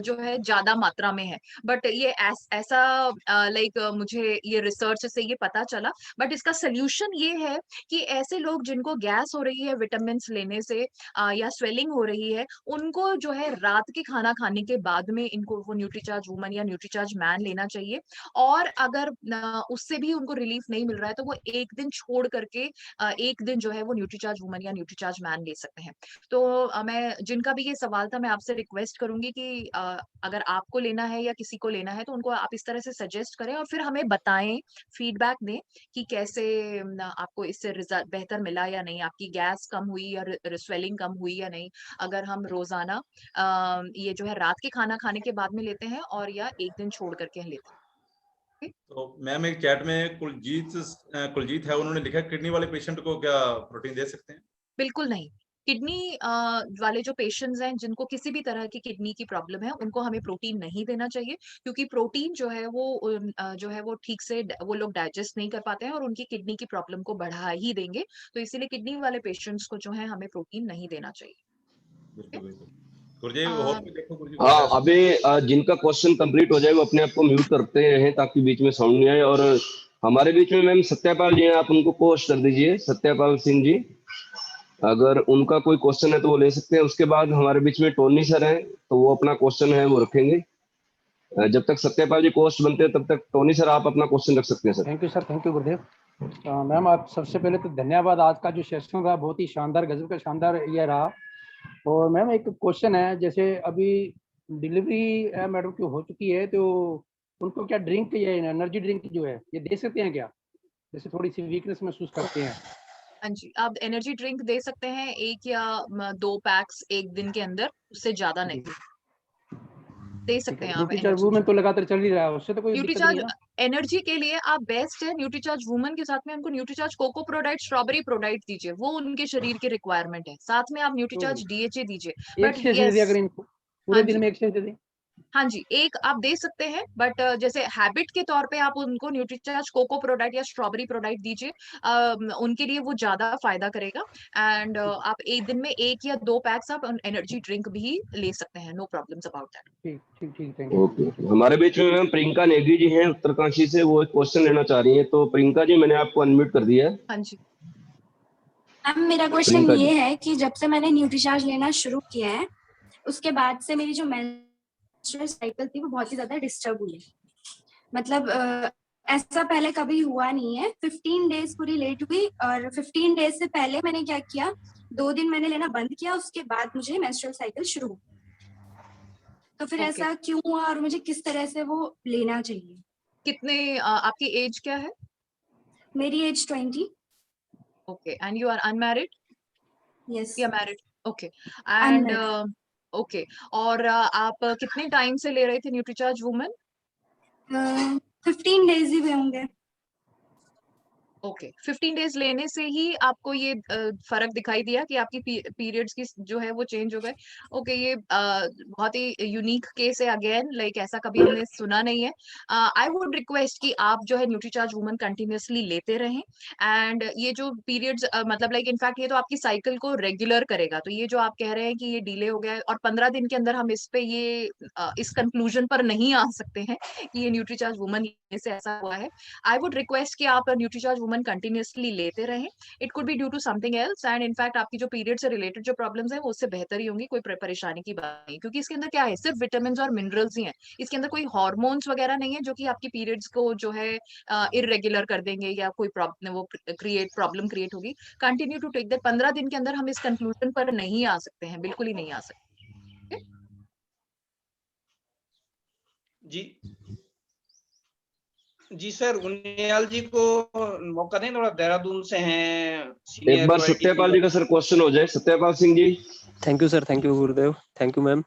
जो है ज्यादा मात्रा में है। बट ये ऐसा लाइक मुझे ये रिसर्च से ये पता चला। बट इसका सोल्यूशन ये है कि ऐसे लोग जिनको गैस हो रही है विटामिन लेने से या स्वेलिंग हो रही है, उनको जो है रात के खाना खाने के बाद में इनको वो न्यूट्रीचार्ज वुमन या न्यूट्रीचार्ज मैन लेना चाहिए। और अगर उससे भी उनको रिलीफ नहीं मिल रहा है, तो वो एक दिन छोड़ करके एक दिन जो है वो न्यूट्रीचार्ज वुमन या न्यूट्रीचार्ज मैन ले सकते हैं। तो मैं, जिनका भी ये सवाल था, मैं आपसे रिक्वेस्ट करूंगी कि अगर आपको लेना है या किसी को लेना है, तो उनको आप इस तरह से सजेस्ट करें और फिर हमें बताएं, फीडबैक दें कि कैसे आपको इससे रिजल्ट बेहतर मिला या नहीं, आपकी गैस कम हुई या स्वेलिंग कम हुई या नहीं, अगर हम रोजाना ये जो है रात के खाना खाने के बाद में लेते हैं और या एक दिन छोड़ करके लेते हैं।
तो मैम एक चैट में कुलजीत है, उन्होंने लिखा किडनी वाले पेशेंट को क्या प्रोटीन दे सकते हैं?
बिल्कुल नहीं। किडनी वाले जो पेशेंट्स हैं, जिनको किसी भी तरह की किडनी की प्रॉब्लम है, उनको हमें प्रोटीन नहीं देना चाहिए। क्योंकि प्रोटीन जो है वो जो है वो ठीक से वो लोग डाइजेस्ट नहीं कर पाते हैं और उनकी किडनी की प्रॉब्लम को बढ़ा ही देंगे। तो इसीलिए किडनी वाले पेशेंट्स को जो है हमें प्रोटीन नहीं देना चाहिए।
बिल्कुल बिल्कुल। गुरुजी और भी देखो गुरुजी।
हाँ, अभी जिनका क्वेश्चन कंप्लीट हो जाए वो अपने आप को म्यूट करते हैं ताकि बीच में साउंड नहीं आए। और हमारे बीच में मैम सत्यापाल जी हैं, आप उनको पोस्ट कर दीजिए, सत्यापाल सिंह जी। अगर उनका कोई क्वेश्चन है तो वो ले सकते हैं। उसके बाद हमारे बीच में टोनी सर हैं, तो वो अपना क्वेश्चन है वो रखेंगे। जब तक सत्यापाल जी पोस्ट बनते हैं तब तक टोनी सर आप अपना क्वेश्चन रख सकते हैं sir.
Thank you sir, thank you Gurudev. Ma'am आप सबसे पहले तो धन्यवाद, आज का जो सेशन रहा बहुत ही शानदार, गजब का शानदार ये रहा। और मैम एक क्वेश्चन है, जैसे अभी डिलीवरी मैडम की हो चुकी है, तो उनको क्या ड्रिंक, ये एनर्जी ड्रिंक जो है ये दे सकते हैं क्या? जैसे थोड़ी सी वीकनेस महसूस करते हैं।
हाँ जी, आप एनर्जी ड्रिंक दे सकते हैं, 1 या 2 पैक्स एक दिन के अंदर, उससे ज्यादा नहीं दे सकते हैं आप
न्यूट्रीचार्ज
एनर्जी।
वुमन तो लगातार चल ही रहा है, उससे तो कोई दिक्कत नहीं
न्यूट्रीचार्ज
है ना?
एनर्जी के लिए आप बेस्ट है। न्यूट्रीचार्ज वुमन के साथ में उनको Nutricharge cocoa ProDiet, strawberry Prodite दीजिए, वो उनके शरीर की रिक्वायरमेंट है। साथ में आप न्यूट्रीचार्ज DHA दीजिए।
एक
बट
शेष दे दिया
यस,
करें इनको, पूरे
हाँ
दिन
जी,
में एक शेष दे दें।
हाँ जी, एक आप दे सकते हैं। बट जैसे हैबिट के तौर पे आप उनको न्यूट्रीचार्ज कोको प्रोडाइट या स्ट्रॉबेरी प्रोडाइट दीजिए। उनके लिए वो ज्यादा फायदा करेगा। एंड आप एक दिन में 1 या 2 पैक्स आप एनर्जी ड्रिंक भी ले सकते हैं, नो प्रॉब्लम्स अबाउट दैट।
ठीक ठीक ठीक, थैंक यू।
ओके, हमारे बीच में मैम प्रियंका नेगी जी हैं उत्तरकाशी से, वो एक क्वेश्चन लेना चाह रही हैं। तो प्रियंका जी मैंने आपको अनम्यूट कर दिया है।
हाँ जी
मैम, मेरा क्वेश्चन ये है कि जब से मैंने न्यूट्रीचार्ज लेना शुरू किया है, उसके बाद से मेरी जो मेंस्ट्रुअल साइकिल थी वो बहुत ही ज्यादा डिस्टर्ब हुई है। मतलब ऐसा पहले कभी हुआ नहीं है। 15 डेज पूरी लेट हुई, और 15 डेज से पहले मैंने क्या किया, 2 दिन मैंने लेना बंद किया, उसके बाद मुझे मेंस्ट्रुअल साइकिल शुरू हुई। तो फिर ऐसा क्यों हुआ और मुझे किस तरह से वो लेना चाहिए?
कितने आपकी एज क्या है?
मेरी age 20।
Okay, and you are unmarried
yes,
या married? Okay, and
unmarried.
Okay, और आप कितने टाइम से ले रहे थे न्यूट्रीचार्ज वुमन?
15 डेज ही हुए होंगे।
ओके, 15 डेज लेने से ही आपको ये फर्क दिखाई दिया कि आपकी पीरियड्स की जो है वो चेंज हो गए? ओके, ये बहुत ही यूनिक केस है, अगेन लाइक ऐसा कभी हमने सुना नहीं है। आई वुड रिक्वेस्ट कि आप जो है न्यूट्रीचार्ज वुमन कंटिन्यूअसली लेते रहें, एंड ये जो पीरियड्स मतलब लाइक इनफैक्ट ये तो आपकी साइकिल को रेगुलर करेगा। तो ये जो आप कह रहे हैं कि ये डिले हो गया है और 15 दिन के अंदर हम इस पे ये इस कंक्लूजन पर नहीं आ सकते हैं कि ये न्यूट्रीचार्ज वुमन लेने से ऐसा हुआ है। आई वुड रिक्वेस्ट कि आप न्यूट्रीचार्ज वुमन कंटिन्यूअसली लेते रहें। It could be due to something else, and in fact आपकी जो पीरियड से रिलेटेड जो प्रॉब्लम्स हैं वो उससे बेहतर ही होंगी, कोई परेशानी की बात नहीं, क्योंकि इसके अंदर क्या है, सिर्फ विटामिन और मिनरल्स ही हैं। इसके अंदर कोई हार्मोन्स वगैरह नहीं है जो कि आपकी पीरियड्स को जो है इरेगुलर कर देंगे या कोई प्रॉब्लम वो प्रॉब्लम क्रिएट होगी। Continue to take that. 15 दिन के अंदर हम इस कंक्लूजन पर नहीं आ सकते हैं, बिल्कुल ही नहीं आ सकते।
जी जी सर, उनियाल जी को मौका दें, थोड़ा देहरादून से हैं
एक
सीनियर
बार
रॉयल्टी
सत्यपाल जी का सर क्वेश्चन हो जाए। Satyapal Singh ji.
Thank you sir, thank you गुरुदेव, थैंक यू मैम।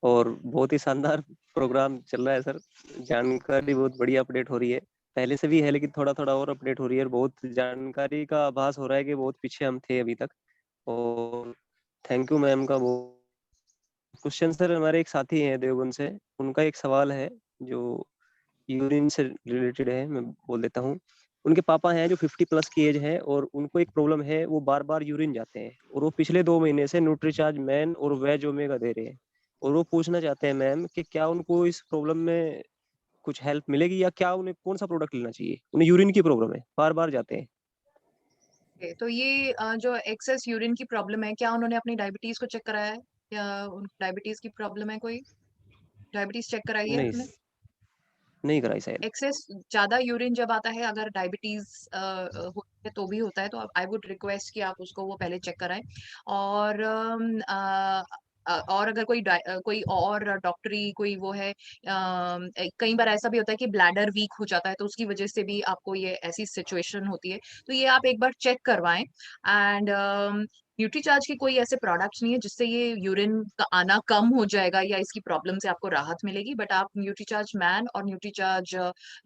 और बहुत ही शानदार प्रोग्राम चल रहा है सर, जानकारी बहुत बढ़िया अपडेट हो रही है, पहले से भी है लेकिन थोड़ा थोड़ा और अपडेट हो रही है। बहुत जानकारी का आभास हो रहा है कि बहुत पीछे हम थे अभी तक, और थैंक यू मैम का। वो क्वेश्चन सर, हमारे एक साथी हैं देवबंद से, उनका एक सवाल है जो यूरिन से रिलेटेड है, मैं बोल देता हूँ। उनके पापा हैं जो 50 प्लस की एज है, और उनको एक प्रॉब्लम है, वो बार बार यूरिन जाते हैं, और वो पिछले 2 महीने से न्यूट्रीचार्ज मैन और वेज ओमेगा दे रहे हैं। और वो पूछना चाहते हैं मैम कि क्या उनको इस प्रॉब्लम में कुछ हेल्प मिलेगी, या क्या उन्हें कौन सा प्रोडक्ट लेना चाहिए? उन्हें यूरिन की प्रॉब्लम है, बार बार जाते हैं।
तो ये जो एक्सेस यूरिन की प्रॉब्लम है, क्या उन्होंने अपनी डायबिटीज को चेक कराया है, या उनको डायबिटीज की प्रॉब्लम है? कोई डायबिटीज चेक कराई है
नहीं,
आपने?
नहीं कराई शायद।
एक्सेस ज्यादा यूरिन जब आता है, अगर डायबिटीज होती है तो भी होता है, तो आई वुड रिक्वेस्ट कि आप उसको वो पहले चेक कराएं। और और अगर कोई और डॉक्टरी कोई वो है, कई बार ऐसा भी होता है कि ब्लैडर वीक हो जाता है, तो उसकी वजह से भी आपको ये ऐसी सिचुएशन होती है, तो ये आप एक बार चेक करवाएं। एंड न्यूट्रीचार्ज के कोई ऐसे प्रोडक्ट्स नहीं है जिससे ये यूरिन का आना कम हो जाएगा या इसकी प्रॉब्लम से आपको राहत मिलेगी, बट आप न्यूट्रीचार्ज मैन और न्यूट्रीचार्ज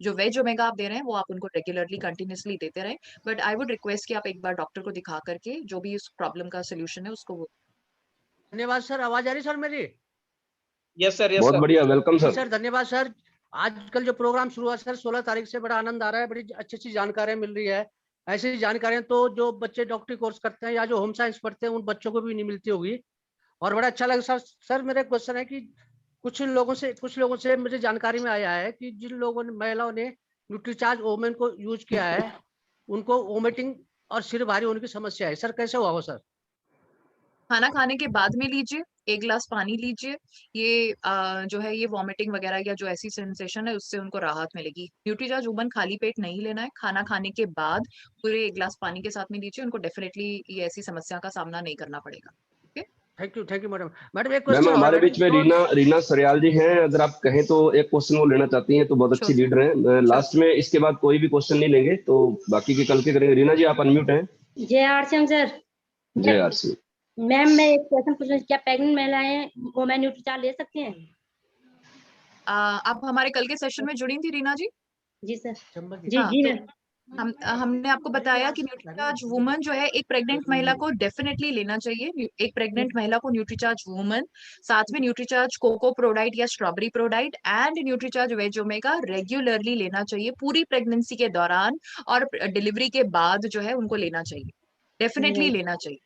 जो वेज ओमेगा आप दे रहे हैं वो आप उनको रेगुलरली कंटिन्यूअसली देते रहें। बट आई वुड रिक्वेस्ट कि आप एक बार डॉक्टर को दिखा करके जो भी इस प्रॉब्लम का सोल्यूशन है उसको वो।
धन्यवाद सर। आवाज आ रही सर मेरी?
यस सर, यस
बहुत
सर।
बढ़िया, वेलकम
जी
सर।
सर, धन्यवाद सर। आजकल जो प्रोग्राम शुरू हुआ सर 16 तारीख से, बड़ा आनंद आ रहा है, बड़ी अच्छी अच्छी जानकारियां मिल रही है। ऐसी जानकारियां तो जो बच्चे डॉक्टरी कोर्स करते हैं या जो होम साइंस पढ़ते हैं उन बच्चों को भी नहीं मिलती होगी, और बड़ा अच्छा लगा सर। सर मेरा क्वेश्चन है कि कुछ लोगों से मुझे जानकारी में आया है कि जिन लोगों ने, महिलाओं ने न्यूट्रीचार्ज वोमेन को यूज किया है, उनको वोमिटिंग और सिर भारी होने की समस्या है। सर कैसे हुआ वो सर?
खाना खाने के बाद में लीजिए, 1 ग्लास पानी लीजिए, ये जो है ये वॉमिटिंग वगैरह या जो ऐसी सेंसेशन है उससे उनको राहत मिलेगी। न्यूट्रीचार्ज वुमन खाली पेट नहीं लेना है, खाना खाने के बाद पूरे 1 ग्लास पानी के साथ में लीजिए, उनको डेफिनेटली ये ऐसी समस्या का सामना नहीं करना पड़ेगा।
Thank you madam. मैडम एक
मैम
क्वेश्चन और
हमारे
है मैडम,
बीच में रीना सरियाल जी हैं, अगर आप कहें तो एक क्वेश्चन वो लेना चाहती हैं, तो बहुत अच्छी लीडर हैं। लास्ट में इसके बाद कोई भी क्वेश्चन नहीं लेंगे, तो बाकी के कल के करेंगे। रीना जी आप अनम्यूट हैं।
जय आरसीएम सर।
जय आरसी।
मैम मैं एक क्वेश्चन पूछना, क्या प्रेग्नेंट महिलाएं वोमेन न्यूट्रीचार्ज ले सकती हैं?
आप हमारे कल के सेशन में जुड़ी थी रीना जी?
जी सर। जी
हाँ,
जी
तो
मैम।
हमने आपको बताया कि न्यूट्रीचार्ज वुमन जो है एक प्रेग्नेंट महिला को डेफिनेटली लेना चाहिए। एक प्रेग्नेंट महिला को न्यूट्रीचार्ज वुमन, साथ में न्यूट्रीचार्ज कोको प्रोडाइट या strawberry Prodite and Nutricharge Veg Omega regularly लेना चाहिए पूरी प्रेगनेंसी के दौरान, और डिलीवरी के बाद जो है उनको लेना चाहिए, डेफिनेटली लेना चाहिए।